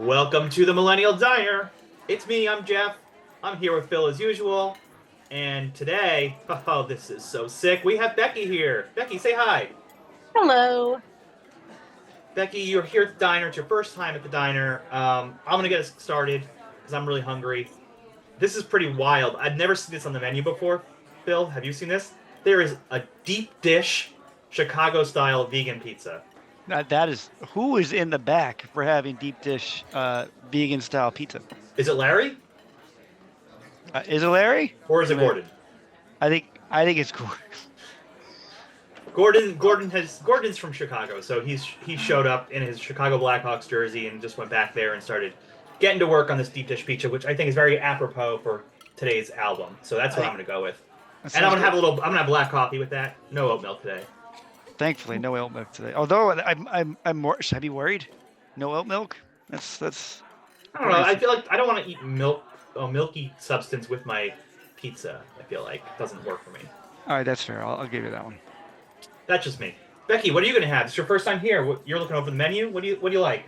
Welcome to the Millennial Diner. It's me, I'm Jeff. I'm here with Phil as usual. And today, oh, this is so sick. We have Bekki here. Bekki, say hi. Hello. Bekki, you're here at the diner. It's your first time at the diner. I'm going to get us started because I'm really hungry. This is pretty wild. I've never seen this on the menu before. Phil, have you seen this? There is a deep dish Chicago style vegan pizza. That is who is in the back for having deep dish vegan style pizza. Is it Larry Is it Larry? or is it Gordon? I think it's cool. Gordon's from Chicago, so he showed up in his Chicago Blackhawks jersey and just went back there and started getting to work on this deep dish pizza, which I think is very apropos for today's album. So that's what I'm going to go with. And I'm gonna have black coffee with that. No oat milk today. Thankfully, no oat milk today. Although I'm more. Should I be worried? No oat milk. That's. I don't know. I feel like I don't want to eat milky substance with my pizza. I feel like it doesn't work for me. All right, that's fair. I'll give you that one. That's just me. Bekki, what are you going to have? It's your first time here. You're looking over the menu. What do you like?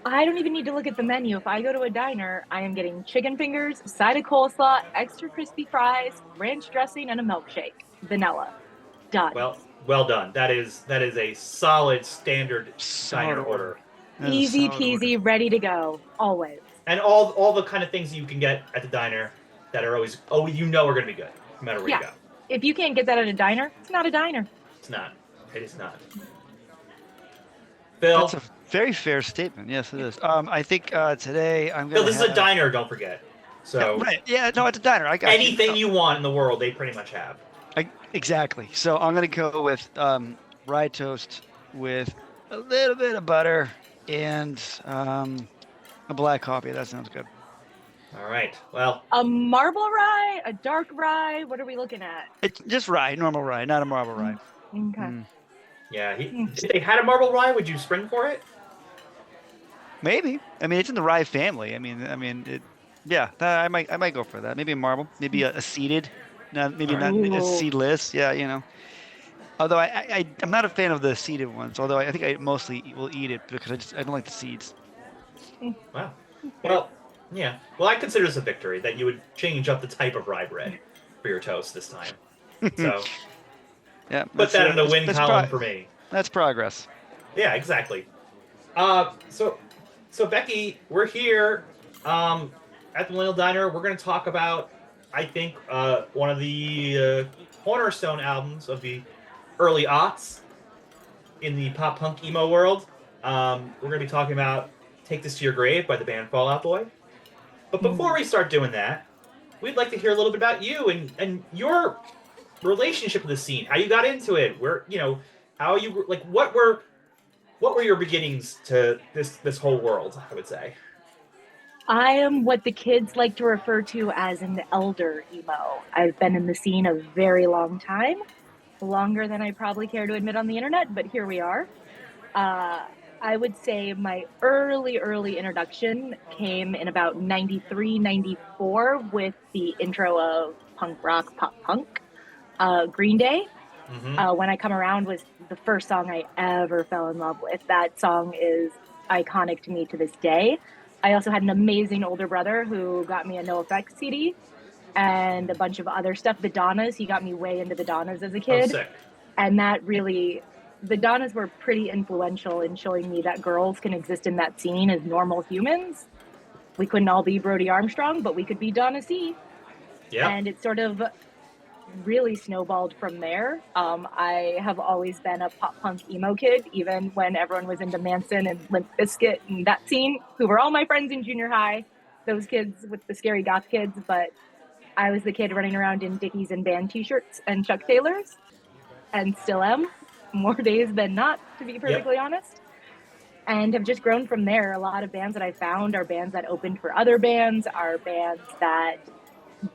I don't even need to look at the menu. If I go to a diner, I am getting chicken fingers, side of coleslaw, extra crispy fries, ranch dressing, and a milkshake. Vanilla. Done. Well done. That is a solid standard diner order. Easy peasy, ready to go. Always. And all the kind of things you can get at the diner that are always are going to be good no matter where you go. If you can't get that at a diner, it's not a diner. It's not. It is not. Phil? That's a very fair statement. Yes, it is. I think today I'm Phil, gonna. this is a diner. Don't forget. So yeah, right. Yeah. No, it's a diner. I got anything you want in the world, they pretty much have. Exactly. So I'm gonna go with rye toast with a little bit of butter and a black coffee. That sounds good. All right. Well, A marble rye, a dark rye. What are we looking at? It's just rye, normal rye, not a marble rye. Okay. yeah. If they had a marble rye, would you spring for it? Maybe. I mean, it's in the rye family. I mean, it. Yeah, I might go for that. Maybe a marble. Maybe a seeded. Maybe not a seedless. Yeah, you know. Although I'm not a fan of the seeded ones. Although I think I mostly will eat it because I don't like the seeds. Wow. Well, yeah. Well, I consider this a victory that you would change up the type of rye bread for your toast this time. So Yeah. put that in the win column for me. That's progress. Yeah, exactly. So Bekki, we're here at the Millennial Diner. We're going to talk about, I think, one of the cornerstone albums of the early aughts in the pop punk emo world. We're going to be talking about "Take This to Your Grave" by the band Fall Out Boy. But before we start doing that, we'd like to hear a little bit about you and your relationship with the scene. How you got into it? How you like? What were your beginnings to this whole world? I would say. I am what the kids like to refer to as an elder emo. I've been in the scene a very long time, longer than I probably care to admit on the internet, but here we are. I would say my early introduction came in about 93, 94 with the intro of punk rock, pop punk. Green Day, When I Come Around was the first song I ever fell in love with. That song is iconic to me to this day. I also had an amazing older brother who got me a NoFX CD and a bunch of other stuff. The Donnas, he got me way into the Donnas as a kid. Oh, sick. And that really, the Donnas were pretty influential in showing me that girls can exist in that scene as normal humans. We couldn't all be Brody Armstrong, but we could be Donna C. Yeah. And it sort of really snowballed from there. I have always been a pop punk emo kid, even when everyone was into Manson and Limp Bizkit and that scene, who were all my friends in junior high, those kids with the scary goth kids, but I was the kid running around in Dickies and band t-shirts and Chuck Taylors, and still am, more days than not, to be perfectly honest. And have just grown from there. A lot of bands that I found are bands that opened for other bands, are bands that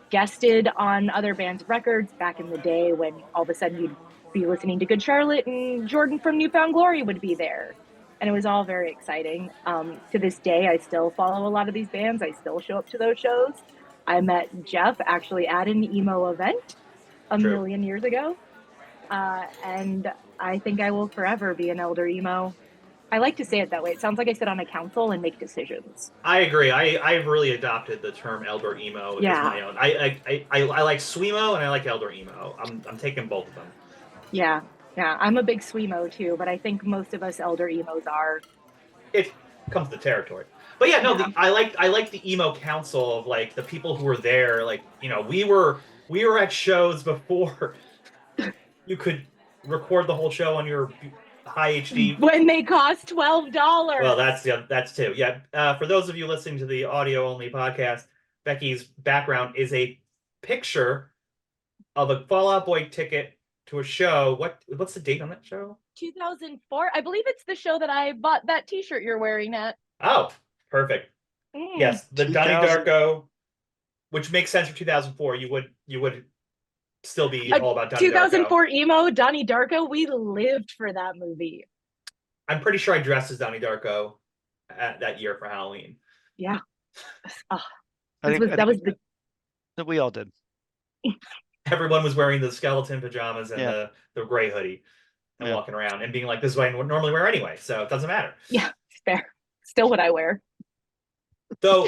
guested on other bands' records back in the day when all of a sudden you'd be listening to Good Charlotte and Jordan from New Found Glory would be there. And it was all very exciting. To this day, I still follow a lot of these bands. I still show up to those shows. I met Jeff actually at an emo event a million years ago. And I think I will forever be an elder emo. I like to say it that way. It sounds like I sit on a council and make decisions. I agree. I've really adopted the term elder emo as Yeah. my own. I like Swemo and I like elder emo. I'm taking both of them. Yeah. Yeah. I'm a big Swemo too, but I think most of us elder emos are. It comes to territory. But yeah, no, Yeah. I like the emo council of like the people who were there. Like, you know, we were at shows before you could record the whole show on your high HD. When they cost $12. Well, that's too. Yeah. For those of you listening to the audio only podcast, Becky's background is a picture of a Fall Out Boy ticket to a show. What's the date on that show? 2004. I believe it's the show that I bought that T-shirt you're wearing, Nat. Oh, perfect. Yes, the Donnie 2000. Darko, which makes sense for 2004. You would still be all about Donnie 2004 Darko. emo, Donnie Darko. We lived for that movie. I'm pretty sure I dressed as Donnie Darko that year for Halloween. Yeah. Oh, I think we all did. Everyone was wearing the skeleton pajamas and Yeah. the gray hoodie and Yeah. walking around and being like, this is what I would normally wear anyway, so it doesn't matter. Yeah, fair. Still what I wear. Though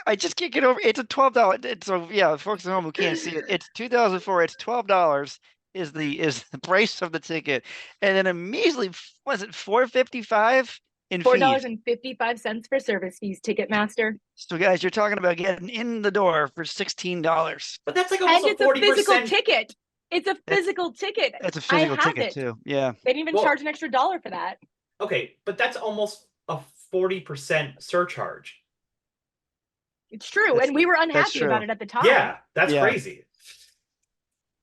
I just can't get over. It's a $12. It's a yeah, folks at home who can't see it. It's 2004. It's $12 is the price of the ticket, and then immediately was it $4.55 in fees. $4.55 for service fees, Ticketmaster. So guys, you're talking about getting in the door for $16. but that's like almost And a it's a 40%. physical ticket. It's a physical ticket. That's a physical I have ticket it. too. Yeah. They didn't even Well- charge an extra $1 for that. Okay, but that's almost a 40% surcharge. It's true. That's- And we were that's unhappy true. about it at the time. Yeah, that's Yeah. crazy.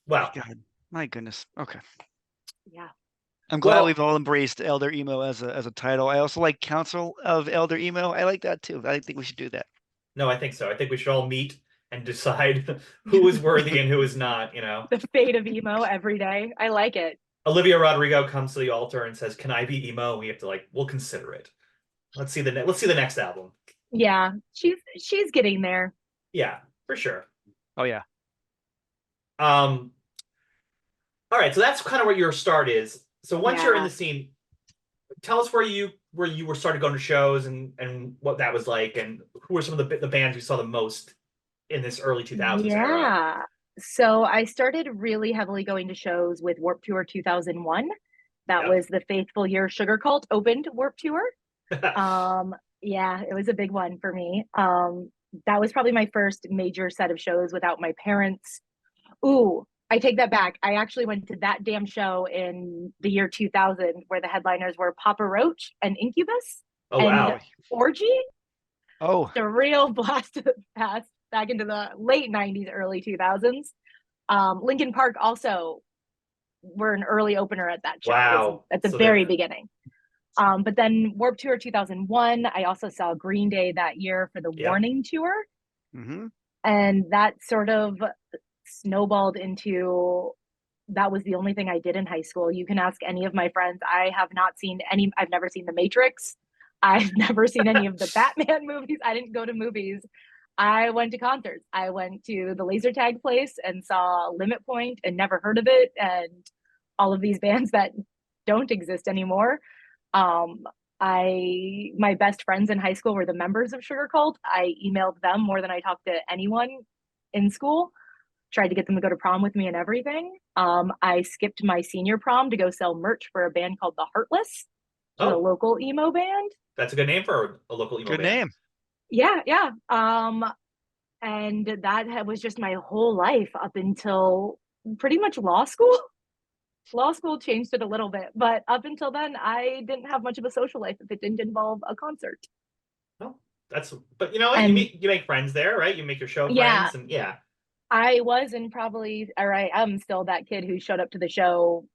Well, God, my goodness. Okay. Yeah. I'm glad Well- we've all embraced Elder Emo as a title. I also like Council of Elder Emo. I like that too. I think we should do that. no, I think so. I think we should all meet and decide who is worthy and who is not, you know. The fate of emo every day. I like it. Olivia Rodrigo comes to the altar and says, "Can I be emo?" We have to we'll consider it. Let's see the next album. Yeah. She's getting there. Yeah, for sure. Oh yeah. All right, so that's kind of where your start is. So once you're in Yeah. the scene, tell us where you were started going to shows and what that was like, and who were some of the bands you saw the most in this early 2000s era. Yeah. So I started really heavily going to shows with Warped Tour 2001. That Yep. was the faithful year Sugar Cult opened Warped Tour. Yeah, it was a big one for me. That was probably my first major set of shows without my parents. Ooh, I take that back. I actually went to that damn show in the year 2000 where the headliners were Papa Roach and Incubus Oh and wow. Orgy. Oh, The real blast of the past back into the late 90s, early 2000s. Linkin Park also were an early opener at that show. Wow. At the So very they're- beginning. But then Warped Tour 2001, I also saw Green Day that year for the Yep. Warning Tour. hmm And that sort of snowballed into that was the only thing I did in high school. You can ask any of my friends. I've never seen The Matrix. I've never seen any of the Batman movies. I didn't go to movies. I went to concerts. I went to the laser tag place and saw Limit Point and never heard of it, and all of these bands that don't exist anymore. My best friends in high school were the members of Sugar Cult. I emailed them more than I talked to anyone in school. Tried to get them to go to prom with me and everything. I skipped my senior prom to go sell merch for a band called The Heartless, a Oh, local emo band. that's a good name for a local emo Good band. name. Yeah. And that was just my whole life up until pretty much law school. Law school changed it a little bit, but up until then, I didn't have much of a social life if it didn't involve a concert. Oh, but you know what? And- You make friends there, right? You make your show Yeah. friends, and yeah. I was and probably, all right, I'm still that kid who showed up to the show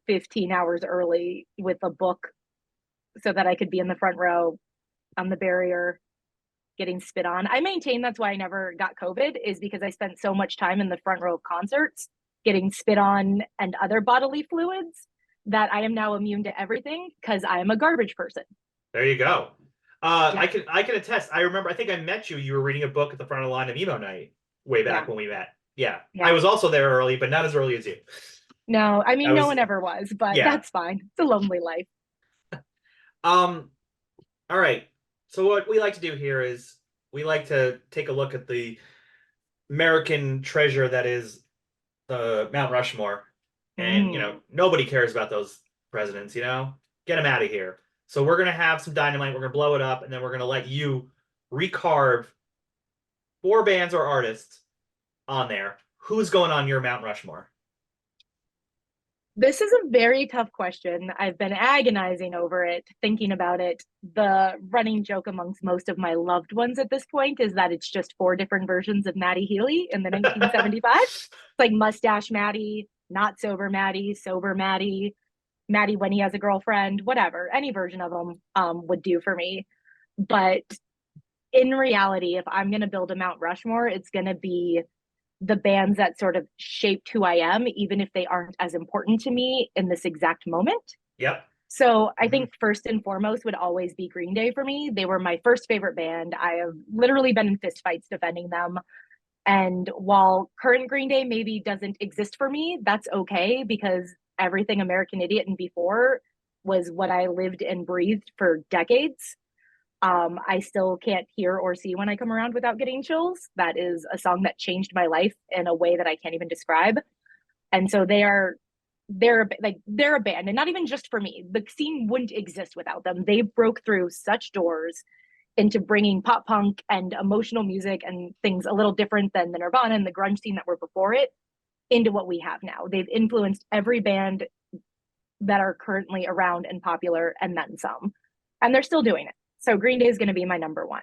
15 hours early with a book so that I could be in the front row on the barrier getting spit on. I maintain that's why I never got COVID, is because I spent so much time in the front row of concerts getting spit on and other bodily fluids that I am now immune to everything because I am a garbage person. There you go. Yeah. I can attest. I remember. I think I met you. You were reading a book at the front of the line of emo night way back Yeah. when we met. Yeah. Yeah. I was also there early, but not as early as you. No, I mean, I no was- one ever was, but Yeah. that's fine. It's a lonely life. Um, all right. So what we like to do here is we like to take a look at the American treasure that is the Mount Rushmore. And, nobody cares about those presidents, Get them out of here. So we're gonna have some dynamite, we're gonna blow it up, and then we're gonna let you recarve four bands or artists on there. Who's going on your Mount Rushmore? This is a very tough question. I've been agonizing over it, thinking about it. The running joke amongst most of my loved ones at this point is that it's just four different versions of Maddie Healy in the 1975. It's like mustache Maddie, not sober Maddie, sober Maddie, Maddie when he has a girlfriend, whatever. Any version of them would do for me. But in reality, if I'm going to build a Mount Rushmore, it's going to be the bands that sort of shaped who I am, even if they aren't as important to me in this exact moment. Yep. So I think first and foremost would always be Green Day for me. They were my first favorite band. I have literally been in fistfights defending them. And while current Green Day maybe doesn't exist for me, that's okay because everything American Idiot and before was what I lived and breathed for decades. I still can't hear or see when I come around without getting chills. That is a song that changed my life in a way that I can't even describe. And so they're a band, and not even just for me. The scene wouldn't exist without them. They broke through such doors into bringing pop punk and emotional music and things a little different than the Nirvana and the grunge scene that were before it into what we have now. They've influenced every band that are currently around and popular, and then some. And they're still doing it. So Green Day is going to be my number one.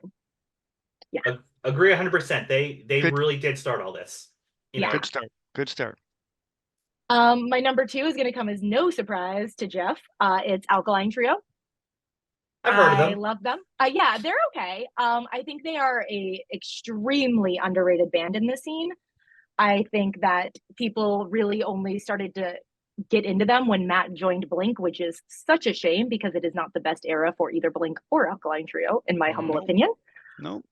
Yeah. Agree 100%. They Good. really did start all this. Yeah. Good start. Good start. My number two is going to come as no surprise to Jeff. It's Alkaline Trio. I've heard of I them. love them. Yeah, they're okay. I think they are a extremely underrated band in the scene. I think that people really only started to get into them when Matt joined Blink, which is such a shame because it is not the best era for either Blink or Alkaline Trio, in my humble opinion. No.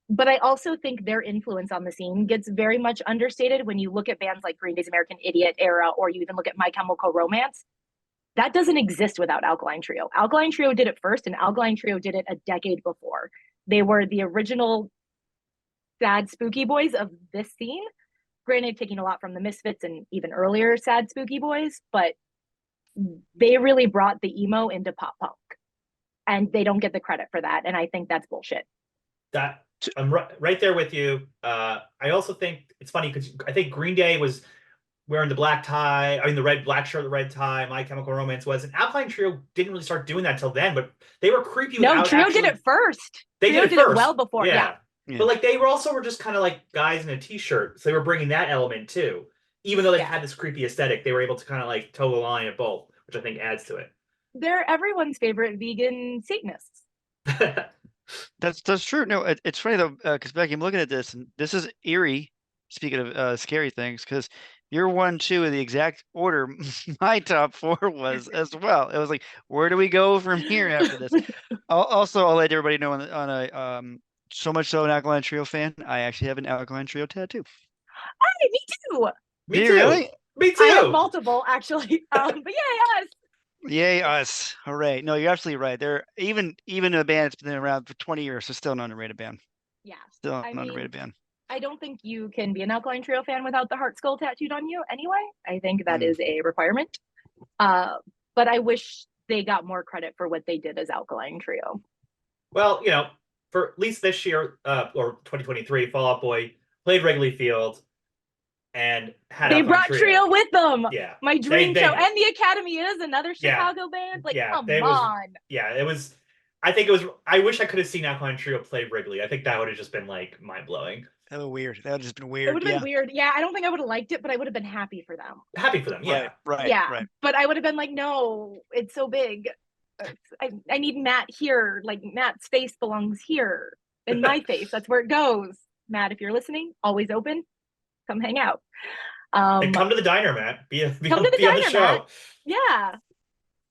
But I also think their influence on the scene gets very much understated when you look at bands like Green Day's American Idiot era, or you even look at My Chemical Romance. That doesn't exist without Alkaline Trio. Alkaline Trio did it first, and Alkaline Trio did it a decade before. They were the original sad spooky boys of this scene. Granted, taking a lot from the Misfits and even earlier sad spooky boys, but they really brought the emo into pop punk. And they don't get the credit for that. And I think that's bullshit. That I'm right there with you. I also think it's funny because I think Green Day was wearing the black tie, I mean the black shirt, the red tie. My Chemical Romance was, and Alkaline Trio didn't really start doing that till then. But they were creepy. No, Trio did it first. They Trio did it first. well before. Yeah. But like they were just kind of like guys in a t-shirt, so they were bringing that element too. Even though they had this creepy aesthetic, they were able to kind of like toe the line of both, which I think adds to it. They're everyone's favorite vegan Satanists. That's true. No, it's funny though, because Becky, I'm looking at this, and this is eerie. Speaking of scary things, because your 1, 2 in the exact order my top 4 was as well. It was like, where do we go from here after this? I'll let everybody know on a so much so an Alkaline Trio fan. I actually have an Alkaline Trio tattoo. Hey, me too. Me too. Really? Me too. I have multiple actually. But yeah, yes. Yay us! Hooray! No, you're absolutely right. They're even a band that's been around for 20 years, so still an underrated band. Yeah, still an underrated band. I don't think you can be an Alkaline Trio fan without the heart skull tattooed on you. Anyway, I think that is a requirement. But I wish they got more credit for what they did as Alkaline Trio. Well, for at least this year, or 2023, Fall Out Boy played Wrigley Field. And they brought Trio with them. Yeah, my dream show, and the Academy is another Chicago band. Like, come on. It was. I think it was. I wish I could have seen Alkaline Trio play Wrigley. I think that would have just been like mind blowing. That would weird. That would have just been weird. It would have been weird. Yeah, I don't think I would have liked it, but I would have been happy for them. Happy for them. Yeah. Right. Yeah. Right. But I would have been like, no, it's so big. I need Matt here. Like Matt's face belongs here in my face. That's where it goes. Matt, if you're listening, always open. Come hang out. And come to the diner, Matt. Be on the show. Matt. Yeah.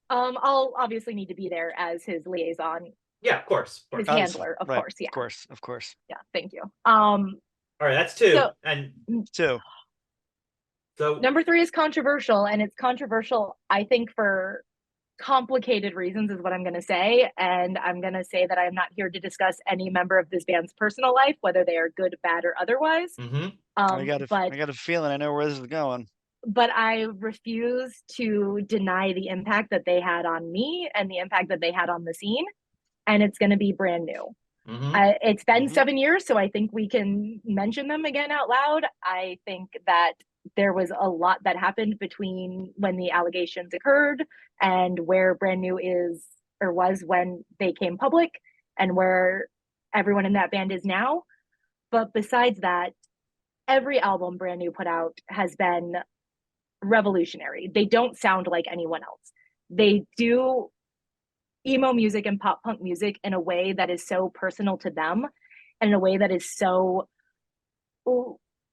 I'll obviously need to be there as his liaison. Yeah, of course. His handler, of course. Yeah. Of course. Yeah. Thank you. All right, that's 2. And 2. So number 3 is controversial, and it's controversial, I think, for complicated reasons is what I'm going to say. And I'm going to say that I'm not here to discuss any member of this band's personal life, whether they are good, bad, or otherwise. Mm-hmm. I got a feeling I know where this is going. But I refuse to deny the impact that they had on me and the impact that they had on the scene. And it's going to be brand new. Mm-hmm. It's been 7 years, so I think we can mention them again out loud. I think that there was a lot that happened between when the allegations occurred and where brand new is or was when they came public and where everyone in that band is now. But besides that, every album brand new put out has been revolutionary. They don't sound like anyone else. They do emo music and pop punk music in a way that is so personal to them and in a way that is so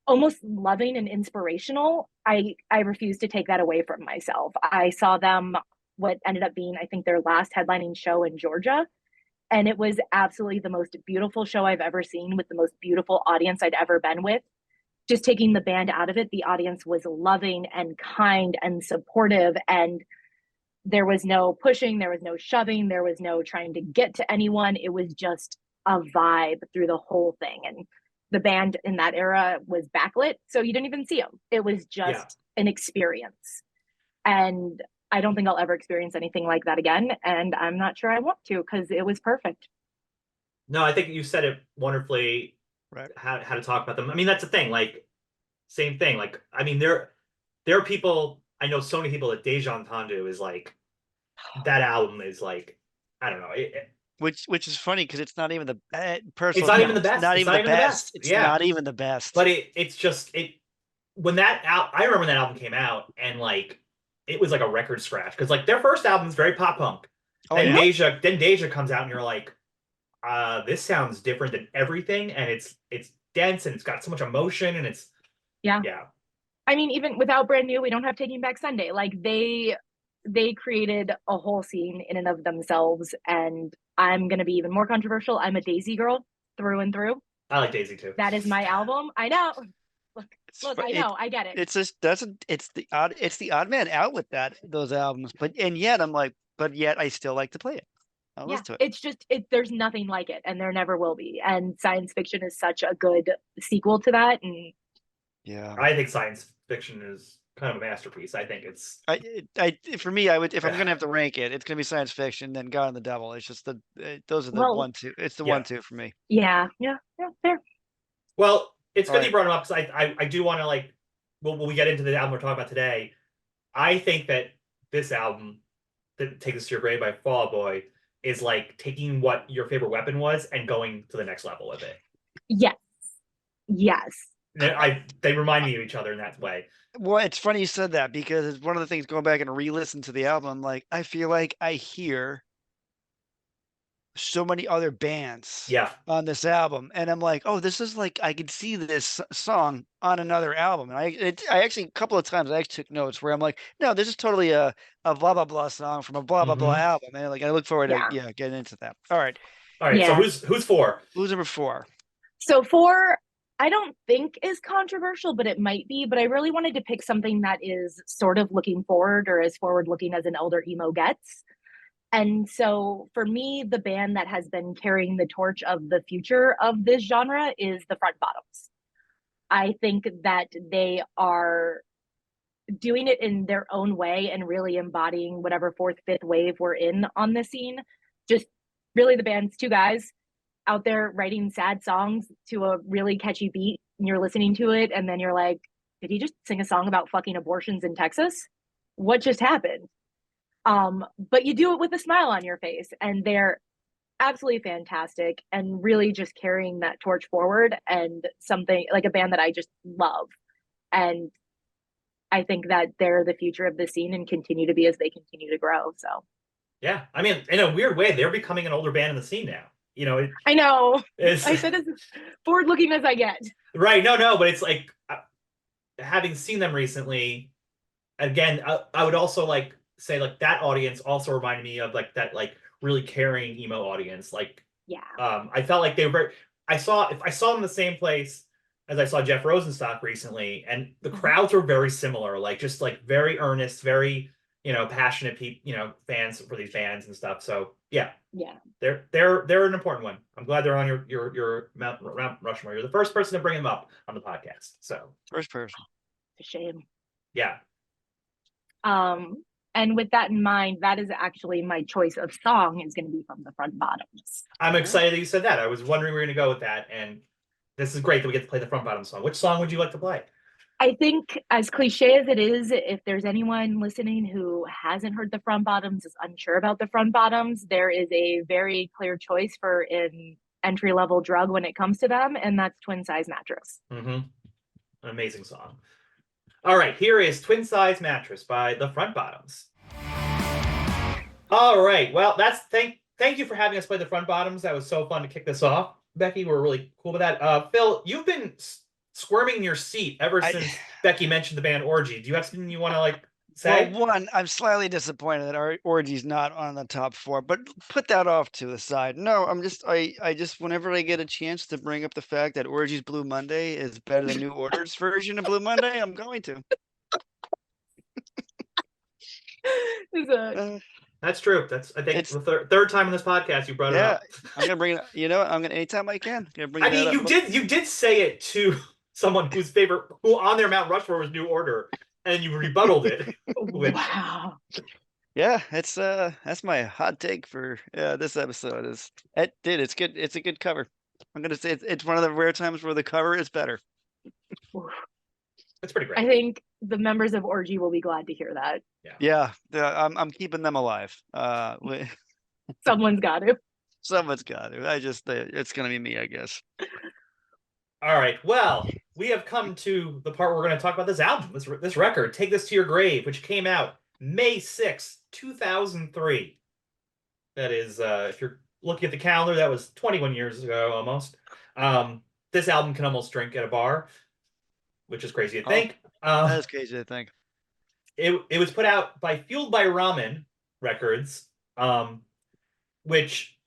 almost loving and inspirational. I refuse to take that away from myself. I saw them what ended up being, I think, their last headlining show in Georgia, and it was absolutely the most beautiful show I've ever seen with the most beautiful audience I'd ever been with. Just taking the band out of it, the audience was loving and kind and supportive, and there was no pushing, there was no shoving, there was no trying to get to anyone. It was just a vibe through the whole thing. And the band in that era was backlit, so you didn't even see them. It was just an experience. And I don't think I'll ever experience anything like that again. And I'm not sure I want to, because it was perfect. No, I think you said it wonderfully. Right. How to talk about them. I mean, that's the thing. Like, same thing. Like, I mean, there are people. I know so many people that Deja Entendu is like. That album is like, I don't know. Which is funny because it's not even the personal. It's not even the best. Not it's even not the even best. The best. It's not even the best. But it's just when that out. I remember when that album came out, and like it was like a record scratch because like their first album is very pop punk. Then Deja comes out, and you're like, this sounds different than everything, and it's dense and it's got so much emotion, and it's yeah. I mean, even without brand new, we don't have Taking Back Sunday. Like they created a whole scene in and of themselves, and I'm gonna be even more controversial. I'm a Daisy girl through and through. I like Daisy too. That is my album. I know. Look, I know, I get it. It's just it's the odd man out with those albums, but yet I still like to play it. I'll listen to it. It's just there's nothing like it, and there never will be. And science fiction is such a good sequel to that. And yeah, I think science fiction is kind of a masterpiece. I think it's for me, I would, if I'm gonna have to rank it, it's gonna be science fiction, then God and the Devil. It's just those are the 1-2. It's the 1-2 for me. Yeah, fair. Well, it's good you brought them up because I do want to like when we get into the album we're talking about today. I think that this album, that Take This to Your Grave by Fall Out Boy, is like taking what your favorite weapon was and going to the next level with it. Yes. They remind me of each other in that way. Well, it's funny you said that because it's one of the things going back and re-listen to the album. Like I feel like I hear so many other bands on this album, and I'm like, oh, this is like I could see this song on another album. And I actually a couple of times I actually took notes where I'm like, no, this is totally a blah blah blah song from a blah blah blah album. And like I look forward to getting into that. All right. So who's 4? Who's number 4? So 4, I don't think is controversial, but it might be. But I really wanted to pick something that is sort of looking forward, or as forward looking as an elder emo gets. And so for me, the band that has been carrying the torch of the future of this genre is the Front Bottoms. I think that they are doing it in their own way and really embodying whatever 4th, 5th wave we're in on the scene. Just really the band's 2 guys out there writing sad songs to a really catchy beat, and you're listening to it, and then you're like, did he just sing a song about fucking abortions in Texas? What just happened? But you do it with a smile on your face, and they're absolutely fantastic and really just carrying that torch forward, and something like a band that I just love. And I think that they're the future of the scene and continue to be as they continue to grow. So yeah, I mean, in a weird way, they're becoming an older band in the scene now. You know, I know. I said as forward looking as I get. Right. No, but it's like having seen them recently, again, I would also like say like that audience also reminded me of like that like really caring emo audience. Like I felt like they were very, I saw them in the same place as I saw Jeff Rosenstock recently, and the crowds were very similar, like just like very earnest, very passionate people, fans for these bands and stuff. So yeah, Yeah. they're an important one. I'm glad they're on your Mount Rushmore. You're the first person to bring them up on the podcast. So First person. It's a shame. yeah. And with that in mind, that is actually my choice of song is going to be from the Front Bottoms. I'm excited that you said that. I was wondering we were going to go with that, and this is great that we get to play the Front Bottom song. Which song would you like to play? I think, as cliche as it is, if there's anyone listening who hasn't heard the Front Bottoms, is unsure about the Front Bottoms, there is a very clear choice for an entry level drug when it comes to them, and that's Twin Size Mattress. An amazing song. All right, here is Twin Size Mattress by the Front Bottoms. All right, well, thank you for having us play the Front Bottoms. That was so fun to kick this off. Bekki, we're really cool with that. Phil, you've been squirming in your seat ever since Bekki mentioned the band Orgy. Do you have something you want to say? Well, one, I'm slightly disappointed that our Orgy's not on the top 4, but put that off to the side. No, I just whenever I get a chance to bring up the fact that Orgy's Blue Monday is better than New Order's version of Blue Monday, I'm going to. That's true. I think it's the third time in this podcast you brought it up. I'm gonna bring it. I'm gonna anytime I can. You did say it to someone who on their Mount Rushmore was New Order, and you rebutted it. Wow. Yeah, that's my hot take for this episode. It's good. It's a good cover. I'm gonna say it's one of the rare times where the cover is better. That's pretty great. I think the members of Orgy will be glad to hear that. Yeah. I'm keeping them alive. Someone's got to. Someone's got to. It's gonna be me, I guess. All right. Well, we have come to the part where we're going to talk about this album, this record, Take This to Your Grave, which came out May 6th, 2003. That is, if you're looking at the calendar, that was 21 years ago almost. This album can almost drink at a bar, which is crazy to think. That is crazy to think. It was put out by Fueled by Ramen Records, which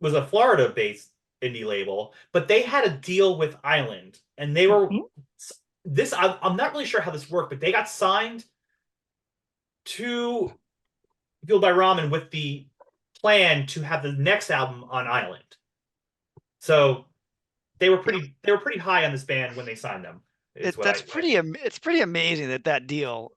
was a Florida-based indie label, but they had a deal with Island, and they were I'm not really sure how this worked, but they got signed to Fueled by Ramen with the plan to have the next album on Island. So they were pretty high on this band when they signed them. It's pretty amazing that deal,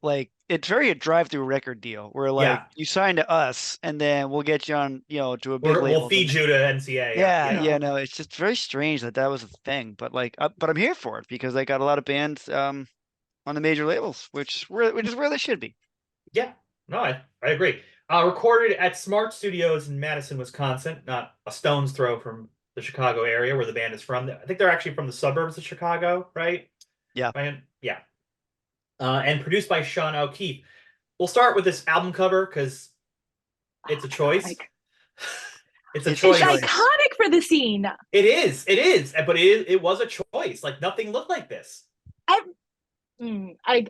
it's very a drive-through record deal where you sign to us and then we'll get you on to a big label. We'll feed you to NCA. No, it's just very strange that was a thing, but I'm here for it because I got a lot of bands on the major labels, which is where they should be. Yeah, no, I agree. Recorded at Smart Studios in Madison, Wisconsin, not a stone's throw from the Chicago area where the band is from. I think they're actually from the suburbs of Chicago, right? Yeah. Yeah. And produced by Sean O'Keefe. We'll start with this album cover because it's a choice. It's a choice. It's iconic for the scene. It is. But it was a choice. Nothing looked like this. I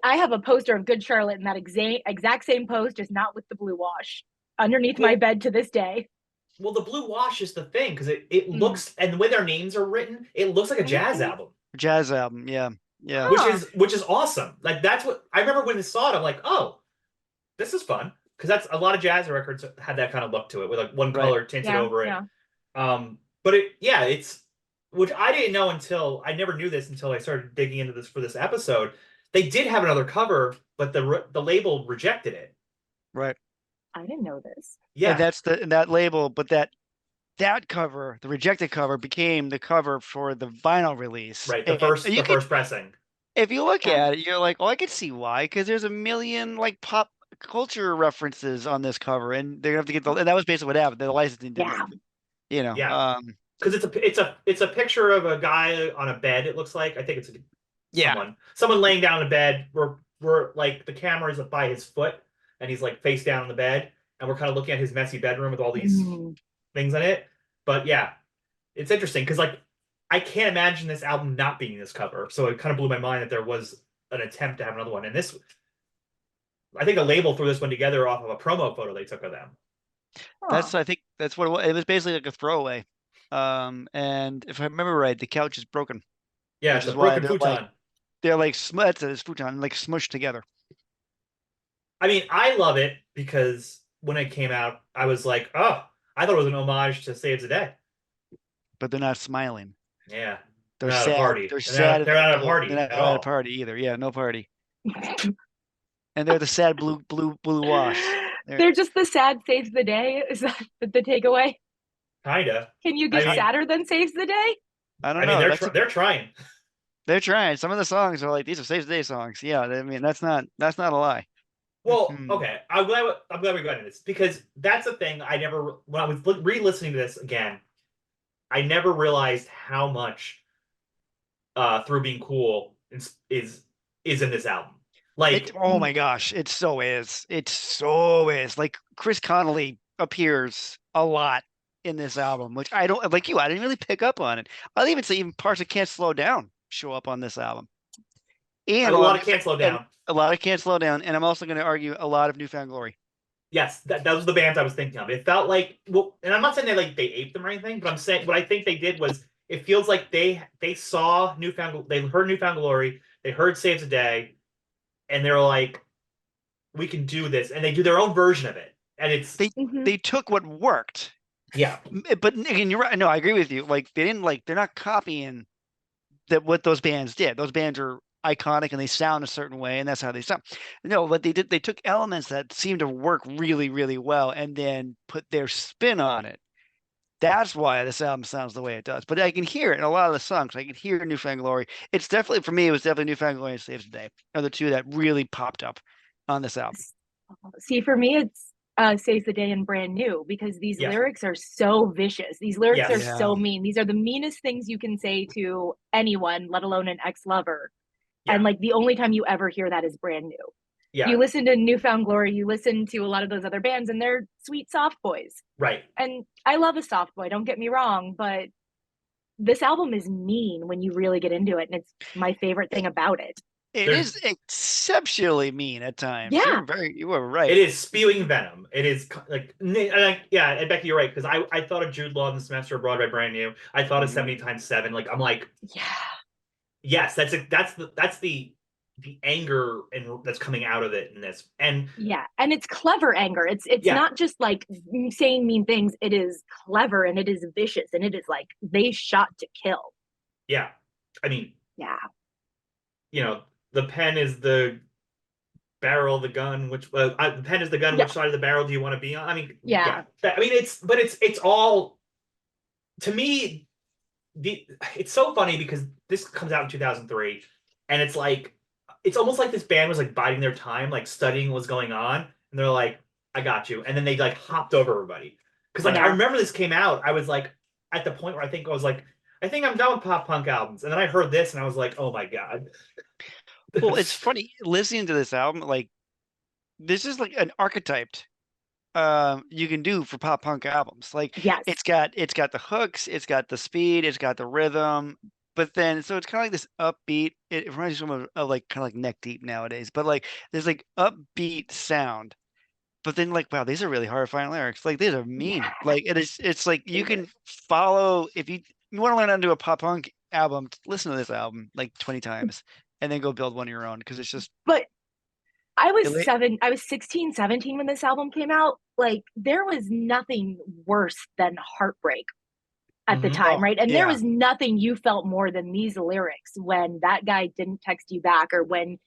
have a poster of Good Charlotte in that exact same pose, just not with the blue wash, underneath my bed to this day. Well, the blue wash is the thing because it looks, and the way their names are written, it looks like a jazz album. Jazz album, yeah. Yeah. Which is awesome. That's what I remember when I saw it. I'm like, oh, this is fun. Because that's a lot of jazz records had that kind of look to it with one color tinted over it. Yeah. But it's which I didn't know until I never knew this until I started digging into this for this episode. They did have another cover, but the label rejected it. Right. I didn't know this. Yeah. And that's that label, but that cover, the rejected cover, became the cover for the vinyl release. Right, the first pressing. If you look at it, you're like, oh, I can see why, because there's a million pop culture references on this cover, and they're gonna have to get and that was basically what happened. The licensing didn't. Because it's a picture of a guy on a bed. It looks like I think it's someone laying down in a bed. We're the camera is by his foot, and he's face down on the bed, and we're kind of looking at his messy bedroom with all these things in it. But yeah, it's interesting because I can't imagine this album not being this cover. So it kind of blew my mind that there was an attempt to have another one. And this, I think a label threw this one together off of a promo photo they took of them. I think that's what it was. It was basically like a throwaway. And if I remember right, the couch is broken. Yeah, it's a broken futon. They're it's futon, smushed together. I mean, I love it because when it came out, I was like, oh, I thought it was an homage to Saves the Day. But they're not smiling. Yeah, They're they're not at a sad. party. They're And they're not, sad they're and not at a blue. They're party not at at a all. party either. Yeah, no party. And they're the sad blue wash. They're just the sad saves the day. Is that the takeaway? Kinda. Can you I get mean, sadder than saves the day? I don't I mean, know. they're trying. They're trying. Some of the songs are like these are Saves the Day songs. Yeah, I mean that's not a lie. Well, Mhm. okay. I'm glad we got into this because that's the thing. I never when I was re-listening to this again, I never realized how much through being cool is in this album. It Like, oh my gosh, it so is. It so is. Like Chris Connolly appears a lot in this album, which I don't like you. I didn't really pick up on it. I'll even say even parts of Can't Slow Down show up on this album. a And a lot lot of of Can't Slow and Down. a lot of Can't Slow Down. And I'm also going to argue a lot of Newfound Glory. Yes, that was the bands I was thinking of. It felt like, well, and I'm not saying they aped them or anything, but I'm saying what I think they did was it feels like they saw they heard Newfound Glory, they heard Saves the Day, and they're like, we can do this, and they do their own version of it, and it's They took what worked. yeah, But again, you're right. No, I agree with you. Like they're not copying what those bands did. Those bands are iconic and they sound a certain way, and that's how they sound. No, what they did, they took elements that seemed to work really, really well and then put their spin on it. That's why this album sounds the way it does. But I can hear it in a lot of the songs. I can hear Newfound Glory. It's definitely, for me, it was definitely Newfound Glory and Saves the Day are the two that really popped up on this album. See, for me, it's saves the day and brand new because these yeah, lyrics are so vicious. These lyrics yes, are so mean. These are the meanest things you can say to anyone, let alone an ex-lover. yeah, And like the only time you ever hear that is brand new. yeah, You listen to Newfound Glory, you listen to a lot of those other bands, and they're sweet soft boys. right. And I love a soft boy, don't get me wrong, but this album is mean when you really get into it, and it's my favorite thing about it. It There's is exceptionally mean at times. Yeah. You were right. It is spewing venom. It is like, yeah, and Becky, you're right because I thought of Jude Law in the Semester Abroad by Brand New. I thought of 70x7. Like, I'm like, Yeah. yes, that's the anger and that's coming out of it in this, and Yeah, and it's clever anger. It's yeah, not just like saying mean things. It is clever and it is vicious and it is like they shot to kill. yeah. I mean, Yeah. the pen is the barrel, the gun. Which the pen is the gun. Yeah. Which side of the barrel do you want to be on? I mean, Yeah. I mean, it's all to me. It's so funny because this comes out in 2003, and it's almost like this band was like biding their time, like studying what's going on, and they're like, "I got you," and then they like hopped over everybody because like I remember this came out, I was like at the point where I was like, I think I'm done with pop punk albums, and then I heard this and I was like, oh my god. Well, it's funny listening to this album. Like, this is like an archetyped you can do for pop punk albums. Like, Yes. it's got the hooks, it's got the speed, it's got the rhythm, but then so it's kind of like this upbeat. It reminds me of like kind of like Neck Deep nowadays, but like there's like upbeat sound. But then like, wow, these are really horrifying lyrics. Like these are mean. Yeah. Like it's like you can follow if you want to learn how to do a pop punk album, listen to this album like 20 times and then go build one of your own because it's just But I was 16, 17 when this album came out. Like there was nothing worse than heartbreak at the time, right? And there was nothing you felt more than these lyrics when that guy didn't text you back or when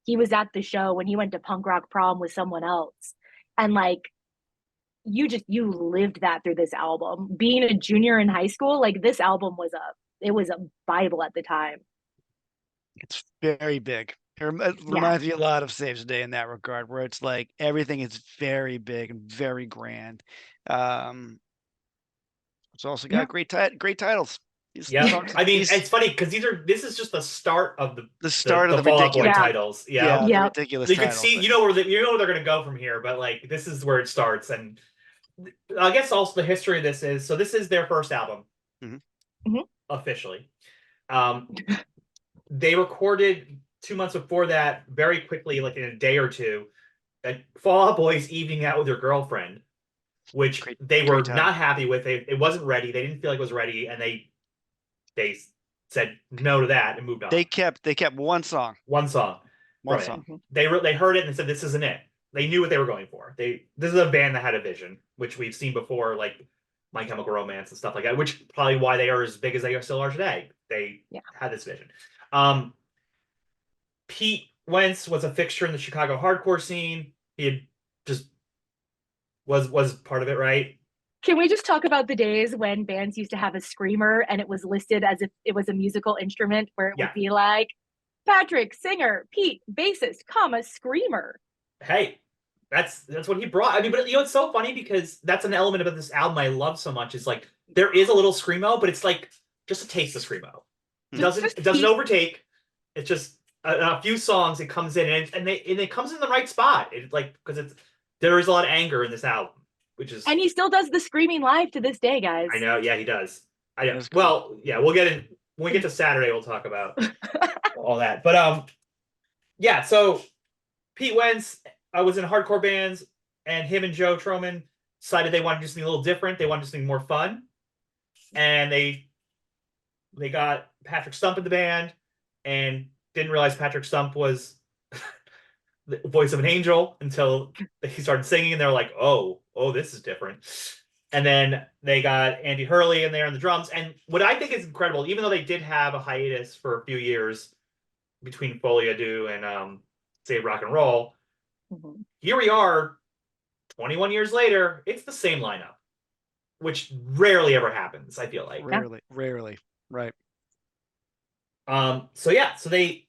he was at the show, when he went to punk rock prom with someone else. And like you lived that through this album. Being a junior in high school, like this album was a Bible at the time. It's very big. It reminds me a lot of Saves the Day in that regard, where it's like everything is very big and very grand. It's also got great titles. I mean, it's funny because this is just the start of the start of the Fall Out Boy ridiculous titles. Yeah, Yeah. Ridiculous. So you can see, where they're going to go from here, but like this is where it starts, and I guess also the history of this is so this is their first album, officially. They recorded 2 months before that, very quickly, like in a day or two, a Fall Out Boy's evening out with your girlfriend, which they were not happy with. It wasn't ready. They didn't feel like it was ready, and they said no to that and moved on. They kept one song. One song. One song. They heard it and said, "This isn't it." they knew what they were going for. This is a band that had a vision, which we've seen before, like My Chemical Romance and stuff like that, which probably why they are as big as they still are today. They had this vision. Pete Wentz was a fixture in the Chicago hardcore scene. He had just was part of it, right? Can we just talk about the days when bands used to have a screamer and it was listed as if it was a musical instrument, where it would be like Patrick, singer, Pete, bassist, comma, screamer. Hey, that's what he brought. I mean, but it's so funny because that's an element of this album I love so much. Is like there is a little screamo, but it's like just a taste of screamo. It doesn't overtake. It's just a few songs. It comes in and it comes in the right spot. It's like because there is a lot of anger in this album, and he still does the screaming live to this day, guys. I know. Yeah, he does. Well, yeah, we'll get in when we get to Saturday. We'll talk about all that. But yeah. So Pete Wentz was in hardcore bands, and him and Joe Troman decided they wanted to do something a little different. They wanted to do something more fun, and they got Patrick Stump in the band, and didn't realize Patrick Stump was the voice of an angel until he started singing, and they're like, oh, this is different. And then they got Andy Hurley in there on the drums. And what I think is incredible, even though they did have a hiatus for a few years between Folie à Deux and Save Rock and Roll, here we are 21 years later, it's the same lineup, which rarely ever happens, I feel like. Rarely. Right. So they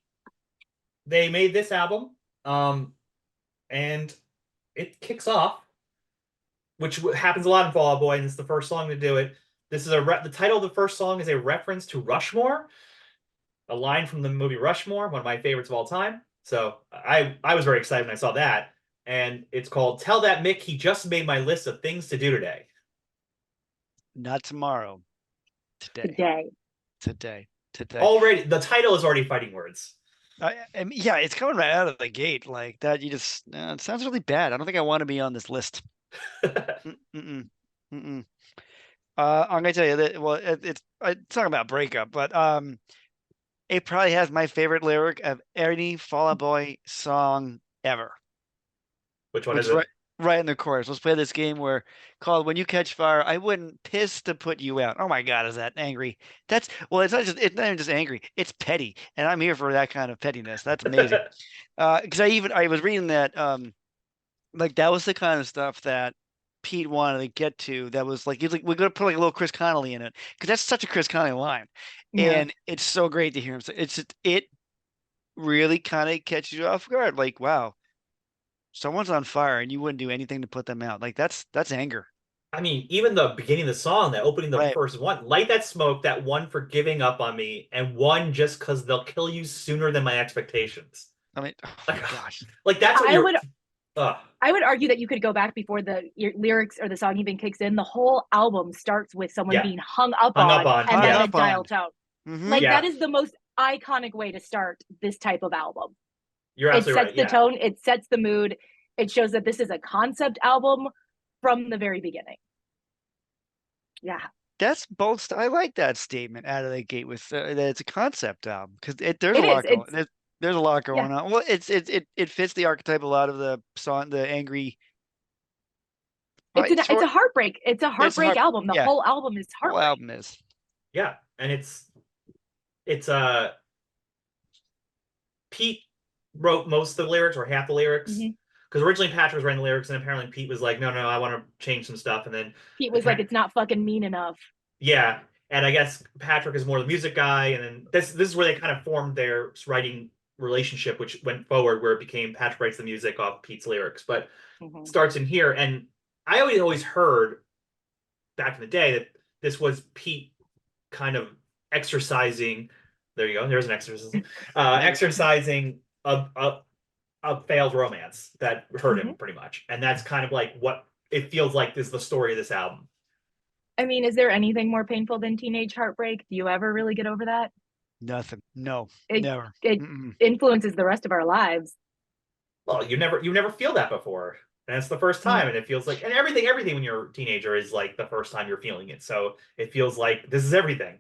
made this album, and it kicks off, which happens a lot in Fall Out Boy, and it's the first song to do it. This is the title of the first song is a reference to Rushmore, a line from the movie Rushmore, one of my favorites of all time. So I was very excited when I saw that, and it's called "Tell That Mick He Just Made My List of Things to Do Today." Not tomorrow. Today. Already, the title is already fighting words. I mean, yeah, it's coming right out of the gate like that. You just it sounds really bad. I don't think I want to be on this list. I'm gonna tell you that. Well, it's talking about breakup, but it probably has my favorite lyric of any Fall Out Boy song ever. Which one is it? Right in the chorus. Let's play this game called "When You Catch Fire, I Wouldn't Piss to Put You Out." Oh my God, is that angry? It's not even just angry. It's petty, and I'm here for that kind of pettiness. That's amazing. Because I was reading that like that was the kind of stuff that Pete wanted to get to. That was like, he's like, we're gonna put like a little Chris Connolly in it because that's such a Chris Connolly line, and it's so great to hear him. So it really kind of catches you off guard. Like, wow, someone's on fire and you wouldn't do anything to put them out. Like that's anger. I mean, even the beginning of the song, that opening, the first one, light that smoke, that one for giving up on me, and one just because they'll kill you sooner than my expectations. I mean, oh my gosh, like that's what I would argue that you could go back before the lyrics or the song even kicks in. The whole album starts with someone being hung up on and then a dial tone. Like that is the most iconic way to start this type of album. You're absolutely right. It sets the tone. It sets the mood. It shows that this is a concept album from the very beginning. Yeah. That's both. I like that statement out of the gate with that it's a concept album because there's a lot going. There's a lot going on. Well, it fits the archetype a lot of the song, the angry. It's a heartbreak. It's a heartbreak album. The whole album is heartbreak. The whole album is. Yeah, and it's Pete wrote most of the lyrics or half the lyrics because originally Patrick was writing the lyrics, and apparently Pete was like, no, I want to change some stuff, and then Pete was like, it's not fucking mean enough. Yeah, and I guess Patrick is more the music guy, and then this is where they kind of formed their writing relationship, which went forward, where it became Patrick writes the music off Pete's lyrics, but starts in here. And I always heard back in the day that this was Pete kind of exercising. There you go. There's an exorcism. Exercising a failed romance that hurt him pretty much, and that's kind of like what it feels like is the story of this album. I mean, is there anything more painful than teenage heartbreak? Do you ever really get over that? Nothing. No, never. It influences the rest of our lives. Well, you never feel that before, and it's the first time, and it feels like, and everything when you're a teenager is like the first time you're feeling it. So it feels like this is everything.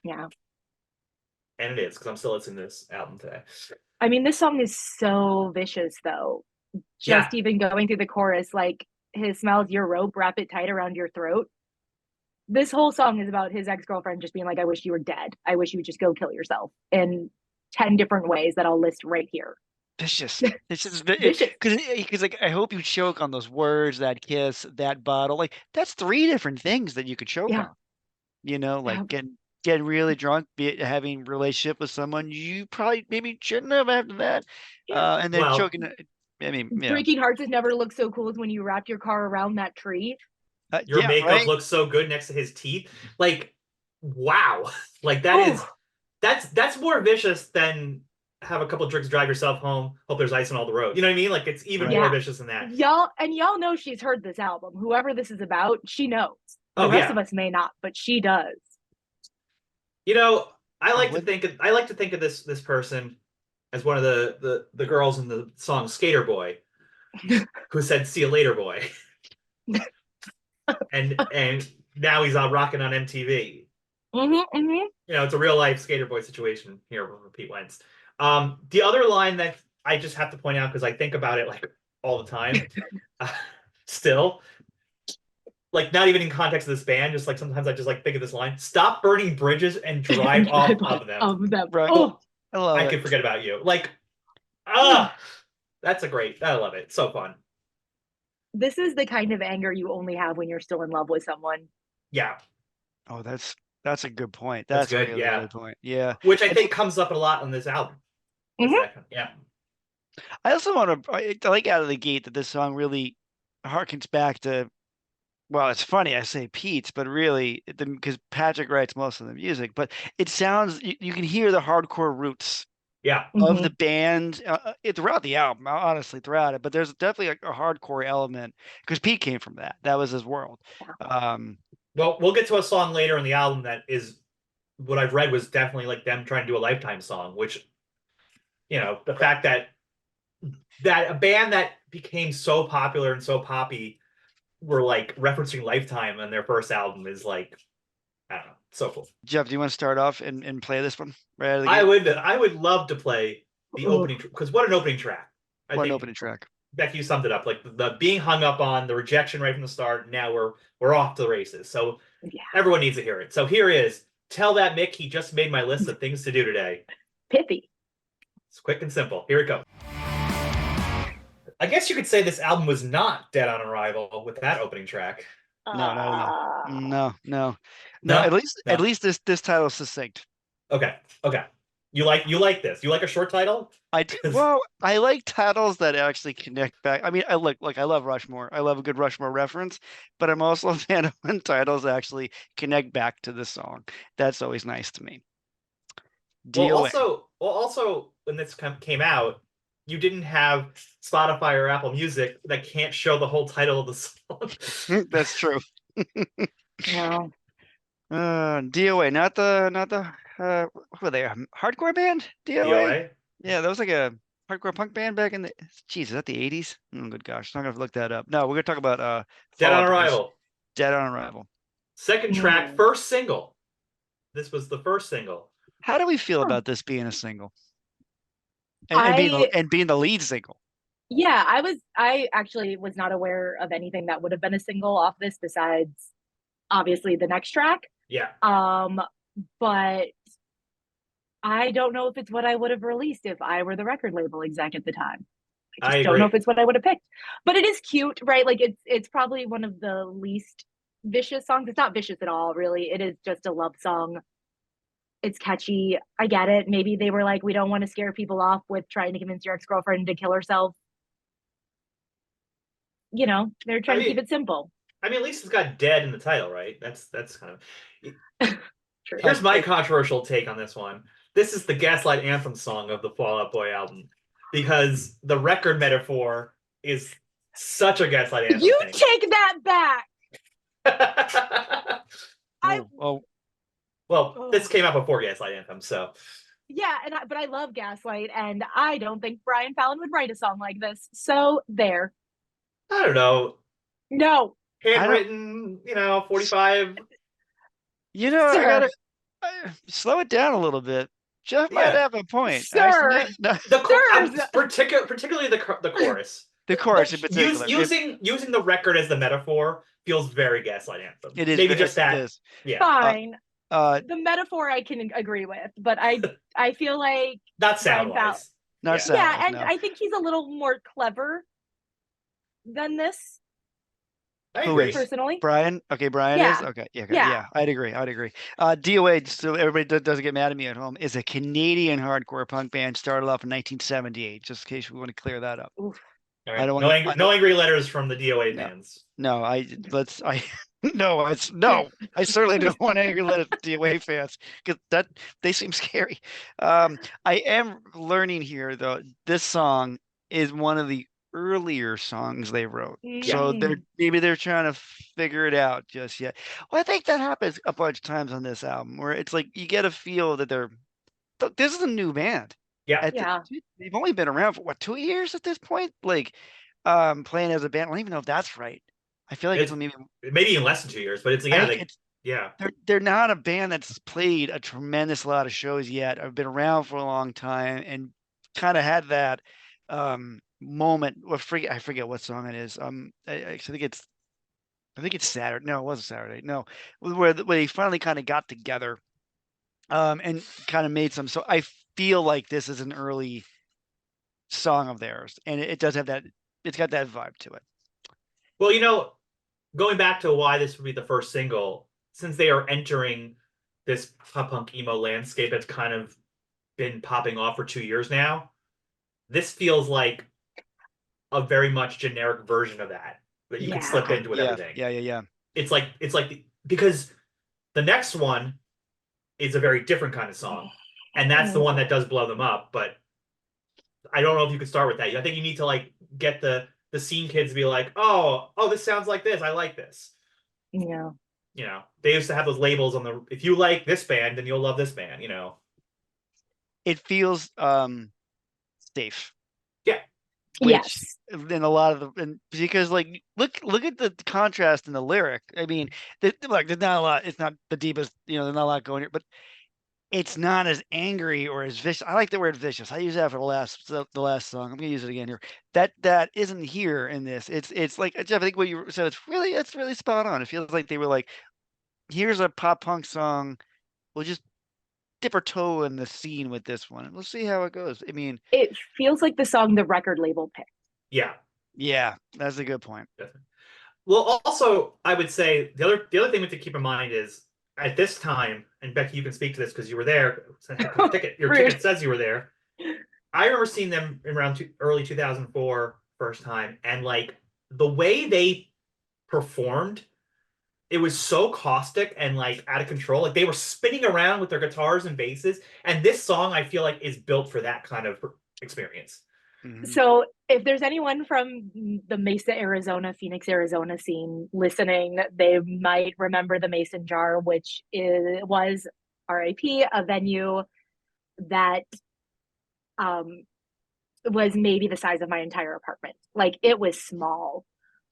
Yeah. And it is, because I'm still listening to this album today. I mean, this song is so vicious, though. Yeah. just even going through the chorus, like his smells your rope, wrap it tight around your throat. This whole song is about his ex-girlfriend just being like, I wish you were dead. I wish you would just go kill yourself in 10 different ways that I'll list right here. Vicious. It's just Vicious. because like I hope you choke on those words, that kiss, that bottle. Like that's three different things that you could choke Yeah. on. Like getting really drunk, having a relationship with someone you probably maybe shouldn't have after that, Yeah. and then Well, choking. I mean, yeah, Breaking Hearts has never looked so cool as when you wrap your car around that tree. your yeah, makeup right. looks so good next to his teeth. Like, wow. Like Oh, that's more vicious than have a couple drinks, drive yourself home, hope there's ice on all the road. You know what I mean? Like it's even more yeah. vicious than that. Y'all know she's heard this album. Whoever this is about, she knows. The Oh rest yeah. of us may not, but she does. You know, Oh, what? I like to think of this person as one of the girls in the song Skater Boy who said "See you later, boy," and now he's on rocking on MTV. Mm-hmm. It's a real life Skater Boy situation here with Pete Wentz. The other line that I just have to point out because I think about it like all the time, uh, still, like not even in context of this band, just like sometimes I just like think of this line: "Stop burning bridges and drive off of them." Of them. Right. Oh, I love I it. can forget about you. Like, oh. that's a great. I love it. So fun. This is the kind of anger you only have when you're still in love with someone. Yeah, Oh, that's a good point. that's That's a good. really Yeah, good point. Yeah. which I And think comes up a lot on this album. Is Mm-hmm. that kind of, yeah. I also want to, I like out of the gate that this song really harkens back to, well, it's funny, I say Pete's, but really, because Patrick writes most of the music, but it sounds, you can hear the hardcore roots Yeah. of Mm-hmm. the band throughout the album, honestly, throughout it. But there's definitely a hardcore element because Pete came from that. That was his world. Um, Well, we'll get to a song later in the album that is what I've read was definitely like them trying to do a Lifetime song, which the fact that a band that became so popular and so poppy were like referencing Lifetime on their first album is like I don't know, so cool. Jeff, do you want to start off and play this one right out of the I gate? would I would love to play the Oh, opening because what an opening track. I One think opening track. Becky, you summed it up. Like the being hung up on, the rejection right from the start. Now we're off to the races. So yeah. everyone needs to hear it. So here is Tell That Mick he just made my list of things to do today. Pithy. It's quick and simple. Here it goes. I guess you could say this album was not dead on arrival with that opening track. No, not at all. No, no, no. No, At no. least this title is succinct. Okay, okay. You like this? You like a short title? I do. Well, I like titles that actually connect back. I mean, I love Rushmore. I love a good Rushmore reference, but I'm also a fan of when titles actually connect back to the song. That's always nice to me. DOA. Also, when this came out, you didn't have Spotify or Apple Music that can't show the whole title of the song. That's true. No. DOA, not the what were they? A hardcore band? DOA? DOA. Yeah, that was like a hardcore punk band back in the geez, is that the 80s? Oh good gosh, I'm gonna have to look that up. No, we're gonna talk about Dead Fall on Out Boys. Arrival. Dead on Arrival. Second track, first single. This was the first single. How do we feel Huh. about this being a single? And being the lead single. Yeah, I actually was not aware of anything that would have been a single off this besides obviously the next track. Yeah. But I don't know if it's what I would have released if I were the record label exec at the time. I just don't know if it's what I would have picked. But it is cute, right? Like it's probably one of the least vicious songs. It's not vicious at all, really. It is just a love song. It's catchy. I get it. Maybe they were like, we don't want to scare people off with trying to convince your ex-girlfriend to kill herself. They're trying to keep it simple. I mean, at least it's got dead in the title, right? That's kind of. True. Here's my controversial take on this one. This is the Gaslight Anthem song of the Fall Out Boy album because the record metaphor is such a Gaslight Anthem You thing. take that back. Well, this came out before Gaslight Anthem, so. Yeah, but I love Gaslight, and I don't think Brian Fallon would write a song like this. So there. I don't know. No. Handwritten, 45. I gotta slow it down a little bit. Jeff might have a point. Sir. No. Particularly the chorus. The chorus in particular. Using the record as the metaphor feels very Gaslight Anthem. It is maybe just that. It is. Yeah. Fine. The metaphor I can agree with, but I feel like not sound wise. Not sound. Yeah, and I think he's a little more clever than this. I agree. Personally, Brian. Okay, Brian is okay. Yeah. I'd agree. DOA. So everybody doesn't get mad at me at home. Is a Canadian hardcore punk band started off in 1978. Just in case we want to clear that up. Oof. All right. No angry letters from the DOA fans. No, I certainly don't want angry letters from DOA fans because they seem scary. I am learning here though. This song is one of the earlier songs they wrote, so they're trying to figure it out just yet. Well, I think that happens a bunch of times on this album where it's like you get a feel that this is a new band. They've only been around for 2 years at this point, like playing as a band. I don't even know if that's right. I feel like it's maybe even less than 2 years, but they're not a band that's played a tremendous lot of shows yet. I've been around for a long time and kind of had that moment. I forget what song it is. I think it's Saturday. No, it wasn't Saturday. No, where they finally kind of got together and kind of made some. So I feel like this is an early song of theirs, and it does have that. It's got that vibe to it. Well, going back to why this would be the first single, since they are entering this pop punk emo landscape that's kind of been popping off for 2 years now, this feels like a very much generic version of that you can slip into with everything. Yeah. It's like because the next one is a very different kind of song, and that's the one that does blow them up. But I don't know if you could start with that. I think you need to get the scene kids to be like, oh, this sounds like this. I like this. Yeah. They used to have those labels on if you like this band, then you'll love this band. It feels safe. Yeah. Yes. In a lot of because look at the contrast in the lyric. I mean, there's not a lot. It's not the deepest. There's not a lot going here, but it's not as angry or as vicious. I like the word vicious. I use that for the last song. I'm gonna use it again here. That isn't here in this. It's like Jeff. I think what you said. It's really spot on. It feels like they were like, here's a pop punk song. We'll just dip our toe in the scene with this one, and we'll see how it goes. I mean, it feels like the song the record label picked. Yeah, that's a good point. Definitely. Well, also, I would say the other thing we have to keep in mind is at this time, and Bekki, you can speak to this because you were there. Your ticket says you were there. I remember seeing them around early 2004 first time, and the way they performed, it was so caustic and out of control. They were spinning around with their guitars and basses. And this song, I feel like, is built for that kind of experience. Mm-hmm. So if there's anyone from the Mesa, Arizona, Phoenix, Arizona scene listening, they might remember the Mason Jar, which was RIP, a venue that was maybe the size of my entire apartment. It was small.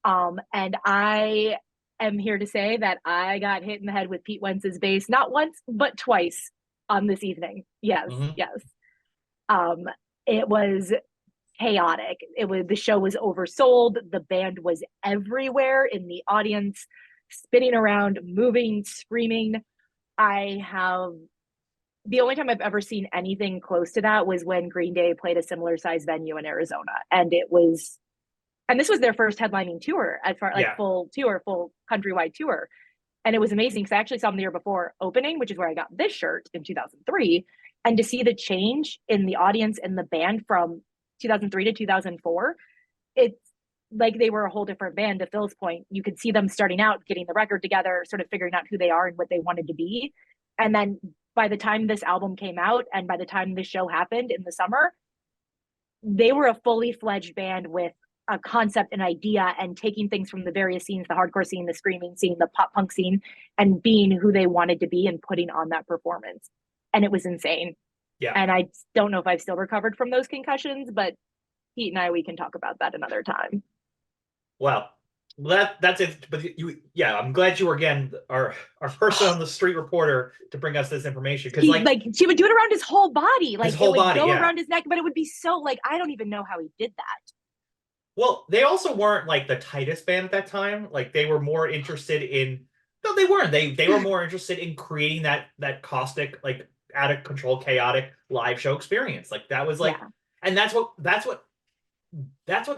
And I am here to say that I got hit in the head with Pete Wentz's bass, not once, but twice on this evening. Yes, yes. It was chaotic. The show was oversold. The band was everywhere in the audience, spinning around, moving, screaming. The only time I've ever seen anything close to that was when Green Day played a similar size venue in Arizona. And this was their first headlining tour full countrywide tour. And it was amazing because I actually saw them the year before opening, which is where I got this shirt in 2003. And to see the change in the audience and the band from 2003 to 2004, it's like they were a whole different band. To Phil's point, you could see them starting out, getting the record together, sort of figuring out who they are and what they wanted to be. And then by the time this album came out and by the time this show happened in the summer, they were a fully fledged band with a concept, an idea, and taking things from the various scenes, the hardcore scene, the screaming scene, the pop punk scene, and being who they wanted to be and putting on that performance. And it was insane. Yeah. And I don't know if I've still recovered from those concussions, but Pete and we can talk about that another time. Well, that's it. But I'm glad you were again our person on the street reporter to bring us this information, because she would do it around his whole body, his whole body, go around his neck, but it would be so I don't even know how he did that. Well, they also weren't like the tightest band at that time. Like they were more interested in no, they weren't. They were more interested in creating that caustic, like out of control, chaotic live show experience. Like that was like Yeah. and that's what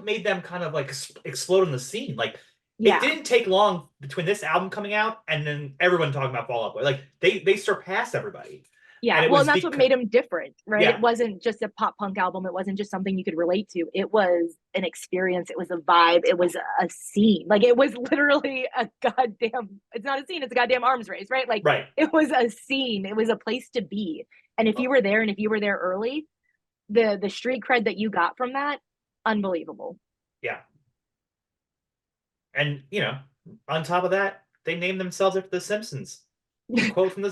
made them kind of like explode in the scene. Like it Yeah. didn't take long between this album coming out and then everyone talking about Fall Out Boy. Like they surpassed everybody. And Yeah, it well, was and that's what made him different, right? It yeah, wasn't just a pop punk album. It wasn't just something you could relate to. It was an experience. It was a vibe. It was a scene. Like it was literally a goddamn. It's not a scene. It's a goddamn arms race, right? Like right. it was a scene. It was a place to be. And if you were there, and if you were there early, the street cred that you got from that, unbelievable. Yeah. And on top of that, they named themselves after the Simpsons. Quote from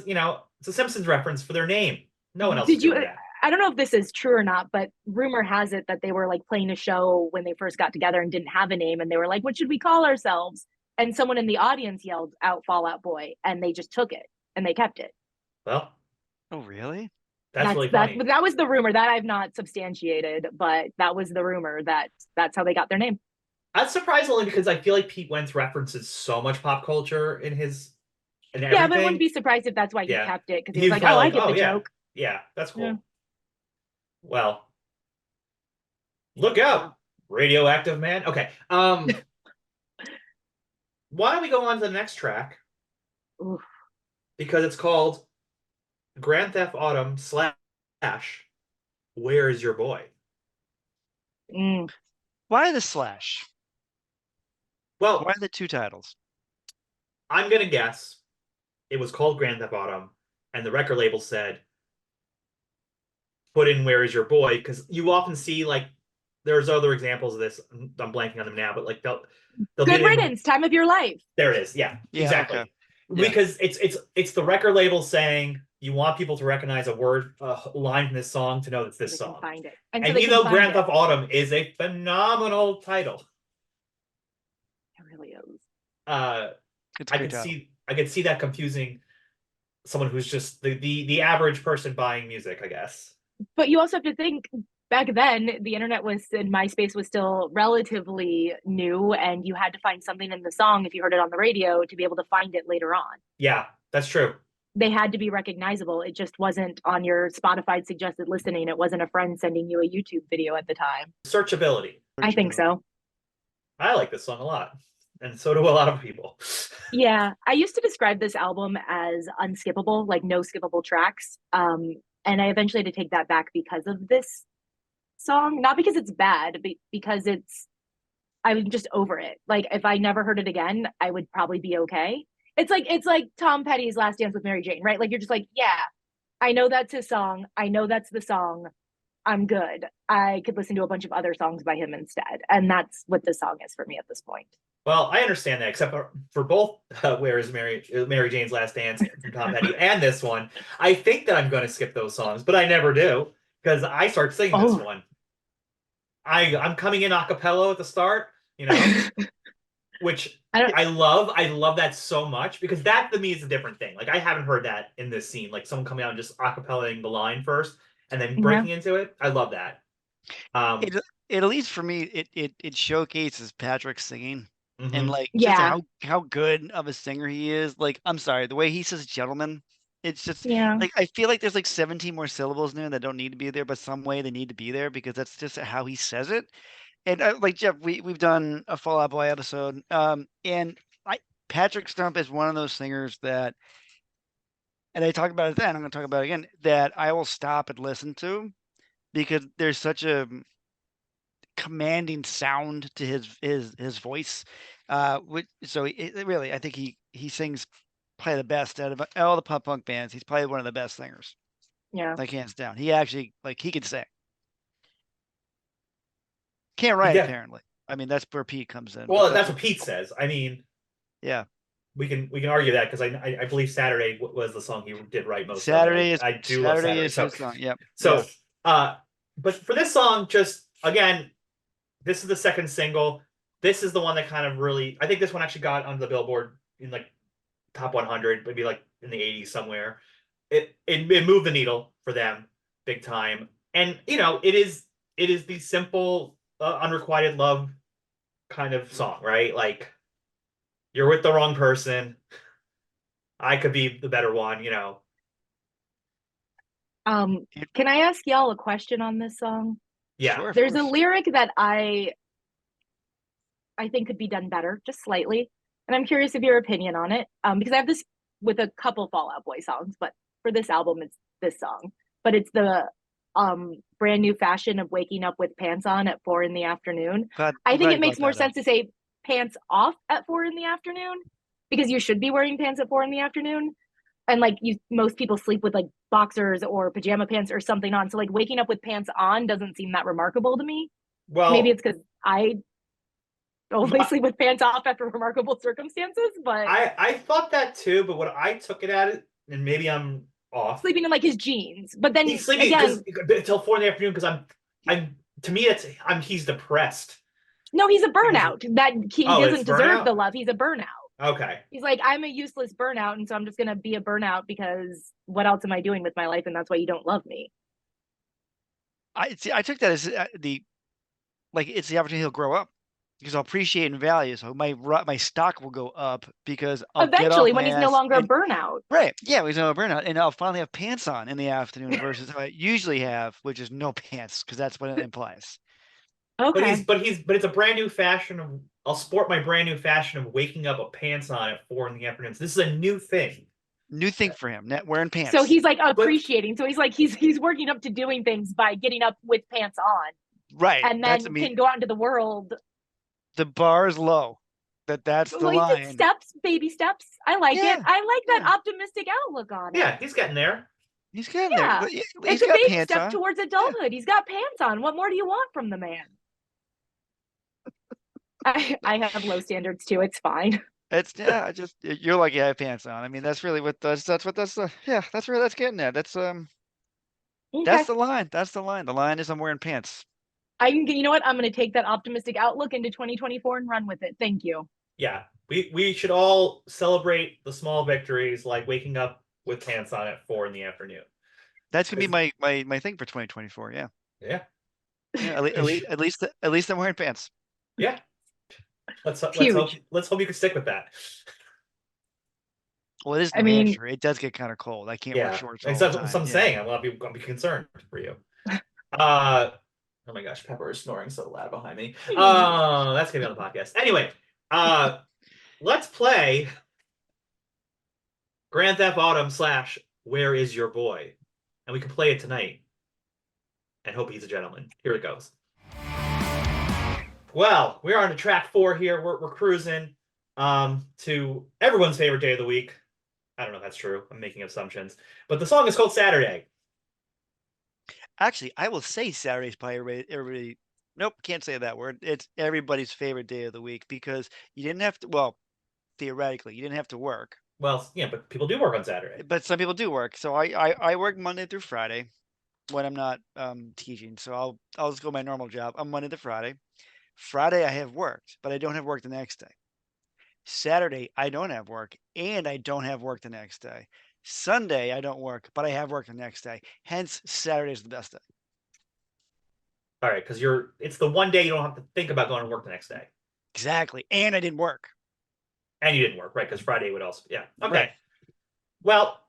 it's a Simpsons reference for their name. No one else is Did you? doing that. I don't know if this is true or not, but rumor has it that they were like playing a show when they first got together and didn't have a name, and they were like, "What should we call ourselves?" And someone in the audience yelled out "Fall Out Boy," and they just took it and they kept it. Well, Oh, really? that's really funny. That was the rumor that I've not substantiated, but that was the rumor that that's how they got their name. That's surprising only because I feel like Pete Wentz references so much pop culture in his and Yeah, but I wouldn't everything. be surused if that's why he Yeah. kept it because he He was was like, "Oh, probably I like, get oh the yeah. joke." Yeah, that's cool. Yeah. Well, look out, radioactive man. Okay. Why don't we go on to the next track? Oof. Because it's called Grand Theft Autumn slash Where is Your Boy? Mm. Why the slash? Well, Why the two titles? I'm gonna guess it was called Grand Theft Autumn, and the record label said, "Put in Where Is Your Boy?" Because you often see like there's other examples of this. I'm blanking on them now, but like they'll Good get in. riddance. Time of your life. There it is. Yeah, Yeah, exactly. okay. Yeah. Because it's the record label saying you want people to recognize a word, a line from this song to know it's this They can song. find it, And so they you can know, find Grand it. Theft Autumn is a phenomenal title. It really is. It's a I great could title. see that confusing someone who's just the average person buying music, I guess. But you also have to think back then the internet was and MySpace was still relatively new, and you had to find something in the song if you heard it on the radio to be able to find it later on. Yeah, that's true. They had to be recognizable. It just wasn't on your Spotify suggested listening. It wasn't a friend sending you a YouTube video at the time. Searchability. I think so. I like this song a lot, and so do a lot of people. Yeah, I used to describe this album as unskippable, like no skippable tracks. And I eventually had to take that back because of this song, not because it's bad, but because I'm just over it. Like if I never heard it again, I would probably be okay. It's like Tom Petty's Last Dance with Mary Jane, right? Like you're just like, yeah, I know that's his song. I know that's the song. I'm good. I could listen to a bunch of other songs by him instead. And that's what this song is for me at this point. Well, I understand that, except for both "Where Is Mary Jane's Last Dance" from Tom Petty and this one. I think that I'm going to skip those songs, but I never do because I start singing this one. I'm coming in a cappella at the start, which I love. I love that so much because that to me is a different thing. Like I haven't heard that in this scene, like someone coming out and just acapellaing the line first and then breaking into it. I love that. It at least for me, it showcases Patrick singing and like just Yeah. how good of a singer he is. Like, I'm sorry, the way he says gentleman, it's just Yeah. like I feel like there's like 17 more syllables in there that don't need to be there, but some way they need to be there because that's just how he says it. And like Jeff, we've done a Fall Out Boy episode, and Patrick Stump is one of those singers that, and I talked about it then, I'm going to talk about it again, that I will stop and listen to because there's such a commanding sound to his voice. So really, I think he sings probably the best out of all the pop punk bands. He's probably one of the best singers, Yeah. like hands down. He actually he could sing. Can't write apparently. I mean, that's where Pete comes in. Well, that's what Pete says. I mean, yeah, we can argue that because I believe Saturday was the song he did write most Saturday of. is I do love Saturday. Is his song. Yep. So, but for this song, just again, this is the second single. This is the one that kind of really, I think this one actually got onto the Billboard in like top 100, maybe like in the 80s somewhere. It moved the needle for them big time, and it is the simple unrequited love kind of song, right? Like you're with the wrong person. I could be the better one, you know. Can I ask y'all a question on this song? Yeah. Sure, of There's a course. lyric that I think could be done better, just slightly. And I'm curious of your opinion on it. Because I have this with a couple Fall Out Boy songs, but for this album, it's this song. But it's the brand new fashion of waking up with pants on at 4 in the afternoon. I I'm think glad it you makes brought more that up. sense to say pants off at 4 in the afternoon because you should be wearing pants at 4 in the afternoon. And like most people sleep with like boxers or pajama pants or something on. So like waking up with pants on doesn't seem that remarkable to me. Maybe Well, it's because I only my, sleep with pants off after remarkable circumstances, but I thought that too, but what I took it at it, and maybe I'm off. sleeping in like his jeans. But then He's sleeping because again, until 4 in the afternoon because I'm to me it's he's depressed. no, he's a Because burnout. That he oh, it's doesn't deserve burnout. the love. He's a burnout. Okay. He's like, I'm a useless burnout, and so I'm just gonna be a burnout because what else am I doing with my life? And that's why you don't love me. I see. I took that as the like it's the opportunity he'll grow up because I'll appreciate and value. So my stock will go up because I'll get off Eventually, my when he's no ass longer a and burnout. right, yeah, he's no burnout, and I'll finally have pants on in the afternoon versus how I usually have, which is no pants because that's what it implies. Okay. But it's a brand new fashion of I'll sport my brand new fashion of waking up with pants on at 4 in the afternoon. So this is a new thing. New thing for him, net wearing So pants. he's like But appreciating. So he's like he's working up to doing things by getting up with pants on, Right. and That's I then mean can go out into the world. the bar is low. That's the Well, he did line. steps, baby steps. I like it. Yeah, I like yeah. that optimistic outlook on it. yeah, he's getting there. He's getting there. Yeah. He's It's a got baby pants step on. towards Yeah. adulthood. He's got pants on. What more do you want from the man? I have low standards too. It's fine. It's yeah, I just you're like, yeah, I have pants on. I mean, that's really what that's what that's yeah, that's where that's getting at. That's Okay. the line. That's the line. The line is I'm wearing pants. You know what? I'm going to take that optimistic outlook into 2024 and run with it. Thank you. Yeah. We should all celebrate the small victories like waking up with pants on at 4 in the afternoon. That's gonna be 'Cause- my thing for 2024. Yeah. Yeah. Yeah, Because at least I'm wearing pants. yeah. It's huge. Let's hope you can stick with that. Well, it is I New mean, Hampshire. It does get kind of cold. I can't wear Yeah. shorts all the That's what time. I'm Yeah. saying. I'll be concerned for you. Uh oh my gosh, Pepper is snoring so loud behind me. That's gonna be on the podcast. Anyway, uh let's play Grand Theft Autumn slash Where is Your Boy? And we can play it tonight and hope he's a gentleman. Here it goes. Well, we're on to track 4 here. We're cruising to everyone's favorite day of the week. I don't know if that's true. I'm making assumptions. But the song is called Saturday. Actually, I will say Saturday's probably everybody. Nope, can't say that word. It's everybody's favorite day of the week because you didn't have to. Well, theoretically, you didn't have to work, Well, yeah, but people do work on Saturday. but some people do work. So I work Monday through Friday when I'm not teaching. So I'll just go my normal job. I'm Monday to Friday. Friday I have worked, but I don't have work the next day. Saturday I don't have work, and I don't have work the next day. Sunday I don't work, but I have work the next day. Hence, Saturday is the best day. All right, because it's the one day you don't have to think about going to work the next day. Exactly, and I didn't work. And you didn't work, right? Because Friday would also, yeah. Okay. Right. Well,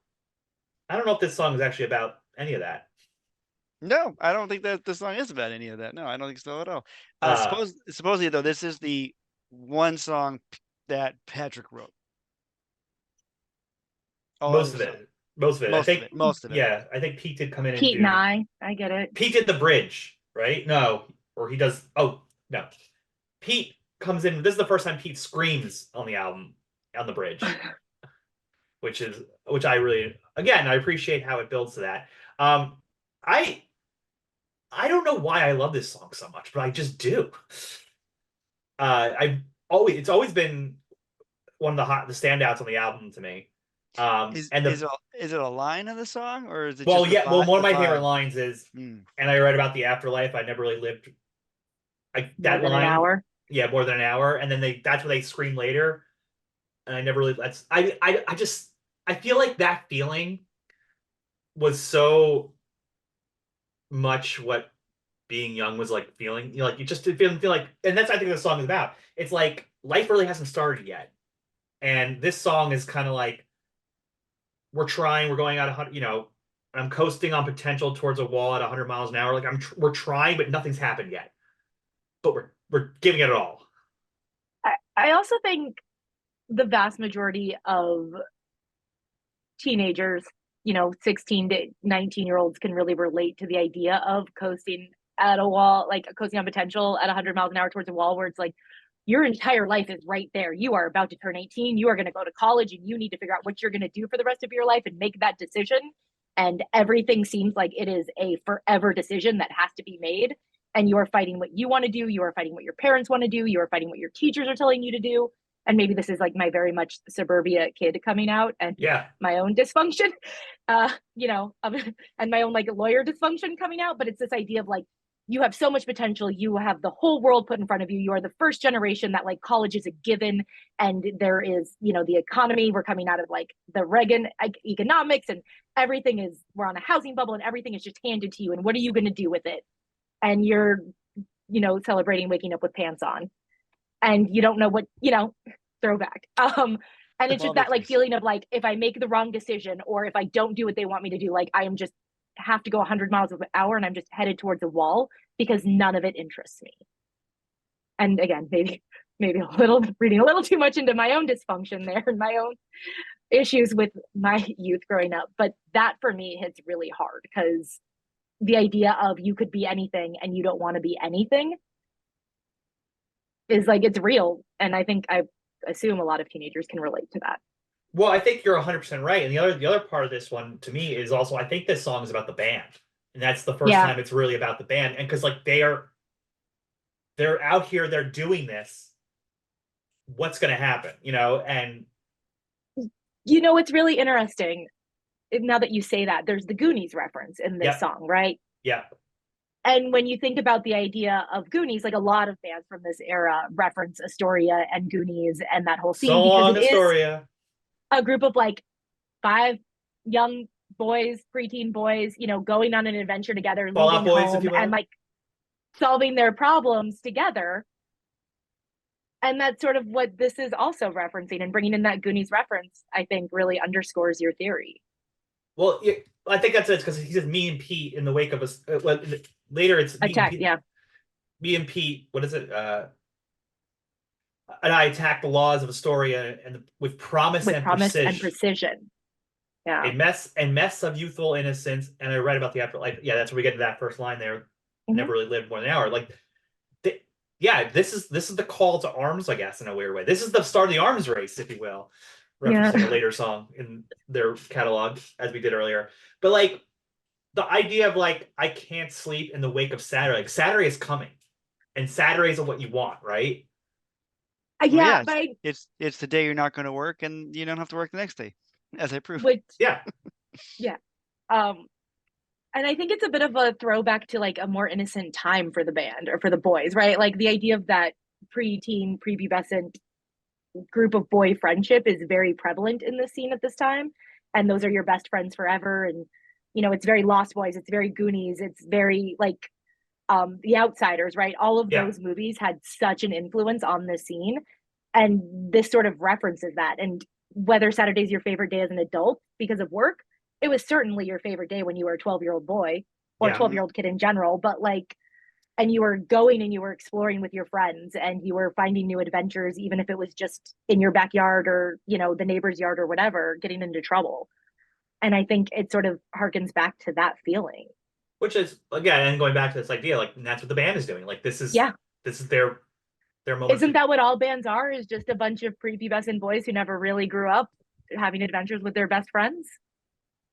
I don't know if this song is actually about any of that. No, I don't think that the song is about any of that. No, I don't think so at all. Uh, Supposedly though, this is the one song that Patrick wrote. All most other of songs. it. Most of it. I Most of think, it. Most of it. yeah, I think Pete did come in and Pete do. and I get it. Pete did the bridge, right? No, or he does. Oh, no. Pete comes in. This is the first time Pete screams on the album, on the bridge, which I really, again, I appreciate how it builds to that. I don't know why I love this song so much, but I just do. It's always been one of the standouts on the album to me. And Is it a line of the song or is it well, just yeah, well, one of the my favorite vibe? lines is, Hmm. and I read about the afterlife. I never really lived. More That than an line, hour. yeah, more than an hour, and then that's what they scream later. And I never really. I just I feel like that feeling was so much what being young was like feeling, you know, like you just didn't feel like, and that's I think the song is about. It's like life really hasn't started yet, and this song is kind of like we're trying, we're going at 100, you know, I'm coasting on potential towards a wall at 100 miles an hour. Like we're trying, but nothing's happened yet. But we're giving it all. I also think the vast majority of teenagers, 16 to 19-year-olds can really relate to the idea of coasting at a wall, like coasting on potential at 100 miles an hour towards a wall where it's like your entire life is right there. You are about to turn 18. You are going to go to college and you need to figure out what you're going to do for the rest of your life and make that decision. And everything seems like it is a forever decision that has to be made. And you are fighting what you want to do. You are fighting what your parents want to do. You are fighting what your teachers are telling you to do. And maybe this is like my very much suburbia kid coming out and my own dysfunction, and my own like lawyer dysfunction coming out. But it's this idea of like, you have so much potential. You have the whole world put in front of you. You are the first generation that like college is a given. And there is, the economy, we're coming out of like the Reagan economics and everything is, we're on a housing bubble and everything is just handed to you. And what are you going to do with it? And you're, celebrating waking up with pants on. And you don't know what, throwback. And it's just that like feeling of like, if I make the wrong decision or if I don't do what they want me to do, like I am just have to go 100 miles an hour and I'm just headed towards a wall because none of it interests me. And again, maybe reading a little too much into my own dysfunction there and my own issues with my youth growing up. But that for me hits really hard because the idea of you could be anything and you don't want to be anything is like, it's real. And I assume a lot of teenagers can relate to that. Well, I think you're 100% right. And the other part of this one to me is also I think this song is about the band. And that's the first time it's really about the band. And because like they're out here, they're doing this. What's gonna happen? And it's really interesting. Now that you say that, there's the Goonies reference in this song, right? Yeah. And when you think about the idea of Goonies, like a lot of bands from this era reference Astoria and Goonies and that whole scene because it Astoria. Is a group of like 5 young boys, preteen boys, going on an adventure together, Fallout Boys, if you will, and like solving their problems together. And that's sort of what this is also referencing, and bringing in that Goonies reference, I think, really underscores your theory. Well, I think that's it because he says me and Pete in the wake of us. Later, it's attack. Me and Pete. What is it? And I attack the laws of Astoria and with promise and precision. Yeah. A mess of youthful innocence. And I read about the afterlife. Yeah, that's where we get to that first line there. Mm-hmm. Never really lived more than an hour. Like, this is the call to arms, I guess, in a weird way. This is the start of the arms race, if you will. Referencing a later song in their catalog, as we did earlier. But like the idea of like I can't sleep in the wake of Saturday. Like Saturday is coming, and Saturdays are what you want, right? But it's the day you're not going to work, and you don't have to work the next day, as I proved. Yeah. And I think it's a bit of a throwback to like a more innocent time for the band or for the boys, right? Like the idea of that preteen, prepubescent group of boy friendship is very prevalent in the scene at this time, and those are your best friends forever. And it's very Lost Boys, it's very Goonies, it's very like The Outsiders, right? All of those movies had such an influence on the scene, and this sort of references that. And whether Saturday's your favorite day as an adult because of work, it was certainly your favorite day when you were a 12-year-old boy or 12-year-old kid in general, but like, and you were going and you were exploring with your friends and you were finding new adventures, even if it was just in your backyard or, the neighbor's yard or whatever, getting into trouble. And I think it sort of harkens back to that feeling. Which is, again, and going back to this idea, like, that's what the band is doing. Like, this is their moment. Isn't that what all bands are? Is just a bunch of prepubescent boys who never really grew up having adventures with their best friends?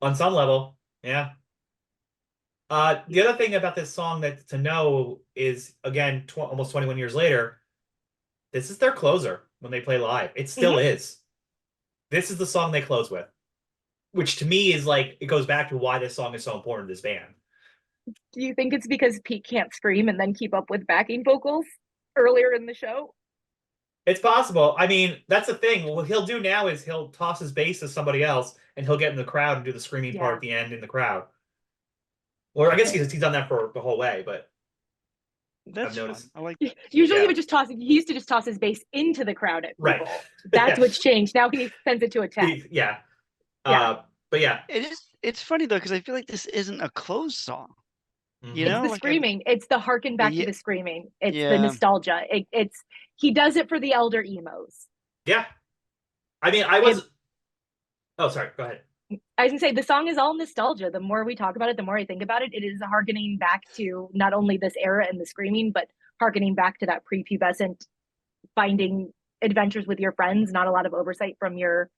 On some level, yeah. The other thing about this song that to know is, again, almost 21 years later, this is their closer when they play live. It still is. This is the song they close with, which to me is like, it goes back to why this song is so important to this band. Do you think it's because Pete can't scream and then keep up with backing vocals earlier in the show? It's possible. I mean, that's the thing. What he'll do now is he'll toss his bass to somebody else and he'll get in the crowd and do the screaming part at the end in the crowd. Or I guess he's done that for the whole way, but That's fun. noticed. I like. Usually Yeah. he would just toss. He used to just toss his base into the crowd at people. Right. That's Yeah. what's changed. Now he sends it to attack. Yeah. Yeah. But yeah. It is. It's funny though because I feel like this isn't a closed song. You Mhm. It's know, the like screaming. It's the harken back yeah, to the screaming. It's the yeah. nostalgia. It's he does it for the elder emos. Yeah. I mean, I It, was. Oh, sorry. Go ahead. I was gonna say the song is all nostalgia. The more we talk about it, the more I think about it. It is a harkening back to not only this era and the screaming, but harkening back to that prepubescent finding adventures with your friends. Not a lot of oversight from your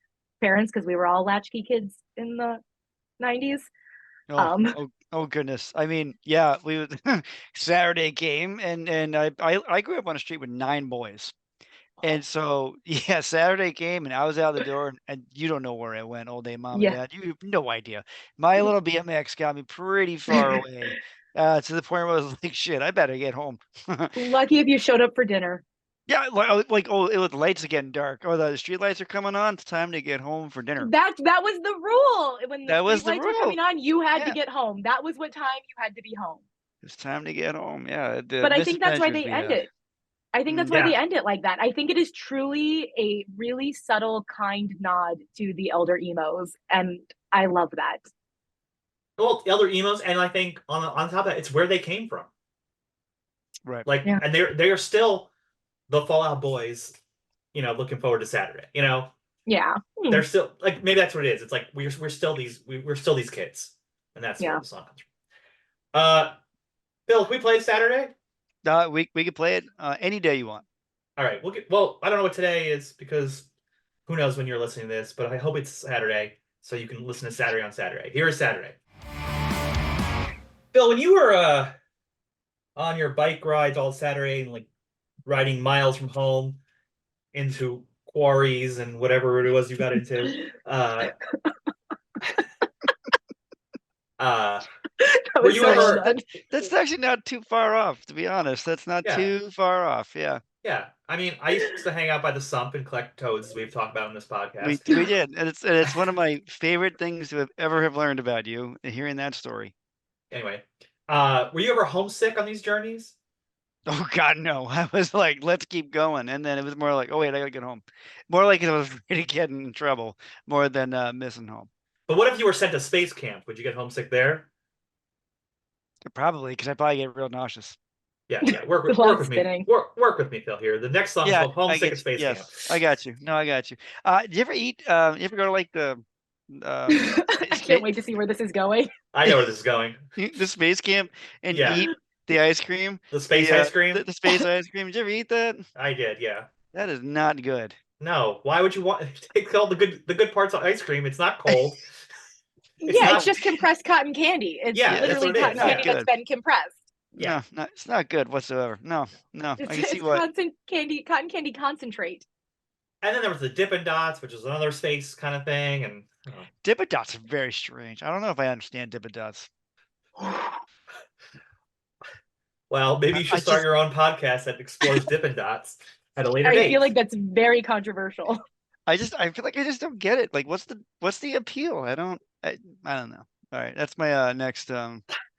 parents because we were all latchkey kids in the 90s. Oh goodness. I mean, yeah, we would Saturday game and I grew up on a street with 9 boys. And so yeah, Saturday came and I was out the door and you don't know where I went all day, mom and Yeah. dad. You have no idea. My little BMX got me pretty far away. To the point where I was like, shit, I better get home. Lucky if you showed up for dinner. Yeah, like oh, the lights are getting dark. Oh, the street lights are coming on. It's time to get home for dinner. That was the rule. When the That was street the lights were rule. coming on, you had to Yeah. get home. That was what time you had to be home. It's time to get home. Yeah, the But I think that's why misadventures they we end had. it. I think that's why they end it like that. I think it is truly a really subtle, kind nod to the elder emos, and I love that. Well, the other emos, and I think on top of that, it's where they came from. Right. Like, Yeah. and they are still the Fallout Boys. Looking forward to Saturday. Yeah. They're still like maybe that's what it is. It's like we're still these kids, and that's where Yeah. the song comes from. Bill, can we play Saturday? We could play it any day you want. All right. Well, I don't know what today is because who knows when you're listening to this, but I hope it's Saturday so you can listen to Saturday on Saturday. Here is Saturday. Bill, when you were on your bike rides all Saturday and like riding miles from home into quarries and whatever it was you got into, That were was you so well ever? done. That's actually not too far off, to be honest. That's not Yeah. too far off. Yeah. Yeah. I mean, I used to hang out by the sump and collect toads, as we've talked about in this podcast. We did. And it's one of my favorite things to have learned about you, hearing that story. Anyway, were you ever homesick on these journeys? Oh God, no. I was like, let's keep going. And then it was more like, oh wait, I gotta get home. More like I was really getting in trouble more than missing home. But what if you were sent to space camp? Would you get homesick there? Probably, because I probably get real nauseous. Yeah. Work with Spinning. me. Work with me, Phil. Here, the next song is called "Homesick at Space Camp." Yes, I got you. No, I got you. Do you ever eat? You ever go to like the I can't wait to see where this is going. I know where this is going. the space camp and Yeah. eat the ice cream? The space ice cream. The space ice cream. Did you ever eat that? I did. Yeah. That is not good. No. Why would you want take all the good parts of ice cream? It's not cold. It's just compressed cotton candy. It's literally cotton candy that's been compressed. Yeah. No, it's not good whatsoever. No. I can see what. Cotton candy concentrate. And then there was the Dippin' Dots, which is another space kind of thing. And Dippin' Dots are very strange. I don't know if I understand Dippin' Dots. Well, maybe you should start your own podcast that explores Dippin' Dots at a later date. I feel like that's very controversial. I feel like I just don't get it. Like, what's the appeal? I don't know. All right, that's my next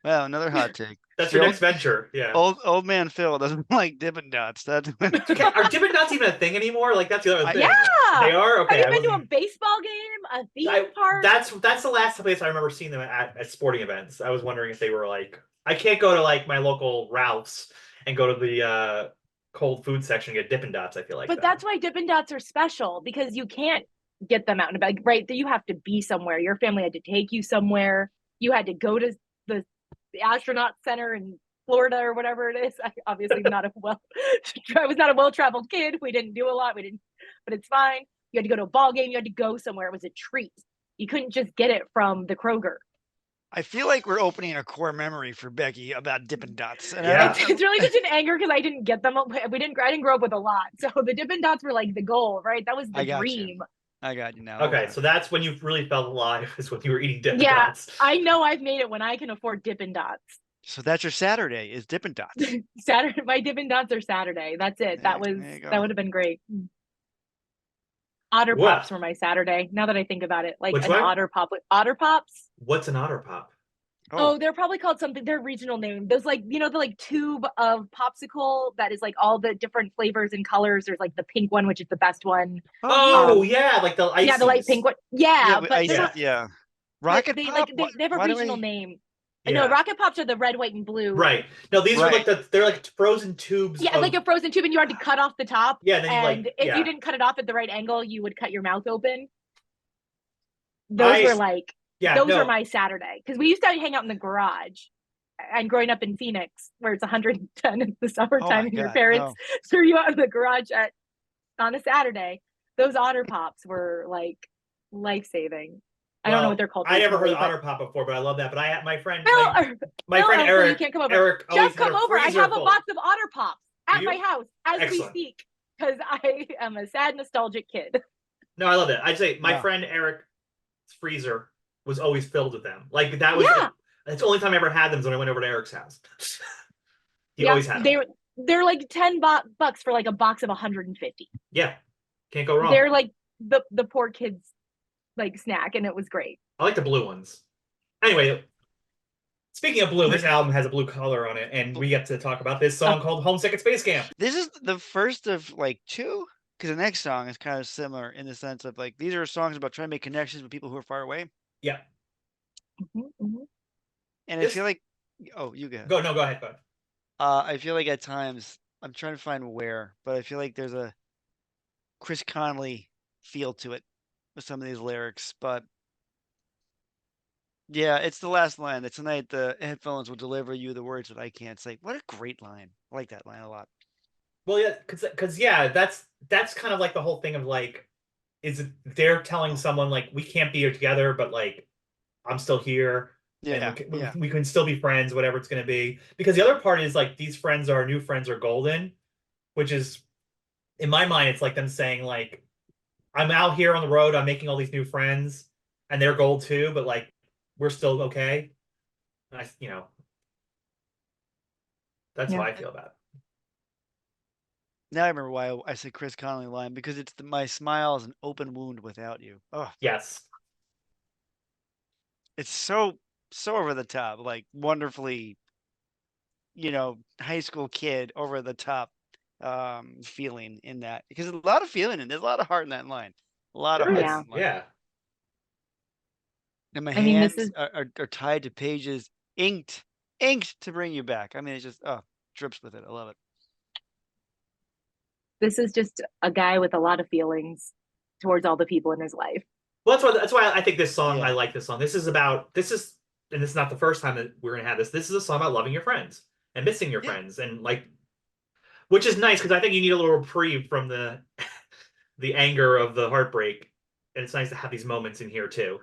another hot take. That's your next venture. Yeah. Old man Phil doesn't like Dippin' Dots. That's okay. Are Dippin' Dots even a thing anymore? Like that's the other thing. Yeah, they are. Okay. Have you been to a baseball game, a theme park? That's the last place I remember seeing them at sporting events. I was wondering if they were like. I can't go to like my local Ralph's and go to the cold food section and get Dippin' Dots. I feel like. But that's why Dippin' Dots are special because you can't get them out and about. Right? You have to be somewhere. Your family had to take you somewhere. You had to go to the astronaut center in Florida or whatever it is. I was not a well-traveled kid. We didn't do a lot. But it's fine. You had to go to a ball game. You had to go somewhere. It was a treat. You couldn't just get it from the Kroger. I feel like we're opening a core memory for Bekki about Dippin' Dots. And it's really just an anger because I didn't get them. I didn't grow up with a lot. So the Dippin' Dots were like the goal, right? That was the dream. I got you now. Okay, so that's when you really felt alive, is when you were eating Dippin' Dots. I know I've made it when I can afford Dippin' Dots. So that's your Saturday is Dippin' Dots. Saturday, my Dippin' Dots are Saturday. That's it. That would have been great. Otter Pops were my Saturday. Now that I think about it, like an Otter Pop with Otter Pops. What's an Otter Pop? Oh, they're probably called something. Their regional name. There's like, the like tube of popsicle that is like all the different flavors and colors. There's like the pink one, which is the best one. Oh yeah, like the Yeah, the light ices. pink one. Yeah, Yeah, but but they're not. yeah. But Rocket they Pop? like they have a Why do regional I? name. No, Yeah. Rocket Pops are the red, white, and blue. Right. No, these are Right. like they're like frozen tubes. Yeah, of, like a frozen tube, and you had to cut off the top. Yeah, then you And if you didn't cut it off at the right angle, you would cut your mouth open. Those were like those were my Saturday, because we used to hang out in the garage. And growing up in Phoenix, where it's 110 in the summertime, and your parents threw you out in the garage on a Saturday, those Otter Pops were like life-saving. I don't know what they're called. I never heard of Otter Pop before, but I love that. But I had my friend, my friend Eric. You can't come over. Eric, just come over. I have a box of Otter Pops at my house as we speak, because I am a sad, nostalgic kid. No, I love it. I'd say my friend Eric's freezer was always filled with them. Like that was that's the only time I ever had them was when I went over to Eric's house. He always had them. They're like $10 for like a box of 150. Yeah, can't go wrong. They're like the poor kids like snack, and it was great. I like the blue ones. Anyway, speaking of blue, this album has a blue color on it, and we get to talk about this song called "Homesick at Space Camp." This is the first of like two, because the next song is kind of similar in the sense of like these are songs about trying to make connections with people who are far away. Yeah. And I feel like, you go. Go ahead. I feel like at times I'm trying to find where, but I feel like there's a Chris Connolly feel to it with some of these lyrics. But yeah, it's the last line. That tonight the headphones will deliver you the words that I can't say. What a great line! I like that line a lot. Well, yeah, because that's kind of like the whole thing of like, is it they're telling someone like we can't be here together, but like I'm still here. Yeah, and we can still be friends, whatever it's going to be. Because the other part is like these new friends are golden, which is, in my mind, it's like them saying like, I'm out here on the road, I'm making all these new friends, and they're gold too, but like we're still okay. That's how I feel about it. Now I remember why I said Chris Connolly line, because it's my smile is an open wound without you. Oh yes, it's so over the top, like wonderfully, high school kid over the top feeling in that, because there's a lot of feeling and there's a lot of heart in that line. A lot of heart. Yeah. And my hands are tied to pages inked to bring you back. I mean, it's just drips with it. I love it. This is just a guy with a lot of feelings towards all the people in his life. Well, that's why I think this song, I like this song. This is, and this is not the first time that we're going to have this. This is a song about loving your friends and missing your friends, and like, which is nice because I think you need a little reprieve from the the anger of the heartbreak, and it's nice to have these moments in here too.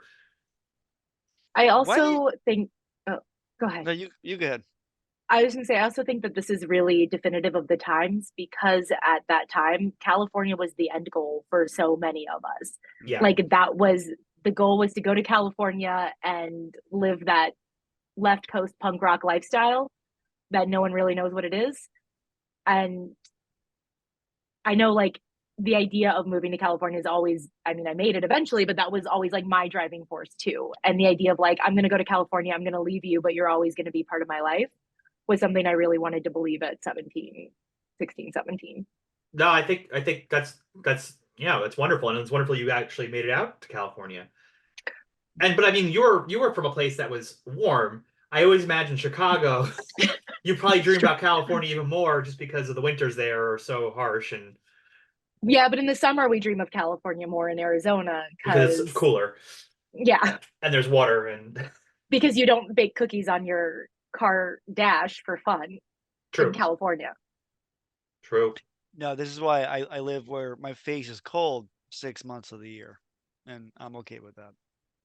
I also think. Oh, go ahead. No, you go ahead. I was going to say, I also think that this is really definitive of the times, because at that time, California was the end goal for so many of us. Yeah. Like the goal was to go to California and live that left coast punk rock lifestyle that no one really knows what it is. And I know like the idea of moving to California is always, I mean, I made it eventually, but that was always like my driving force too. And the idea of like, I'm going to go to California, I'm going to leave you, but you're always going to be part of my life, was something I really wanted to believe at 16, 17. No, I think that's wonderful, and it's wonderful you actually made it out to California. But I mean, you were from a place that was warm. I always imagine Chicago. You probably dream about California even more just because of the winters there are so harsh. And yeah, but in the summer we dream of California more in Arizona because it's cooler. Yeah, and there's water, and because you don't bake cookies on your car dash for fun. True. In California. True. No, this is why I live where my face is cold 6 months of the year, and I'm okay with that.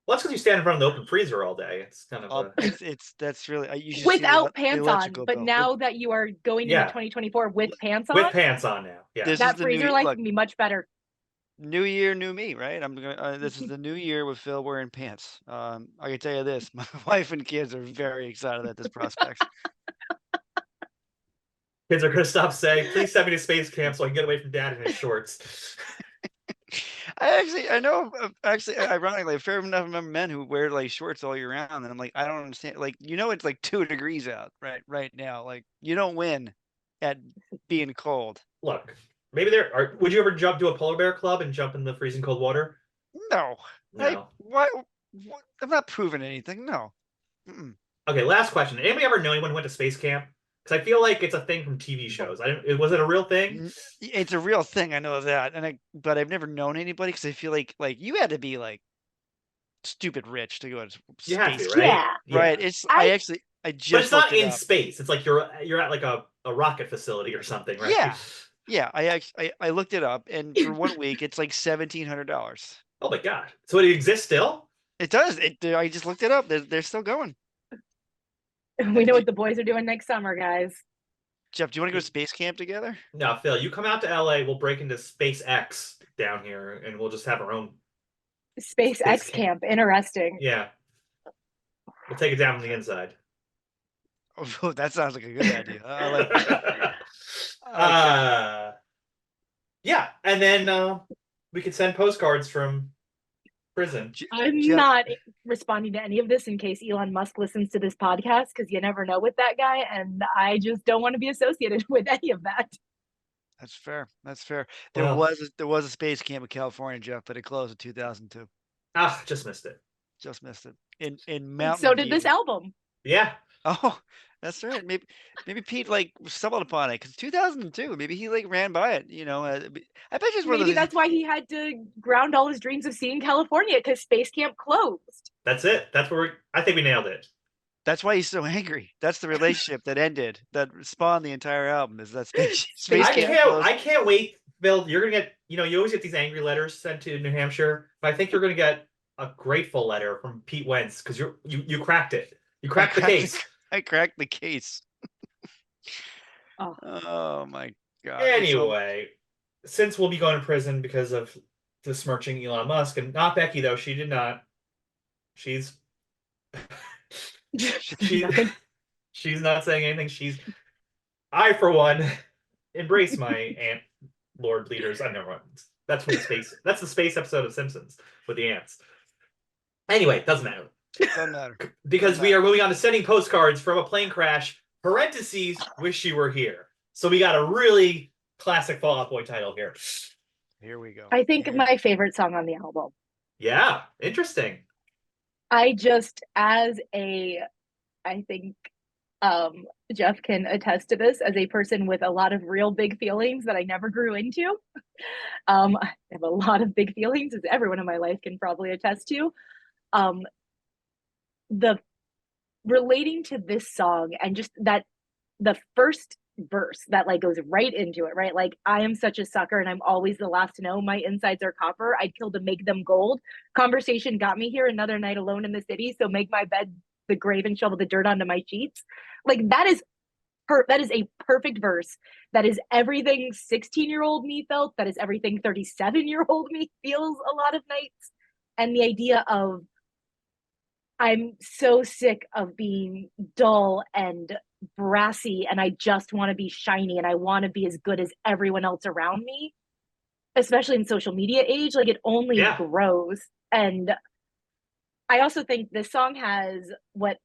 Well, that's because you stand in front of the open freezer all day. It's kind of that's really you should without pants on. But now that you are going into 2024 with pants on, yeah, that freezer life can be much better. New year, new me, right? I'm gonna. This is the new year with Phil wearing pants. I can tell you this: my wife and kids are very excited at this prospect. Kids are gonna stop saying, "Please send me to space camp so I can get away from Dad in his shorts." I know, ironically, a fair enough number of men who wear like shorts all year round, and I'm like, I don't understand. Like, it's like 2 degrees out right now. Like, you don't win at being cold. Look, maybe there are. Would you ever jump to a polar bear club and jump in the freezing cold water? No, No. why? I'm not proving anything. No. Mm-mm. Okay, last question. Anybody ever know anyone who went to space camp? Because I feel like it's a thing from TV shows. Was it a real thing? It's a real thing. I know that, but I've never known anybody because I feel like you had to be like stupid rich to go to You have space to, camp. right? Yeah. Right. I But it's just not looked it in up. space. It's like you're at like a rocket facility or something, right? Yeah. Yeah, I looked it up, and for 1 week, it's like $1,700. Oh my god. So it exists still? It does. I just looked it up. They're still going. We know what the boys are doing next summer, guys. Jeff, do you want to go to space camp together? No, Phil, you come out to LA, we'll break into SpaceX down here and we'll just have our own SpaceX Space camp. Interesting. Yeah. We'll take it down from the inside. Oh, that sounds like a good idea. I like that. I like that. Yeah, and then we could send postcards from prison. I'm Jeff, not responding to any of this in case Elon Musk listens to this podcast, because you never know with that guy, and I just don't want to be associated with any of that. That's fair. That's fair. Well, There was a space camp in California, Jeff, but it closed in 2002. just missed it. Just missed it. In Mountain So did View. this album. Yeah. Oh, that's right. Maybe Pete like stumbled upon it because 2002. Maybe he like ran by it. I bet it's one of Maybe those. that's why he had to ground all his dreams of seeing California, because space camp closed. That's it. That's where I think we nailed it. That's why he's so angry. That's the relationship that ended, that spawned the entire album. Is that space I camp? I can't wait, Bill. You're gonna get, you always get these angry letters sent to New Hampshire, but I think you're gonna get a grateful letter from Pete Wentz because you cracked it. You cracked the case. I cracked the case. Oh. Oh my God. Anyway, since we'll be going to prison because of besmirching Elon Musk, and not Bekki though, she did not. She's she's not saying anything. I for one embrace my aunt Lord leaders. I never. That's from the space. That's the space episode of Simpsons with the ants. Anyway, doesn't matter. Doesn't matter. Because we are moving on to sending postcards from a plane crash. Parentheses, wish you were here. So we got a really classic Fall Out Boy title here. Here we go. I think my favorite song on the album. Yeah, interesting. I think Jeff can attest to this, as a person with a lot of real big feelings that I never grew into. I have a lot of big feelings, as everyone in my life can probably attest to. The relating to this song, and just that the first verse that like goes right into it, right? Like, I am such a sucker and I'm always the last to know. My insides are copper. I'd kill to make them gold. Conversation got me here. Another night alone in the city. So make my bed the grave and shovel the dirt onto my sheets. Like, that is a perfect verse. That is everything 16-year-old me felt. That is everything 37-year-old me feels a lot of nights. And the idea of, I'm so sick of being dull and brassy, and I just want to be shiny, and I want to be as good as everyone else around me, especially in social media age. Like, it only grows. And I also think this song has what,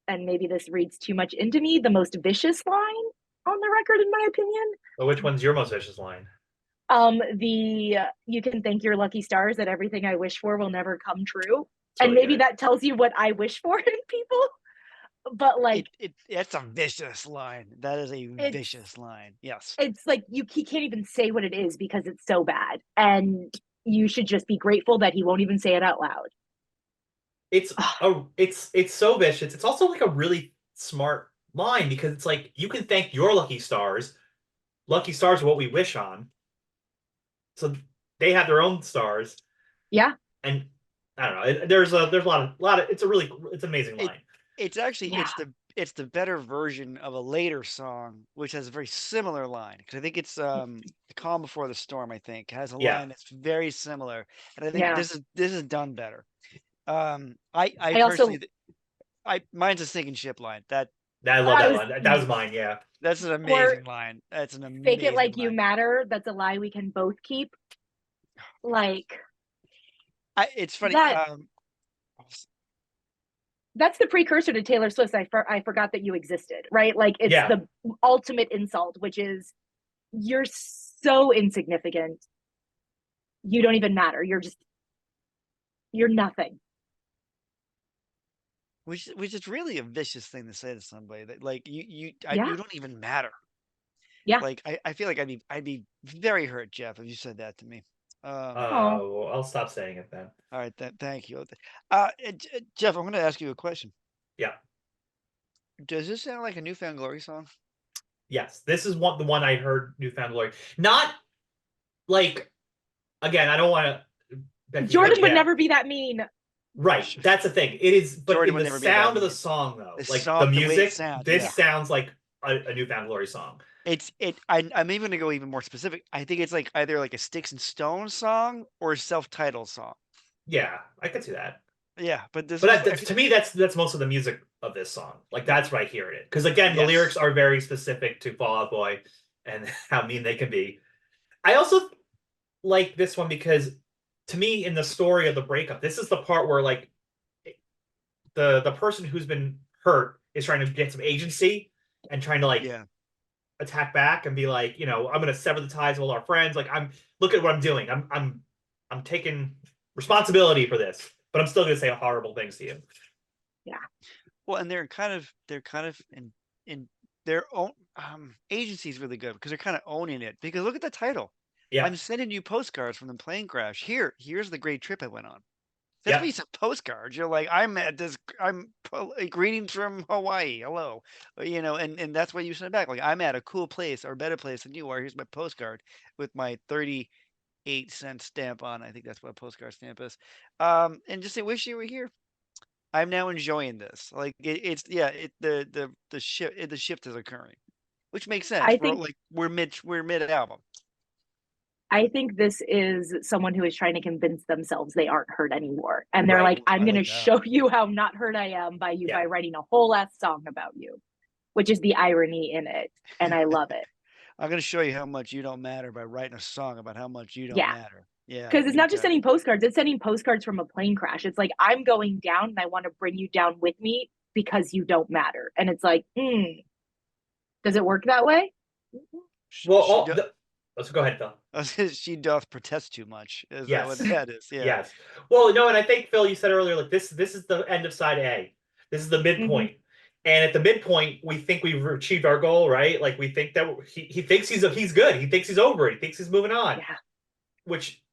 and maybe this reads too much into me, the most vicious line on the record, in my opinion. Well, which one's your most vicious line? You can thank your lucky stars that everything I wish for will never come true. Totally, and maybe that tells you what I wish for in people. But like, it's a vicious line. That is a vicious line. Yes. It's like he can't even say what it is because it's so bad. And you should just be grateful that he won't even say it out loud. It's so vicious. It's also like a really smart line, because it's like, you can thank your lucky stars. Lucky stars are what we wish on. So they have their own stars. Yeah. And I don't know. There's a lot of. It's an amazing line. It's actually it's the better version of a later song, which has a very similar line, because I think it's "The Calm Before the Storm." I think has a line that's very similar, and I think this is done better. I personally, mine's a sinking ship line. I love that line. That was mine. Yeah, that's an amazing line. That's an amazing. Fake it like line. you matter. That's a lie we can both keep. Like, It's funny. That that's the precursor to Taylor Swift. I forgot that you existed, right? Like it's Yeah. the ultimate insult, which is you're so insignificant. You don't even matter. You're nothing. which is really a vicious thing to say to somebody that like Yeah. you don't even matter. Yeah. Like I feel like I'd be very hurt, Jeff, if you said that to me. Oh. Well, I'll stop saying it then. All right, thank you. Jeff, I'm going to ask you a question. Yeah. Does this sound like a New Found Glory song? Yes. This is the one I heard Newfound Glory. Not like, again, I don't want to. Jordan would never be that mean. Right. That's the thing. It is, but Jordan in would the never be that sound of the mean. song, though, The like song, the the way it music, sounds, this yeah. sounds like a Newfound Glory song. I'm even gonna go even more specific. I think it's like either like a Sticks and Stones song or a self-titled song. Yeah, I could see that. Yeah, but this But was to me, that's most of the music of this song. Like that's what I hear it. Because again, the Yes. lyrics are very specific to Fall Out Boy and how mean they can be. I also like this one because to me, in the story of the breakup, this is the part where like the person who's been hurt is trying to get some agency and trying to like yeah. attack back and be like, I'm gonna sever the ties of all our friends. Like look at what I'm doing. I'm taking responsibility for this, but I'm still gonna say horrible things to you. Yeah. Well, and they're kind of in their own agency is really good because they're kind of owning it. Because look at the title. Yeah. I'm sending you postcards from the plane crash. Here's the great trip I went on. That's Yeah. a piece of postcards. You're like, greetings from Hawaii. Hello. And that's what you send back. Like, I'm at a cool place or better place than you are. Here's my postcard with my 38-cent stamp on. I think that's what a postcard stamp is. And just say, wish you were here. I'm now enjoying this. Like the shift is occurring, which makes sense. I think we're mid album. I think this is someone who is trying to convince themselves they aren't hurt anymore. And they're like, I'm going to show you how not hurt I am by writing a whole ass song about you, which is the irony in it. And I love it. I'm going to show you how much you don't matter by writing a song about how much you don't matter. Yeah. Because it's not just sending postcards, it's sending postcards from a plane crash. It's like, I'm going down and I want to bring you down with me because you don't matter. And it's like, does it work that way? Well, let's go ahead, Phil. She doth protest too much. Is yes. That what that is? Yeah. Yes. Well, no, and I think Phil, you said earlier, like this is the end of side A. This is the midpoint. And at the midpoint, we think we've achieved our goal, right? Like we think that he thinks he's good. He thinks he's over it. He thinks he's moving on. Yeah. Which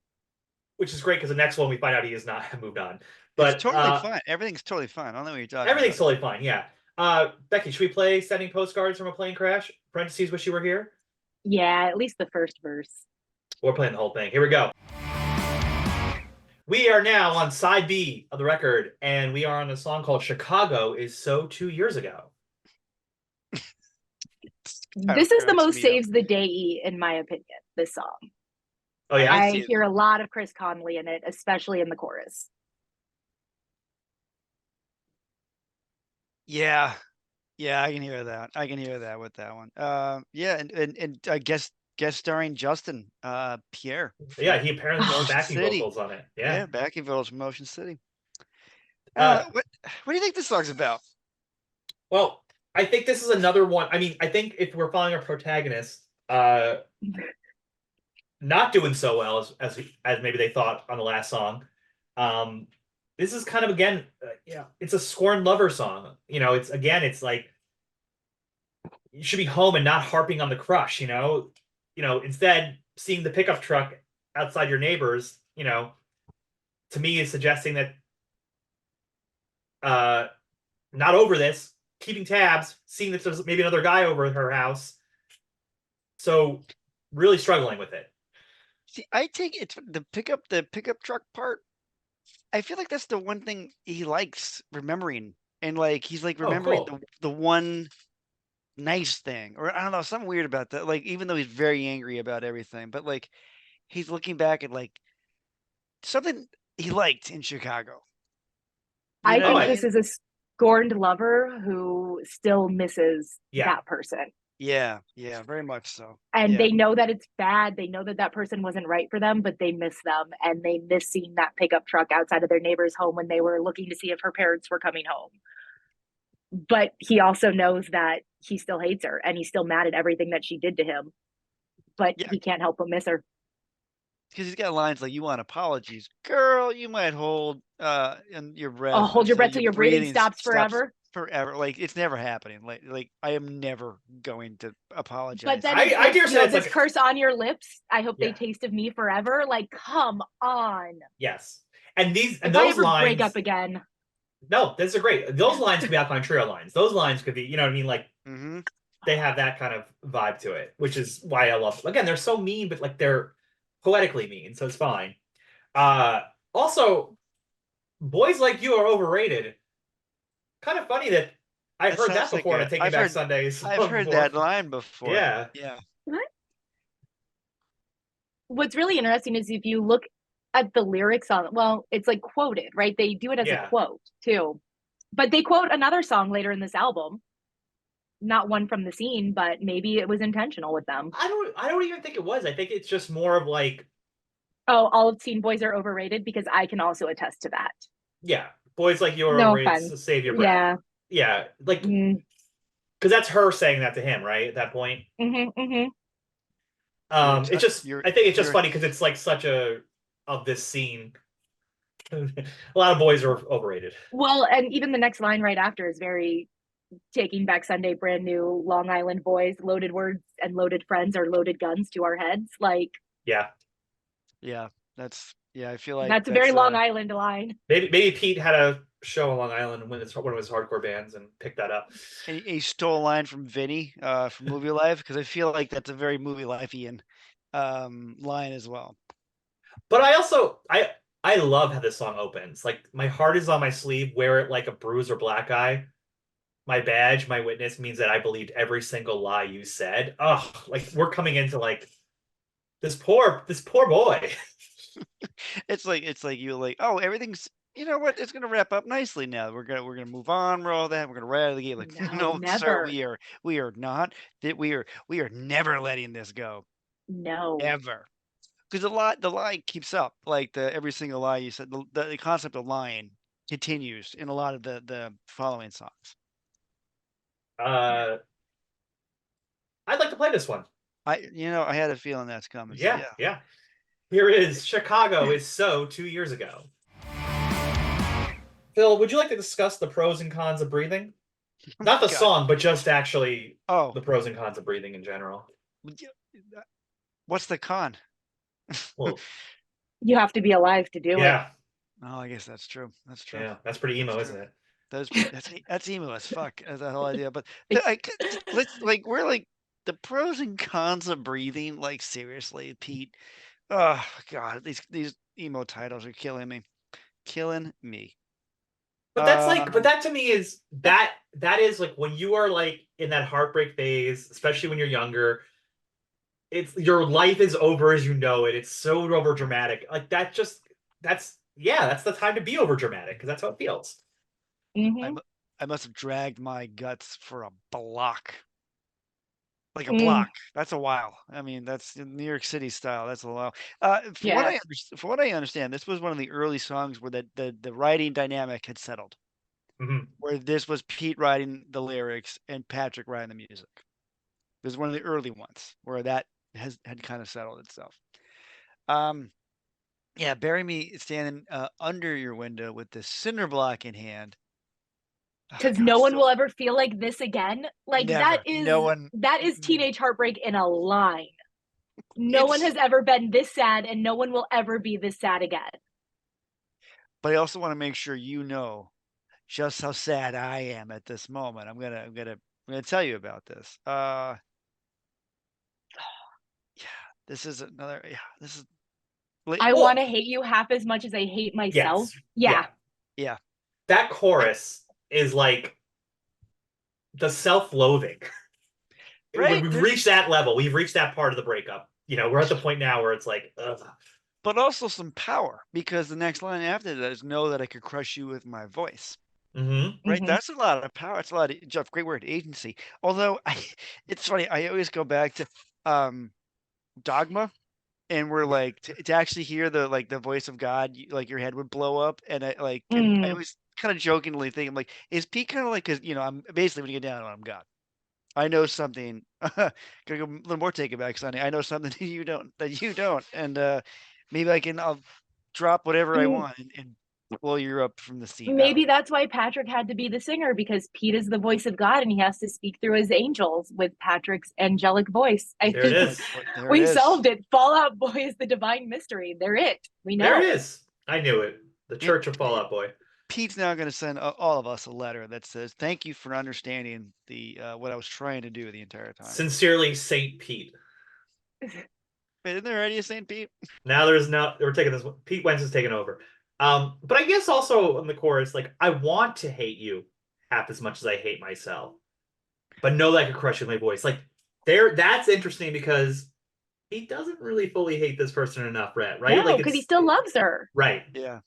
is great because the next one we find out he is not moved on. But it's totally fine. Everything's totally fine. I don't know what you're talking everything's about. totally fine, yeah. Bekki, should we play sending postcards from a plane crash? Parentheses, wish you were here? Yeah, at least the first verse. We're playing the whole thing. Here we go. We are now on side B of the record, and we are on a song called Chicago Is So 2 Years Ago. This is the most saves the day in my opinion, this song. Oh, yeah? I hear a lot of Chris Conley in it, especially in the chorus. Yeah. Yeah, I can hear that. I can hear that with that one. Yeah, and I guess guest starring Justin Pierre. Yeah, he apparently does backing vocals on it. Yeah, backing vocals from Motion City. What do you think this song's about? Well, I think this is another one. I mean, I think if we're following our protagonist, not doing so well as maybe they thought on the last song. This is kind of again, it's a scorned lover song. It's like you should be home and not harping on the crush. Instead seeing the pickup truck outside your neighbors. To me is suggesting that not over this, keeping tabs, seeing if there's maybe another guy over at her house. So really struggling with it. See, I take it the pickup truck part. I feel like that's the one thing he likes remembering, and like he's like remembering the one nice thing, or I don't know, something weird about that. Like even though he's very angry about everything, but like he's looking back at like something he liked in Chicago. I think this is a scorned lover who still misses that person. Yeah, yeah, very much so. And Yeah. they know that it's bad. They know that that person wasn't right for them, but they miss them. And they miss seeing that pickup truck outside of their neighbor's home when they were looking to see if her parents were coming home. But he also knows that he still hates her and he's still mad at everything that she did to him. But Yeah, he can't help but miss her. because he's got lines like, "You want apologies, girl? You might hold in your Oh, breath hold your until breath till your your breathing breathing stops stops forever. forever." Like it's never happening. Like I am never going to But apologize then to it's you. I like, dare say it's this like curse on your lips. I hope they yeah, taste of me forever. Like, come on. yes. And If I those ever break lines, up again, no, those are great. Those lines could be Alkaline Trio lines. Those lines could be, you know what I mean? Like Hmm. they have that kind of vibe to it, which is why I love them. Again, they're so mean, but like they're poetically mean, so it's fine. Uh also, Boys Like You Are Overrated. Kind of funny that I That heard that sounds like before on a. a Taking Back Sunday I've song heard before. that line before. Yeah. Yeah. what's really interesting is if you look at the lyrics on, well, it's like quoted, right? They do it as a Yeah. quote too. But they quote another song later in this album, not one from the scene, but maybe it was intentional with them. I don't even think it was. I think it's just more of like, Oh, all of Teen Boys are overrated because I can also attest to that. yeah, Boys Like You Are No Overrated, offense. so save your breath. Yeah. Yeah, like Mm, because that's her saying that to him, right? At that point. mm-hmm. It's just You're I think it's just you're funny because it's like such a of this scene. A lot of boys are overrated. Well, and even the next line right after is very Taking Back Sunday, brand new Long Island boys, loaded words and loaded friends are loaded guns to our heads. Like, Yeah, yeah. That's yeah. I feel like that's a very that's Long Island line. maybe Pete had a show on Long Island when it's one of his hardcore bands and picked that up. a stole line from Vinny from Movie Life because I feel like that's a very Movie Life-ian line as well. But I love how this song opens. Like my heart is on my sleeve, wear it like a bruise or black eye. My badge, my witness means that I believed every single lie you said. Oh, like we're coming into like this poor boy. It's like you like, oh, everything's, you know what, it's gonna wrap up nicely now. We're gonna move on. We're all that. We're gonna right out of the gate. Like, No, no, sir, never. we are not that we are never letting this go No. ever. Because the lie keeps up. Like the every single lie you said, the concept of lying continues in a lot of the following songs. Uh, I'd like to play this one. I had a feeling that's coming. So Yeah, yeah. yeah. Here is Chicago is So 2 years ago. Phil, would you like to discuss the pros and cons of breathing? Not the God. song, but just actually Oh, the pros and cons of breathing in general. yeah, what's the con? Well, You have to be alive to do it. yeah, Oh, I guess that's true. That's true. yeah, that's pretty That's emo, true. isn't it? That's emo as fuck. That whole idea. But let's like we're like the pros and cons of breathing. Like seriously, Pete. Oh God, these emo titles are killing me. But Um, that to me is that is like when you are like in that heartbreak phase, especially when you're younger. It's your life is over as you know it. It's so over dramatic. Like that's the time to be over dramatic because that's how it feels. I Mm-hmm. mu- I must have dragged my guts for a block, like a Mm, block. That's a while. I mean, that's in New York City style. That's a while. yeah. From what I understand, this was one of the early songs where the writing dynamic had settled, Hmm. where this was Pete writing the lyrics and Patrick writing the music. This is one of the early ones where that had kind of settled itself. Um, yeah, bury me standing under your window with the cinder block in hand. Oh Because God, no one so will ever feel like this again. Like never. No one. that is Mm-mm. teenage heartbreak in a line. No one It's. has ever been this sad and no one will ever be this sad again. But I also want to make sure you know just how sad I am at this moment. I'm gonna tell you about this. Yeah, this is another. Yeah, this is. I want Well, to hate you half as much as I hate myself. yes, Yeah. yeah. Yeah, That chorus is like the self-loathing. When right. we've There's, reached that level, we've reached that part of the breakup. We're at the point now where it's like, ugh. but also some power because the next line after that is know that I could crush you with my voice. Mm-hmm. right? That's a lot of power. It's a lot of, Jeff, great word, agency. Although it's funny, I always go back to Dogma, and we're like to actually hear the voice of God, like your head would blow up. And I Mm. always kind of jokingly think, I'm like, is Pete kind of like, because I'm basically, when you get down to it, I'm God. I know something. Gonna go a little more take it back, Sonny. I know something that you don't, and maybe I'll drop whatever I Mm. want and blow you up from the seat. I don't Maybe that's why Patrick had to be the singer, because Pete is the voice of God and he has to speak through his angels with Patrick's angelic voice. I There it think know. is. There it we is. solved it. Fallout Boy is the divine mystery. They're it. We There it know. is. I knew it. The It, Church of Fallout Boy. Pete's now going to send all of us a letter that says, "Thank you for understanding the what I was trying to do the entire time." Sincerely, Saint Pete. Wait, isn't there already a Saint Pete? Now there's no. We're taking this one. Pete Wentz is taking over. But I guess also in the chorus, like, I want to hate you half as much as I hate myself, but know that I could crush you in my voice. Like, there, that's interesting because he doesn't really fully hate this person enough, right? No, Like, because he it's still loves her. right. Yeah,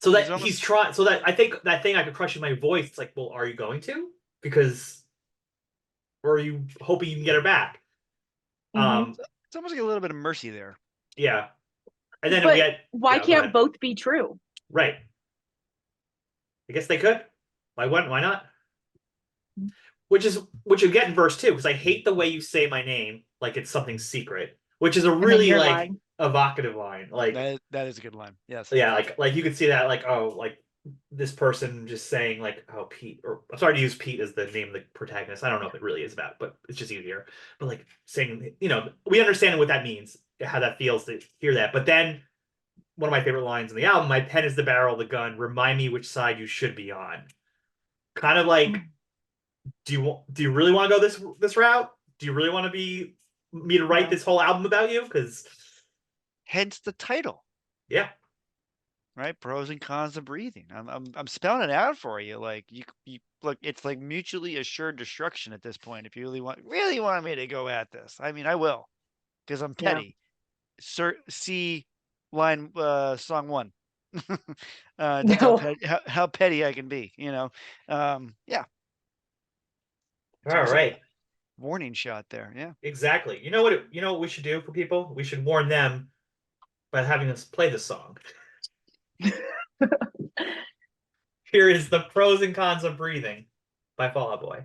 So he's that he's almost trying. So that I think that thing I could crush in my voice. It's like, well, are you going to? Because, or are you hoping you can get her back? Mm-hmm. Um, it's almost like a little bit of mercy there. yeah. And then we But had, why yeah, go can't ahead. both be true? Right. I guess they could. Why wouldn't? Why not? Which you get in verse 2, because I hate the way you say my name like it's something secret, which is a And then really you're like lying. evocative line. Like, That is a good line. Yes. yeah, like you could see that, like, oh, like this person just saying, like, oh, Pete, or I'm sorry to use Pete as the name of the protagonist. I don't know if it really is about, but it's just easier. But like saying, we understand what that means, how that feels to hear that. But then one of my favorite lines in the album, my pen is the barrel of the gun, remind me which side you should be on. Kind of like, do you really want to go this route? Do you really want to be me to write Yeah. this whole album about you? Because Hence the title, yeah, right? Pros and cons of breathing. I'm spelling it out for you. Like you look, it's like mutually assured destruction at this point. If you really want me to go at this, I mean, I will, because I'm Yeah. petty. Sir, see line song 1. Just No. how petty I can be, yeah. It's all almost like right, a warning shot there. Yeah. exactly. You know what we should do for people? We should warn them by having us play this song. Here is the pros and cons of breathing by Fall Out Boy.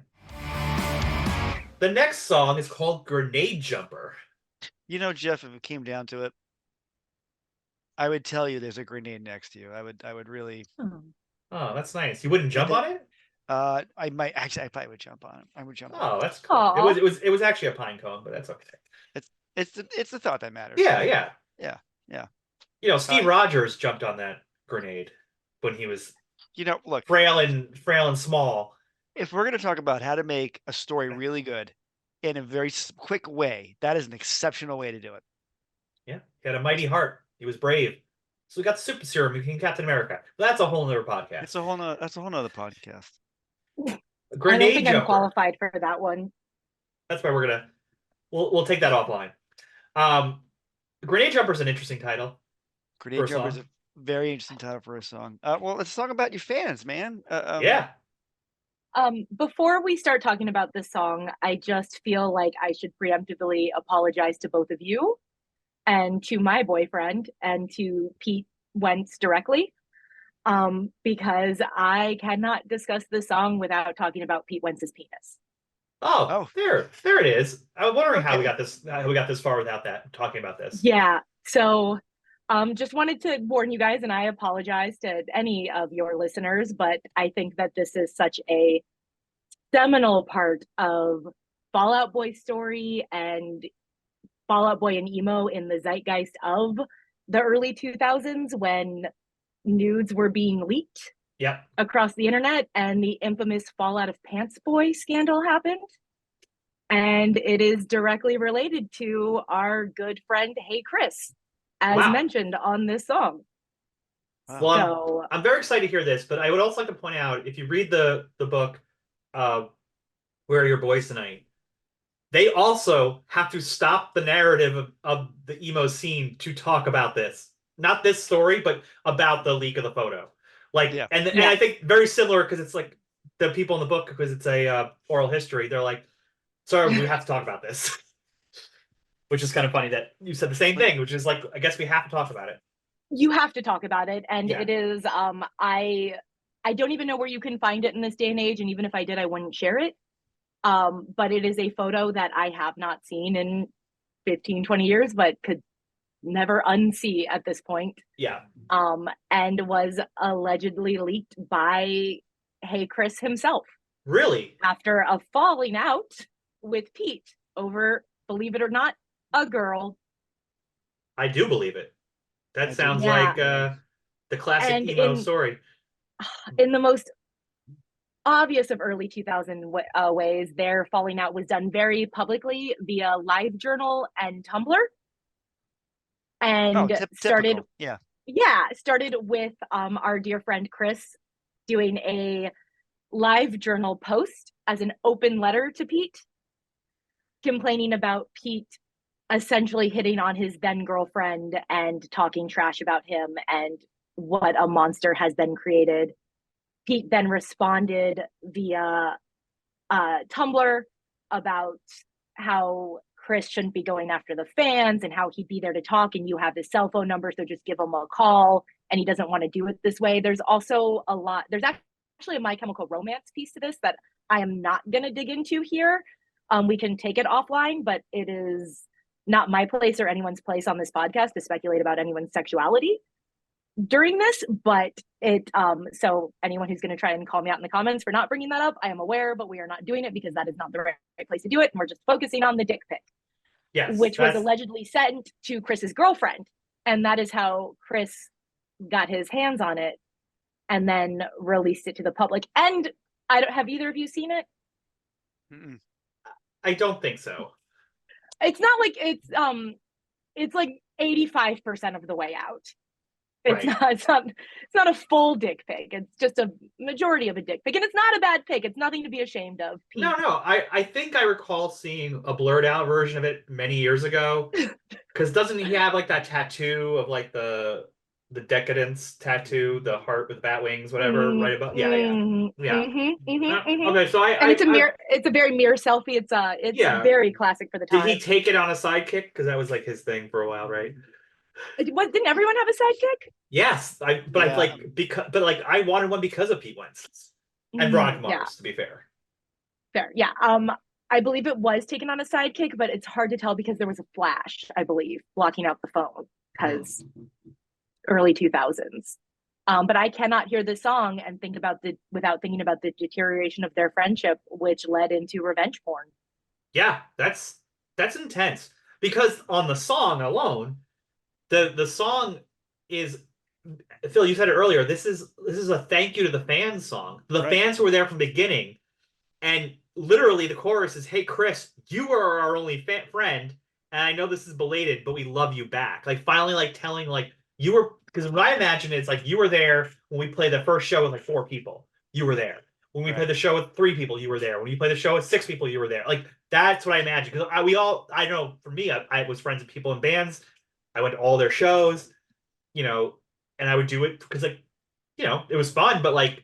The next song is called Grenade Jumper. Jeff, if it came down to it, I would tell you there's a grenade next to you. I would really. Oh, that's nice. You wouldn't jump on it? I might actually. I probably would jump on it. I would jump on Oh, it. that's cool. It Aw. was it was it was actually a pine cone, but that's okay. It's the thought that matters. Yeah, yeah. Yeah. Yeah. Steve Rogers jumped on that grenade when he was Look, frail and small. if we're going to talk about how to make a story really good in a very quick way, that is an exceptional way to do it. Yeah, he had a mighty heart. He was brave. So we got the super serum. We became Captain America. But that's a whole nother podcast. That's a whole nother podcast. I don't Grenade think jumper. I'm qualified for that one. That's why we'll take that offline. Grenade jumper is an interesting title. Grenade Jumper is a very interesting title for a song. Well, let's talk about your fans, man. Yeah. Before we start talking about this song, I just feel like I should preemptively apologize to both of you and to my boyfriend and to Pete Wentz directly, because I cannot discuss this song without talking about Pete Wentz's penis. Oh, there it is. I was wondering how we Okay. got this far without that talking about this. Yeah. So, just wanted to warn you guys, and I apologize to any of your listeners, but I think that this is such a seminal part of Fall Out Boy's story and Fall Out Boy and emo in the zeitgeist of the early 2000s, when nudes were being leaked Yep. across the internet and the infamous Fall Out of Pants Boy scandal happened. And it is directly related to our good friend Hey Chris, as Wow. mentioned on this song. Wow. Well, So I'm very excited to hear this, but I would also like to point out, if you read the book, Where Are Your Boys Tonight, they also have to stop the narrative of the emo scene to talk about this. Not this story, but about the leak of the photo. Like, Yeah. and I think very similar because it's like the people in the book, because it's a oral history. They're like, sorry, we have to talk about this, which is kind of funny that you said the same thing, which is like, I guess we have to talk about it. You have to talk about it, and Yeah. it is. I don't even know where you can find it in this day and age, and even if I did, I wouldn't share it. But it is a photo that I have not seen in 15, 20 years, but could never unsee at this point. Yeah. And was allegedly leaked by Hey Chris himself Really? after a falling out with Pete over, believe it or not, a girl. I do believe it. That I do sounds Yeah. like the classic And emo story. in the most obvious of early 2000 ways, their falling out was done very publicly via LiveJournal and Tumblr, and started typical. Yeah. started with our dear friend Chris doing a LiveJournal post as an open letter to Pete, complaining about Pete essentially hitting on his then girlfriend and talking trash about him and what a monster has been created. Pete then responded via Tumblr about how Chris shouldn't be going after the fans and how he'd be there to talk, and you have his cell phone number, so just give him a call, and he doesn't want to do it this way. There's also there's actually a My Chemical Romance piece to this that I am not going to dig into here. We can take it offline, but it is not my place or anyone's place on this podcast to speculate about anyone's sexuality during this, but so anyone who's going to try and call me out in the comments for not bringing that up, I am aware, but we are not doing it because that is not the right place to do it, and we're just focusing on the dick pic. Yes, which was allegedly sent to Chris's girlfriend, and that is how Chris got his hands on it and then released it to the public. And I don't have either of you seen it? Mm-mm. I don't think so. It's not like it's like 85% of the way out. It's Right. it's not a full dick pic. It's just a majority of a dick pic. And it's not a bad pic. It's nothing to be ashamed of. Pete. No. I think I recall seeing a blurred out version of it many years ago. Because doesn't he have like that tattoo of like the decadence tattoo, the heart with bat wings, whatever, right above? Yeah. Okay, so and it's a very mirror selfie. It's very classic for the time. Did he take it on a sidekick? Because that was like his thing for a while, right? Didn't everyone have a sidekick? Yes, I wanted one because of Pete Wentz and Veronica Mars, to be fair. Fair, yeah. I believe it was taken on a sidekick, but it's hard to tell because there was a flash, I believe, blocking out the phone because early 2000s. But I cannot hear this song and without thinking about the deterioration of their friendship, which led into revenge porn. Yeah, that's intense because on the song alone. The song is, Phil, you said it earlier, this is a thank you to the fans song. The fans who were there from the beginning. And literally the chorus is, hey, Chris, you are our only friend. And I know this is belated, but we love you back. Like finally like telling like you were, because what I imagine is like you were there when we played the first show with like 4 people. You were there. When we played the show with 3 people, you were there. When you played the show with 6 people, you were there. Like that's what I imagine. Because I know for me, I was friends with people in bands. I went to all their shows, and I would do it because like, it was fun, but like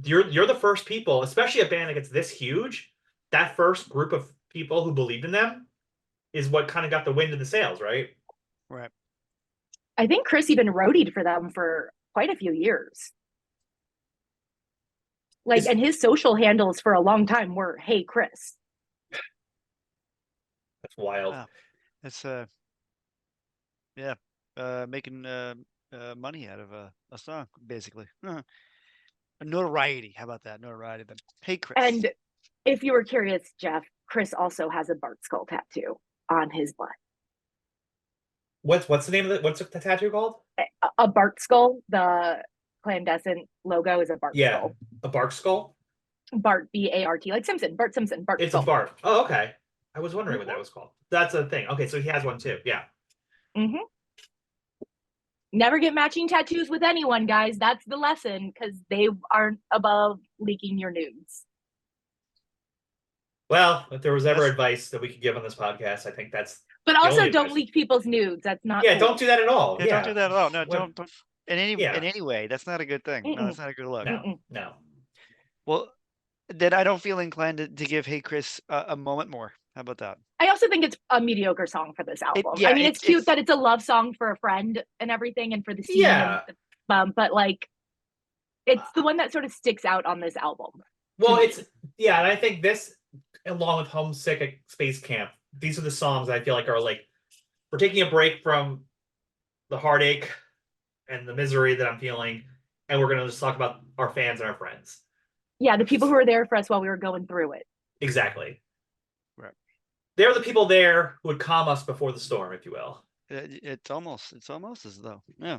you're the first people, especially a band that gets this huge, that first group of people who believed in them is what kind of got the wind in the sails, right? Right. I think Chris even roadied for them for quite a few years. And his social handles for a long time were, hey, Chris. That's wild. Wow. That's making money out of a song, basically. Notoriety. How about that? Notoriety. Then, hey, Chris. And if you were curious, Jeff, Chris also has a Bart skull tattoo on his butt. What's the name of it? What's the tattoo called? A Bart skull. The clandestine logo is a Bart skull. A Bart skull? Bart, B-A-R-T, like Simpson. Bart Simpson. Bart It's skull. a Bart. Oh, okay. I was wondering what that was called. That's a thing. Okay, so he has one too. Yeah. Mm-hmm. Never get matching tattoos with anyone, guys. That's the lesson, because they aren't above leaking your nudes. Well, if there was ever advice that we could give on this podcast, I think that's. But also, don't leak people's nudes. That's not. Yeah, cool. Don't do that at all. Yeah, don't do that at all. No, don't. Yeah. in any way. That's not a good thing. No, that's Mm-mm, not a good look. No. mm-mm. No. Well, then I don't feel inclined to give Hey Chris a moment more. How about that? I also think it's a mediocre song for this It album. I yeah, mean, it's cute that it's a love song for a friend and everything, and for the scene, and Yeah. but like, it's the Uh, one that sort of sticks out on this album to well, me. it's yeah, and I think this, along with Homesick at Space Camp, these are the songs I feel like are like we're taking a break from the heartache and the misery that I'm feeling, and we're gonna just talk about our fans and our friends. Yeah, the people who were there for us while we were going through it. Exactly. Right. They're the people there who would calm us before the storm, if you will. It's almost as though yeah.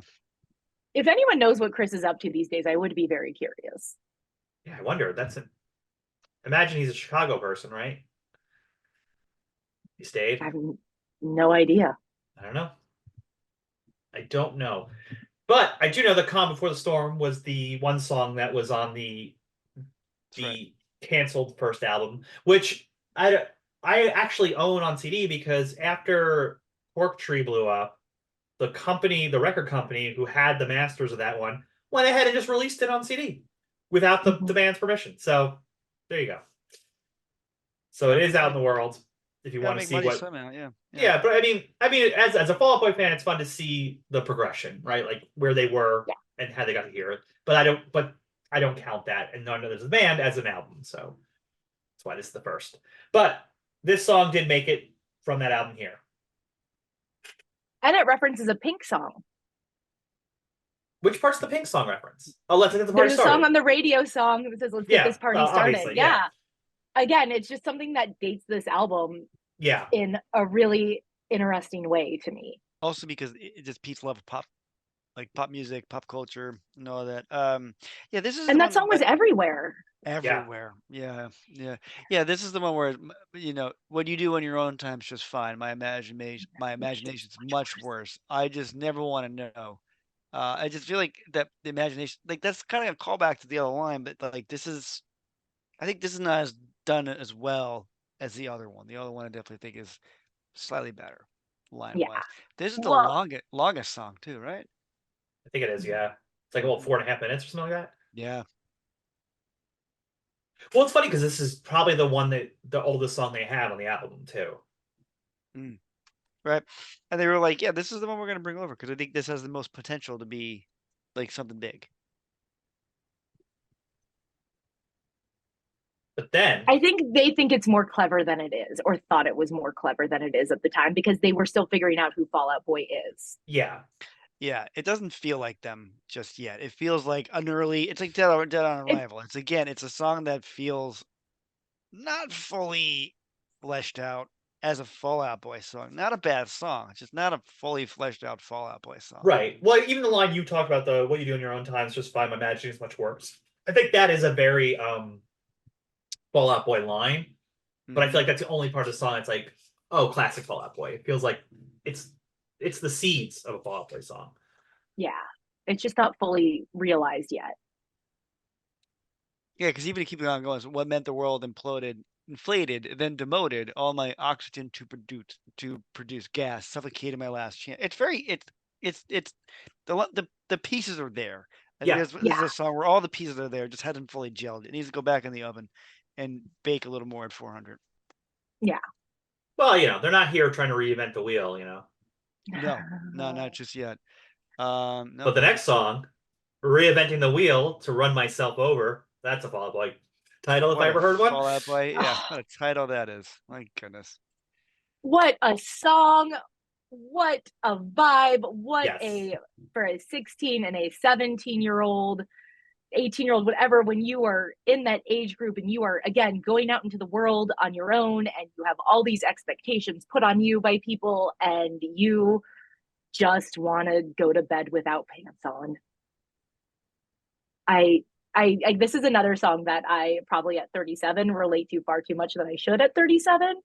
If anyone knows what Chris is up to these days, I would be very curious. Yeah, I wonder. Imagine he's a Chicago person, right? He stayed. I have no idea. I don't know. I don't know. But I do know that Calm Before the Storm was the one song that was on the That's right. canceled first album, which I actually own on CD because after Pork Tree blew up, the record company who had the masters of that one, went ahead and just released it on CD without the band's permission. So there you go. So it is out in the world if you Gotta want to make see money what. somehow, yeah. Yeah, but I mean, as a Fall Out Boy fan, it's fun to see the progression, right? Like where they were Yeah. and how they got to hear it. But I don't count that and none of this band as an album. So that's why this is the first. But this song did make it from that album here. And it references a Pink song. Which part's the Pink song reference? Oh, let's get the party There's a started. song on the radio song that says, "Let's get this party started." Yeah. Again, it's just something that dates this album Yeah. in a really interesting way to me. Also because it just Pete's love of pop, like pop music, pop culture, and all that. Yeah, this is And the that one song was everywhere. everywhere. Yeah. This is the one where what you do on your own time's just fine. My imagination's much worse. I just never want to know. I just feel like that the imagination, like that's kind of a callback to the other line, but like I think this is not as done as well as the other one. The other one I definitely think is slightly better line Yeah. wise. This is the Well, longest song too, right? I think it is, yeah. It's like about 4.5 minutes or something like that. Yeah. Well, it's funny because this is probably the oldest song they have on the album too. Mm. Right. And they were like, yeah, this is the one we're gonna bring over because I think this has the most potential to be like something big. But then I think they think it's more clever than it is, or thought it was more clever than it is at the time, because they were still figuring out who Fall Out Boy is. yeah. Yeah, it doesn't feel like them just yet. It feels like an early. It's like Dead on It, Arrival. It's a song that feels not fully fleshed out as a Fall Out Boy song. Not a bad song. It's just not a fully fleshed out Fall Out Boy song. Right. Well, even the line you talked about, the what you do in your own time is just fine. My imagining is much worse. I think that is a very Fall Out Boy line. But I feel like that's the only part of the song it's like, oh, classic Fall Out Boy. It feels like it's the seeds of a Fall Out Boy song. yeah, it's just not fully realized yet. Yeah, because even keeping on going, so what meant the world imploded, inflated, then demoted, all my oxygen to produce gas, suffocated my last chance. It's very it's the pieces are there. I think Yeah. this is a song where all the pieces are there, just hadn't fully gelled. It needs to go back in the oven and bake a little more at 400. Yeah. Well, they're not here trying to reinvent the wheel, No, not just yet. But No. the next song, Reinventing the Wheel to Run Myself Over, that's a Fall Out Boy title if I ever heard one. Fall Out Boy, yeah, what a title that is. My goodness. What a song. What a vibe. What Yes. for a 16 and a 17-year-old, 18-year-old, whatever, when you are in that age group and you are, again, going out into the world on your own and you have all these expectations put on you by people and you just want to go to bed without pants on. I this is another song that I probably at 37 relate to far too much than I should at 37.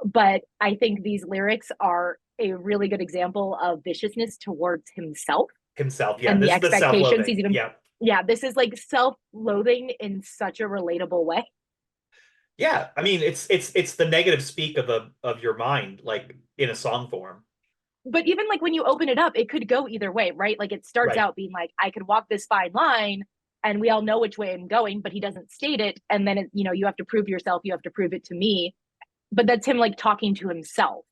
But I think these lyrics are a really good example of viciousness towards himself. Yeah. And this the is the expectations self-loathing. he's even. Yeah, this is like self-loathing in such a relatable way. Yeah, I mean it's the negative speak of your mind, like in a song form. But even like when you open it up, it could go either way, right? Like it starts Right. out being like, I could walk this fine line and we all know which way I'm going, but he doesn't state it. And then, you have to prove yourself, you have to prove it to me. But that's him like talking to himself,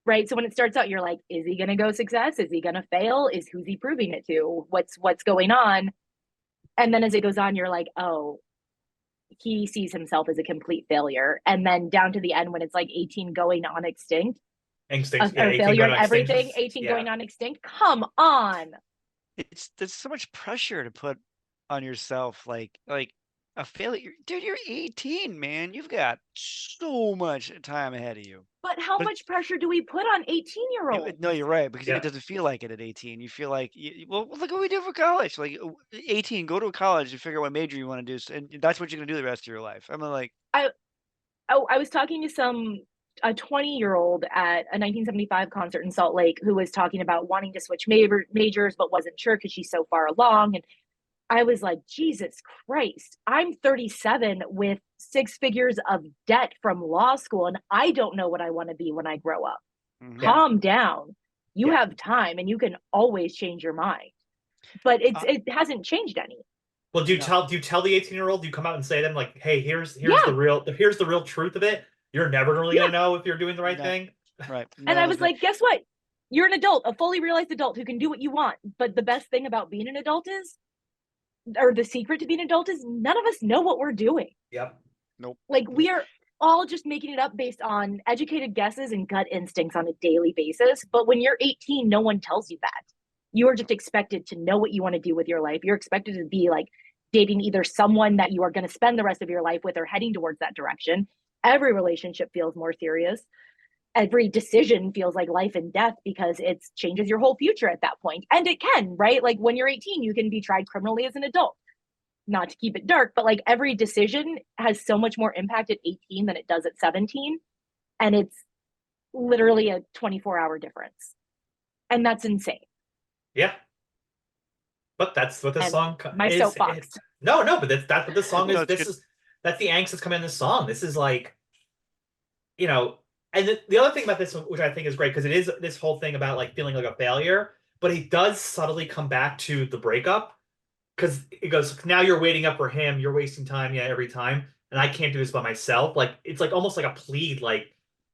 right? So when it starts out, you're like, is he going to go success? Is he going to fail? Who's he proving it to? What's going on? And then as it goes on, you're like, oh, he sees himself as a complete failure. And then down to the end, when it's like 18 going on extinct, Instinct, yeah, or 18 failure going in on extinction. everything, 18 Yeah. going on extinct. Come on. There's so much pressure to put on yourself, like a failure. Dude, you're 18, man. You've got so much time ahead of you. But how But much pressure do we put on 18-year-olds? no, you're right, because Yeah. it doesn't feel like it at 18. You feel like, well, look what we did for college. Like 18, go to a college and figure out what major you want to do, and that's what you're gonna do the rest of your life. I'm like, I I was talking to a 20-year-old at a 1975 concert in Salt Lake who was talking about wanting to switch majors but wasn't sure because she's so far along. And I was like, Jesus Christ, I'm 37 with 6 figures of debt from law school, and I don't know what I want to be when I grow up. mhm. Yeah. Calm down. You Yeah. have time and you can always change your mind. But it hasn't changed any. Well, No. do you tell the 18-year-old? Do you come out and say to them like, "Hey, here's Yeah. the real truth of it. You're never really Yeah. gonna know if you're doing the right No. thing." Right. And I was like, guess what? You're an adult, a fully realized adult who can do what you want. But the best thing about being an adult is, or the secret to being an adult is, none of us know what we're doing. Yep. Nope. Like we are all just making it up based on educated guesses and gut instincts on a daily basis. But when you're 18, no one tells you that. You are just expected to know what you want to do with your life. You're expected to be like dating either someone that you are going to spend the rest of your life with or heading towards that direction. Every relationship feels more serious. Every decision feels like life and death because it changes your whole future at that point. And it can, right? Like when you're 18, you can be tried criminally as an adult. Not to keep it dark, but like every decision has so much more impact at 18 than it does at 17. And it's literally a 24-hour difference. And that's insane. Yeah. But that's what this And song my is. soapbox. No, but that's what this song is. No, it's good. That's the angst that's coming in this song. This is like, and the other thing about this one, which I think is great, because it is this whole thing about like feeling like a failure, but he does subtly come back to the breakup, because it goes, now you're waiting up for him, you're wasting time, yeah, every time, and I can't do this by myself. Like it's like almost like a plead, like,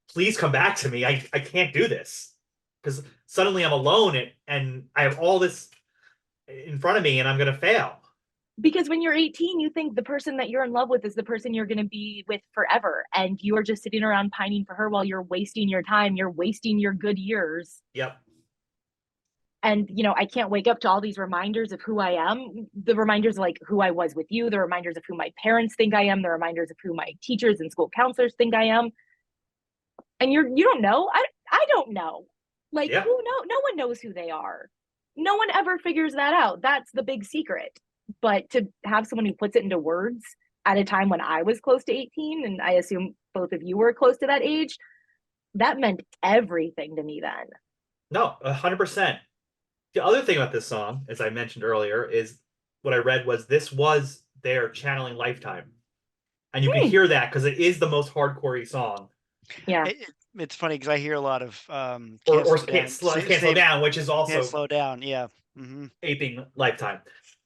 please come back to me. I can't do this because suddenly I'm alone and I have all this in front of me and I'm gonna fail. Because when you're 18, you think the person that you're in love with is the person you're going to be with forever. And you are just sitting around pining for her while you're wasting your time. You're wasting your good years. Yep. And, I can't wake up to all these reminders of who I am. The reminders of like who I was with you, the reminders of who my parents think I am, the reminders of who my teachers and school counselors think I am. And you don't know. I don't know. Like, Yeah. no one knows who they are. No one ever figures that out. That's the big secret. But to have someone who puts it into words at a time when I was close to 18, and I assume both of you were close to that age, that meant everything to me then. No, 100%. The other thing about this song, as I mentioned earlier, is what I read was this was their channeling Lifetime. And you can hear that because it is the most hardcore-y song. Yeah. It's funny because I hear a lot of Can't slow down, which is also can't slow down. Yeah. aping Lifetime.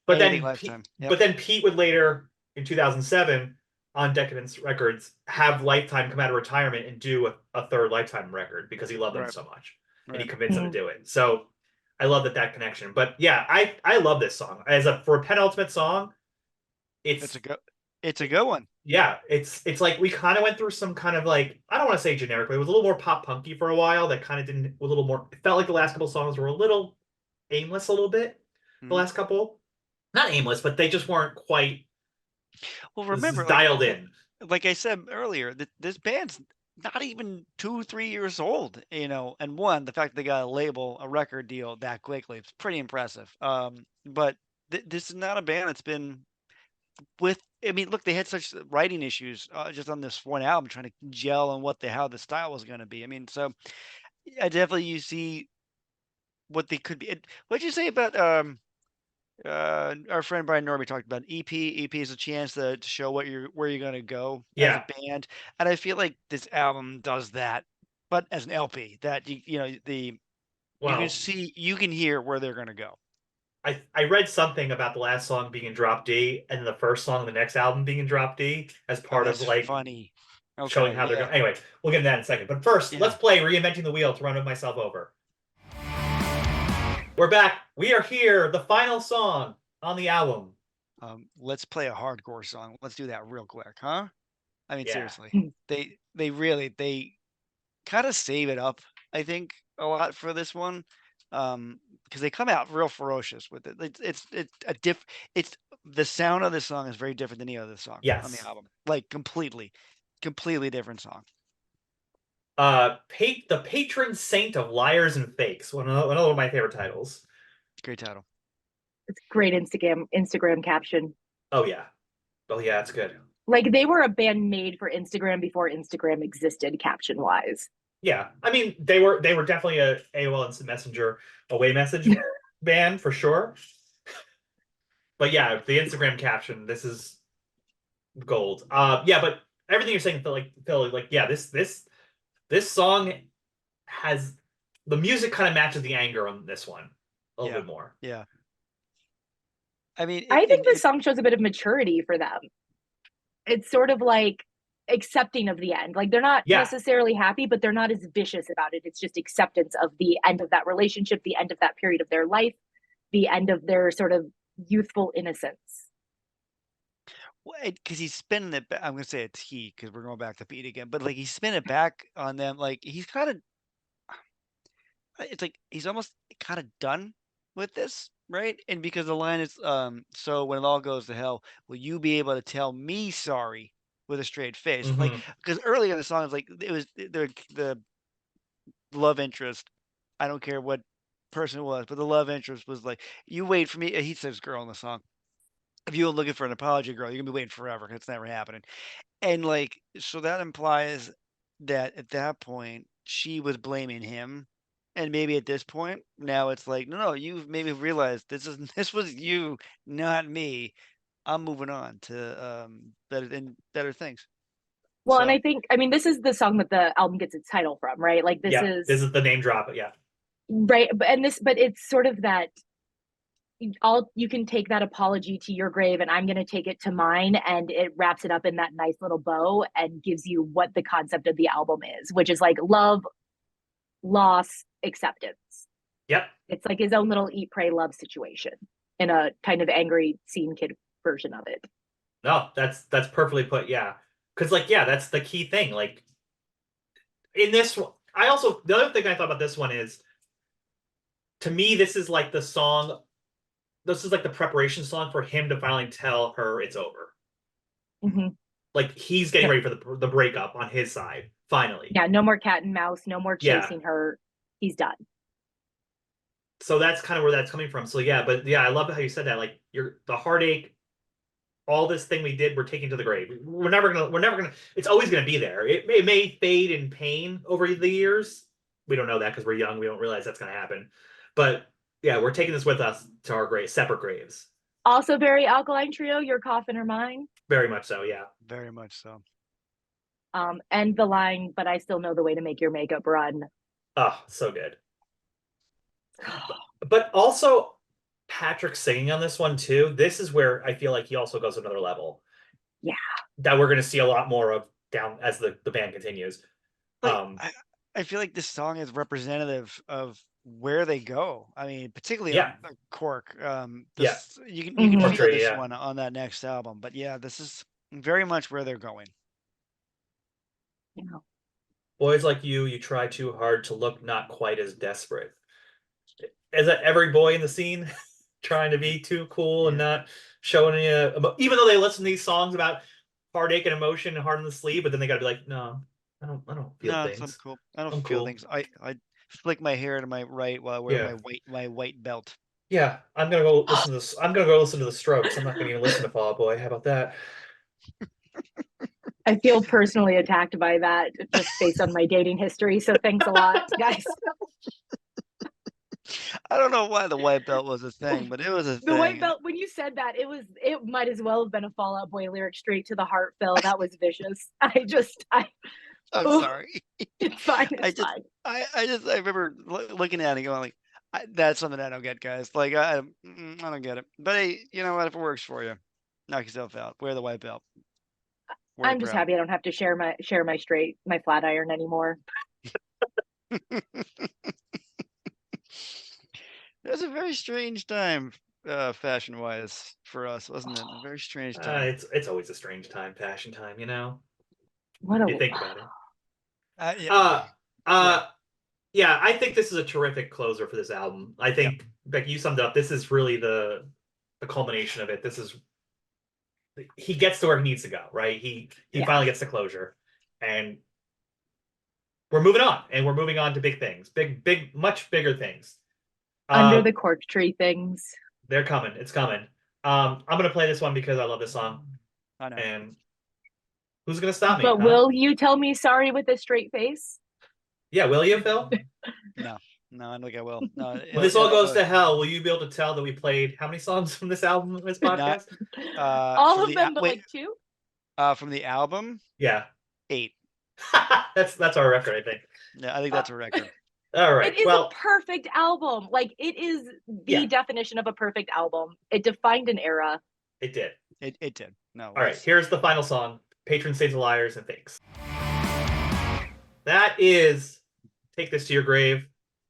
But then Lifetime. Yep. But then Pete would later in 2007 on Decadence Records have Lifetime come out of retirement and do a third Lifetime record because he loved them so much. And he convinced them to do it. So I love that connection. But yeah, I love this song. For a penultimate song, it's a good one. Yeah, it's like we kind of went through some kind of like, I don't want to say generic, but it was a little more pop punky for a while. That kind of didn't, a little more, it felt like the last couple songs were a little aimless a little bit. The last couple, not aimless, but they just weren't quite remember dialed in. Like I said earlier, this band's not even 2-3 years old, and the fact that they got a record deal that quickly, it's pretty impressive. But this is not a band that's been look, they had such writing issues just on this one album, trying to gel on how the style was going to be. So I definitely, you see what they could be. What'd you say about our friend Brian Norby talked about EP? EP is a chance to show where you're going to go as a band, and I feel like this album does that, but as an LP, that the Well, you can hear where they're gonna go. I read something about the last song being in drop D and the first song on the next album being in drop D as Oh, part of that's like funny. showing Okay, how they're yeah, going. Anyway, we'll get into that in a second. But first, let's yeah. play Reinventing the Wheel to run myself over. We're back. We are here. The final song on the album. Let's play a hardcore song. Let's do that real quick, huh? I mean, Yeah. seriously, they kind of save it up, I think, a lot for this one, because they come out real ferocious with it. It's a diff. It's the sound of this song is very different than any other song on the Yes. album, like completely different song. The patron saint of liars and fakes. One of my favorite titles. Great title. It's a great Instagram caption. Oh yeah. Oh yeah, it's good. Like they were a band made for Instagram before Instagram existed, caption wise. Yeah, I mean they were definitely a AOL Instant Messenger away message band for sure. But yeah, the Instagram caption, this is gold. Yeah, but everything you're saying, Phil, like yeah, this song has the music kind of matches the anger on this one a little Yeah, bit more. yeah. I mean, I think this song shows a bit of maturity for them. It's sort of like accepting of the end. Like they're not Yeah. necessarily happy, but they're not as vicious about it. It's just acceptance of the end of that relationship, the end of that period of their life, the end of their sort of youthful innocence. because he's spinning it. I'm gonna say it's he because we're going back to Pete again, but like he's spinning it back on them. Like he's kind of it's like he's almost kind of done with this, right? And because the line is, so when it all goes to hell, will you be able to tell me sorry with a straight face? Like, Hmm. because earlier in the song, it's like it was the love interest. I don't care what person it was, but the love interest was like, you wait for me. He says girl in the song. If you were looking for an apology, girl, you're gonna be waiting forever. It's never happening. And like, so that implies that at that point she was blaming him. And maybe at this point, now it's like, no, no, you've maybe realized this was you, not me. I'm moving on to better things. Well, and So I think, I mean, this is the song that the album gets its title from, right? Like this Yeah, this is is the name drop. Yeah. right, but it's sort of that all you can take that apology to your grave and I'm going to take it to mine, and it wraps it up in that nice little bow and gives you what the concept of the album is, which is like love, loss, acceptance. Yep. It's like his own little eat pray love situation in a kind of angry scene kid version of it. No, that's perfectly put. Yeah, because like yeah, that's the key thing. Like in this one, I also the other thing I thought about this one is to me this is like the song. This is like the preparation song for him to finally tell her it's over. Mm-hmm. Like he's getting ready for the breakup on his side finally. Yeah, no more cat and mouse, no more Yeah. chasing her. He's done. So that's kind of where that's coming from. So yeah, but yeah, I love how you said that. Like you're the heartache, all this thing we did, we're taking to the grave. We're never gonna. It's always gonna be there. It may fade in pain over the years. We don't know that because we're young. We don't realize that's gonna happen. But yeah, we're taking this with us to our grave, separate graves. Also very Alkaline Trio, Your Coffin or Mine. Very much so. Yeah. very much so. And the line, but I still know the way to make your makeup run. Oh, so good. But also Patrick singing on this one too. This is where I feel like he also goes another level. Yeah. That we're gonna see a lot more of down as the band continues. Like I feel like this song is representative of where they go. I mean, particularly Yeah. on Cork. Yeah. You can Mhm. feel Portrait, this yeah. one on that next album. But yeah, this is very much where they're going. Yeah. Boys like you try too hard to look not quite as desperate. Is that every boy in the scene trying to be too cool and Yeah. not showing any even though they listen to these songs about heartache and emotion and heart on the sleeve, but then they gotta be like, no, I don't feel No, I'm things. cool. I don't I'm feel cool. things. I flick my hair to my right while I wear Yeah. my white belt. Yeah. I'm gonna go listen to this. I'm gonna go listen to the Strokes. I'm not gonna even listen to Fall Out Boy. How about that? I feel personally attacked by that just based on my dating history. So thanks a lot, guys. I don't know why the white belt was a thing, but it was a The white thing. belt, when you said that, it might as well have been a Fall Out Boy lyric straight to the heart, Phil. That was vicious. I I'm Oh. sorry. It's fine. I It's just, fine. I remember looking at it and going like, that's something I don't get, guys. Like, I don't get it. But hey, you know what? If it works for you, knock yourself out. Wear the white belt. Wear it I'm just proud. happy I don't have to share my flat iron anymore. It was a very strange time, fashion-wise, for us, wasn't it? A very strange time. It's always a strange time, fashion time, you know. What a You think about it. Yeah. Uh, uh, yeah, I think this is a terrific closer for this album. I think, Becky, you summed it up. This is really the culmination of it. This is he gets to where he needs to go, right? He Yeah. finally gets the closure, and we're moving on, and we're moving on to big things, big, much bigger things. Under the cork tree things. They're coming. It's coming. I'm gonna play this one because I love this song. I know. And who's gonna stop me? But will you tell me sorry with a straight face? Yeah, will you, Phil? No, I don't think I will. No, When this all goes to hell, will you be able to tell that we played how many songs from this album in this podcast? All of them, but like 2? From the album? Yeah. 8. That's our record, I think. Yeah, I think that's a record. All right. It is a perfect album. Like, it is the definition of a perfect album. It defined an era. It did. It did. No. All right. Here's the final song: "Patron Saints of Liars and Fakes." That is "Take This to Your Grave"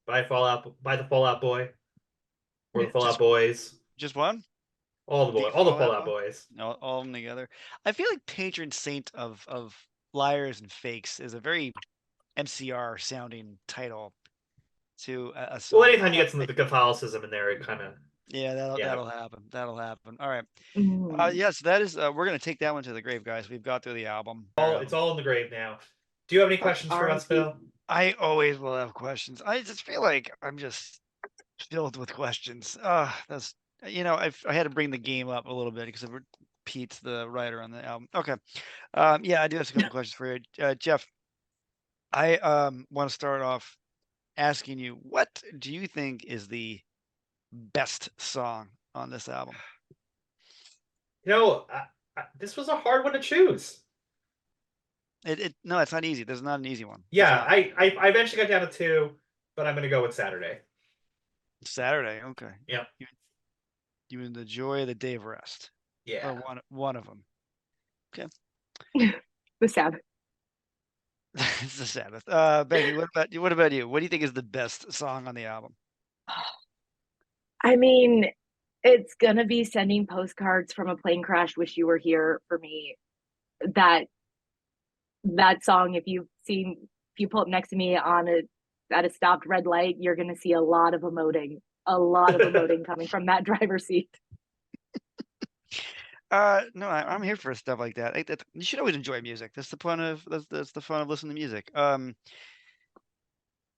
by the Fallout Boy, or the Fallout Boys. Just one? All the Fallout Boys. All of them together. I feel like "Patron Saint of Liars and Fakes" is a very MCR sounding title to a song. Well, anytime you get some of the Catholicism in there, it kind of that'll happen. That'll happen. All right. Yes, that is. We're gonna take that one to the grave, guys. We've got through the album. It's all in the grave now. Do you have any questions for us, Phil? I always will have questions. I just feel like I'm just filled with questions. That's I had to bring the game up a little bit because Pete's the writer on the album. Okay. Yeah, I do have a couple questions for you, Jeff. I want to start off asking you, what do you think is the best song on this album? This was a hard one to choose. No, it's not easy. There's not an easy one. Yeah, I eventually got down to 2, but I'm going to go with Saturday. Saturday, okay. Yeah. You mean the joy of the day of rest? Yeah. Or one of them. Okay. The Sabbath. It's the Sabbath. Becky, what about you? What do you think is the best song on the album? I mean, it's gonna be "Sending Postcards from a Plane Crash, Wish You Were Here" for me. That song, if you pull up next to me at a stopped red light, you're gonna see a lot of emoting coming from that driver's seat. No, I'm here for stuff like that. You should always enjoy music. That's the fun of listening to music.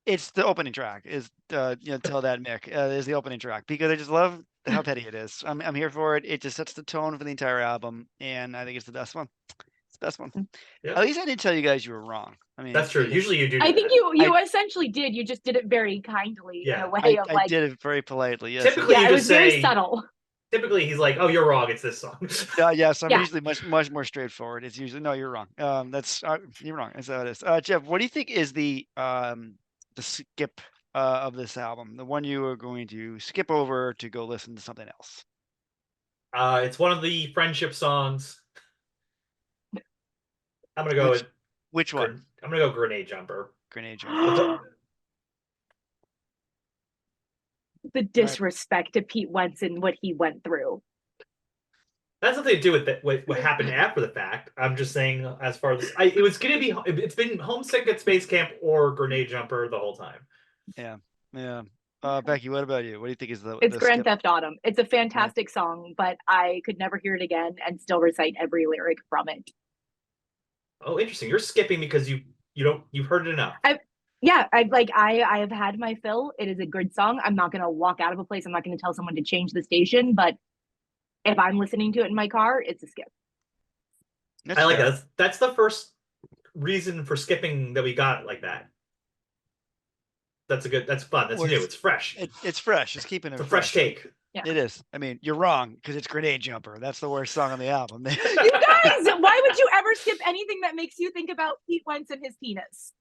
It's the opening track is Tell That Mick is the opening track because I just love how petty it is. I'm here for it. It just sets the tone for the entire album, and I think it's the best one. It's the best one. Yep. At least I didn't tell you guys you were wrong. I mean, that's true. Usually you do. I think you essentially did. You just did it very kindly in a way of like. I did it very politely. Yes. Typically, it was very subtle. Typically, he's like, "Oh, you're wrong. It's this song." Yes, I'm usually much more straightforward. It's usually, no, you're wrong. You're wrong. That's how it is. Jeff, what do you think is the skip of this album? The one you are going to skip over to go listen to something else? It's one of the friendship songs. I'm gonna go with which one? I'm gonna go "Grenade Jumper." Grenade Jumper. The disrespect to Pete Wentz and what he went through. That's nothing to do with what happened after the fact. I'm just saying, as far as it was going to be, it's been "Homesick at Space Camp" or "Grenade Jumper" the whole time. Yeah. Becky, what about you? What do you think is It's Grand Theft Autumn. It's a fantastic song, but I could never hear it again and still recite every lyric from it. Oh, interesting. You're skipping because you've heard it enough. I have had my fill. It is a good song. I'm not going to walk out of a place. I'm not going to tell someone to change the station, but if I'm listening to it in my car, it's a skip. I like that. That's the first reason for skipping that we got like that. That's fun. That's new. It's fresh. It's fresh. It's keeping it a fresh take. Yeah. It is. I mean, you're wrong because it's "Grenade Jumper." That's the worst song on the album. You guys! Why would you ever skip anything that makes you think about Pete Wentz and his penis?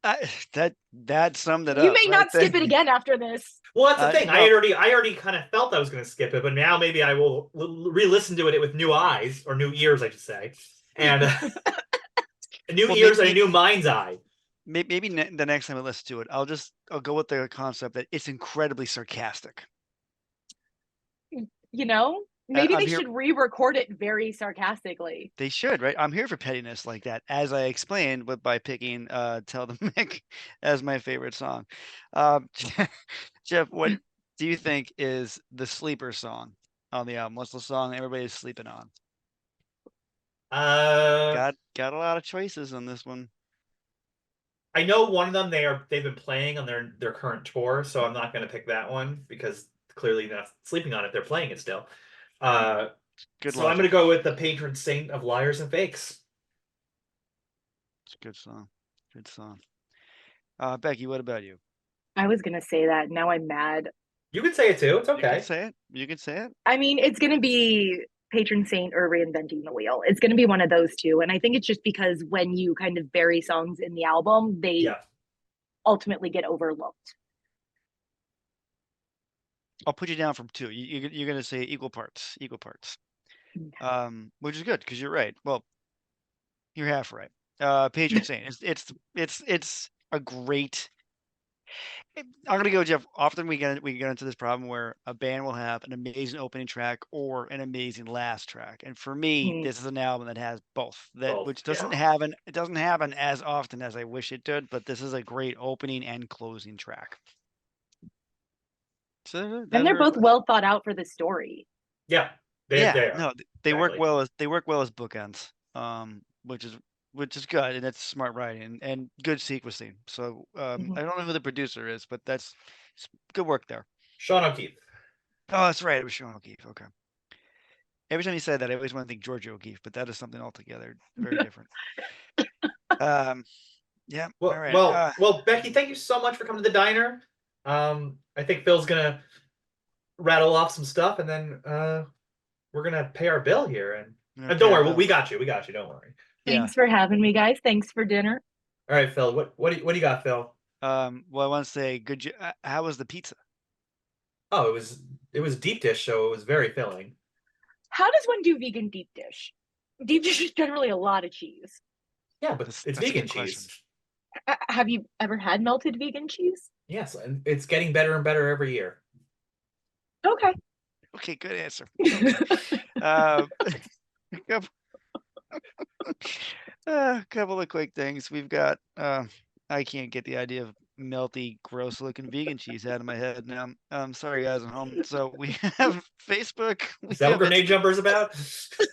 That summed it You up may right not there. skip it again after this. Well, that's the thing. No, I already kind of felt I was going to skip it, but now maybe I will re-listen to it with new eyes or new ears, I should say, and new well, ears and a new mind's eye. maybe the next time I listen to it, I'll go with the concept that it's incredibly sarcastic. You know, maybe I'm they here. should re-record it very sarcastically. They should, right? I'm here for pettiness like that, as I explained, but by picking "Tell the Mick" as my favorite song. Um, Jeff, what do you think is the sleeper song on the album? What's the song everybody's sleeping on? Uh, Got a lot of choices on this one. I know one of them they've been playing on their current tour, so I'm not going to pick that one because clearly they're not sleeping on it. They're playing it still. Uh, Good so I'm going logic. to go with the patron saint of liars and fakes. It's a good song. Good song. Bekki, what about you? I was gonna say that. Now I'm mad. You can say it too. It's You can okay. say it. You can say it. I mean, it's gonna be patron saint or reinventing the wheel. It's gonna be one of those two. And I think it's just because when you kind of bury songs in the album, they Yeah. ultimately get overlooked. I'll put you down from two. You're going to say equal parts, which is good because you're right. Well, you're half right. Patron saint. It's a great. I'm gonna go, Jeff. Often we get into this problem where a band will have an amazing opening track or an amazing last track, and for me, Mhm. this is an album that has both. Both, Which doesn't it doesn't happen as often as I wish it did, but this is a great opening and closing track. So And they're both well thought out for the story. Yeah. They are. No, they work Exactly. well as bookends, which is good, and that's smart writing and good sequencing. So Mhm. I don't know who the producer is, but that's good work there. Sean O'Keefe. Oh, that's right. It was Sean O'Keefe. Okay. Every time you say that, I always want to think George O'Keefe, but that is something altogether very different. Yeah. All right. Well, Bekki, thank you so much for coming to the diner. I think Phil's gonna rattle off some stuff, and then we're gonna pay our bill here. And pay don't our worry, we bills. got you. We got you. Don't worry. Yeah. Thanks for having me, guys. Thanks for dinner. All right, Phil. What do you got, Phil? Well, I want to say how was the pizza? Oh, it was deep dish, so it was very filling. How does one do vegan deep dish? Deep dish is generally a lot of cheese. Yeah, but it's That's a vegan good question. cheese. Have you ever had melted vegan cheese? Yes, and it's getting better and better every year. Okay. Okay, good answer. Okay. A couple of quick things. We've got I can't get the idea of melty, gross looking vegan cheese out of my head now. Sorry guys at home. So we have Facebook. We Is that what have grenade jumper is about?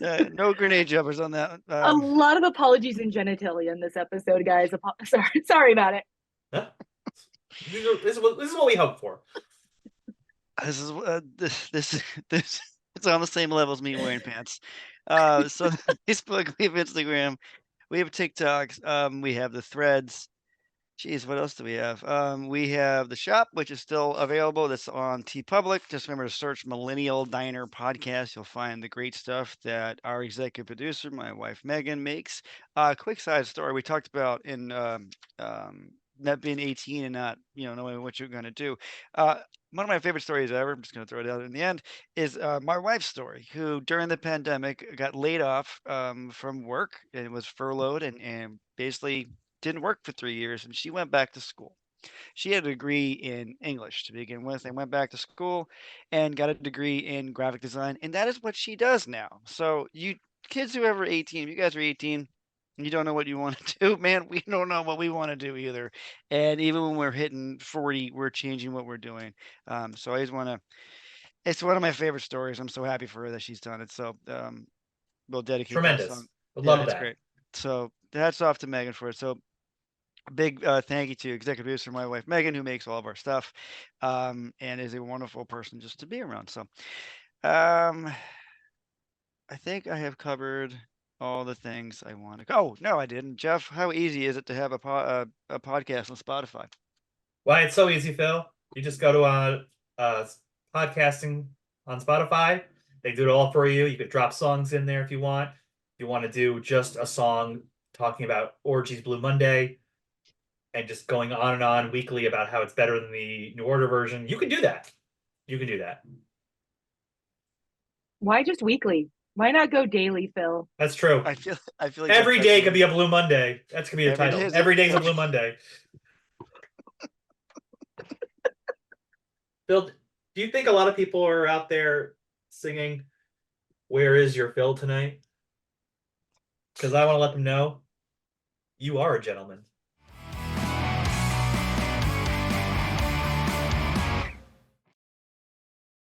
no grenade jumpers on that. A lot of apologies and genitalia in this episode, guys. Sorry about it. Huh? This is what we hope for. This is this it's on the same level as me wearing pants. So Facebook, we have Instagram, we have TikToks, we have the threads. Jeez, what else do we have? We have the shop, which is still available. That's on TeePublic. Just remember to search Millennial Diner Podcast. You'll find the great stuff that our executive producer, my wife Megan, makes. Quick side story: we talked about in not being 18 and not knowing what you're going to do. One of my favorite stories ever, I'm just going to throw it out in the end, is my wife's story, who during the pandemic got laid off from work and was furloughed and basically didn't work for 3 years, and she went back to school. She had a degree in English to begin with and went back to school and got a degree in graphic design, and that is what she does now. So you kids who are 18, if you guys are 18 and you don't know what you want to do, man, we don't know what we want to do either. And even when we're hitting 40, we're changing what we're doing. So I just want to, it's one of my favorite stories. I'm so happy for her that she's done it. So we'll dedicate that song. Tremendous. I Yeah, love it's that. great. So hats off to Megan for it. So big thank you to executive producer, my wife Megan, who makes all of our stuff, and is a wonderful person just to be around. So, I think I have covered all the things I want to. Oh no, I didn't. Jeff, how easy is it to have a podcast on Spotify? Why it's so easy, Phil. You just go to podcasting on Spotify. They do it all for you. You could drop songs in there if you want. you want to do just a song talking about Orgy's Blue Monday and just going on and on weekly about how it's better than the New Order version, you can do that. You can do that. Why just weekly? Why not go daily, Phil? That's true. I feel like Every that's day really, could be a Blue Monday. That's gonna be a Every title. day is Every day's a Blue Monday. Bill, do you think a lot of people are out there singing "Where Is Your Phil" tonight? Because I want to let them know you are a gentleman.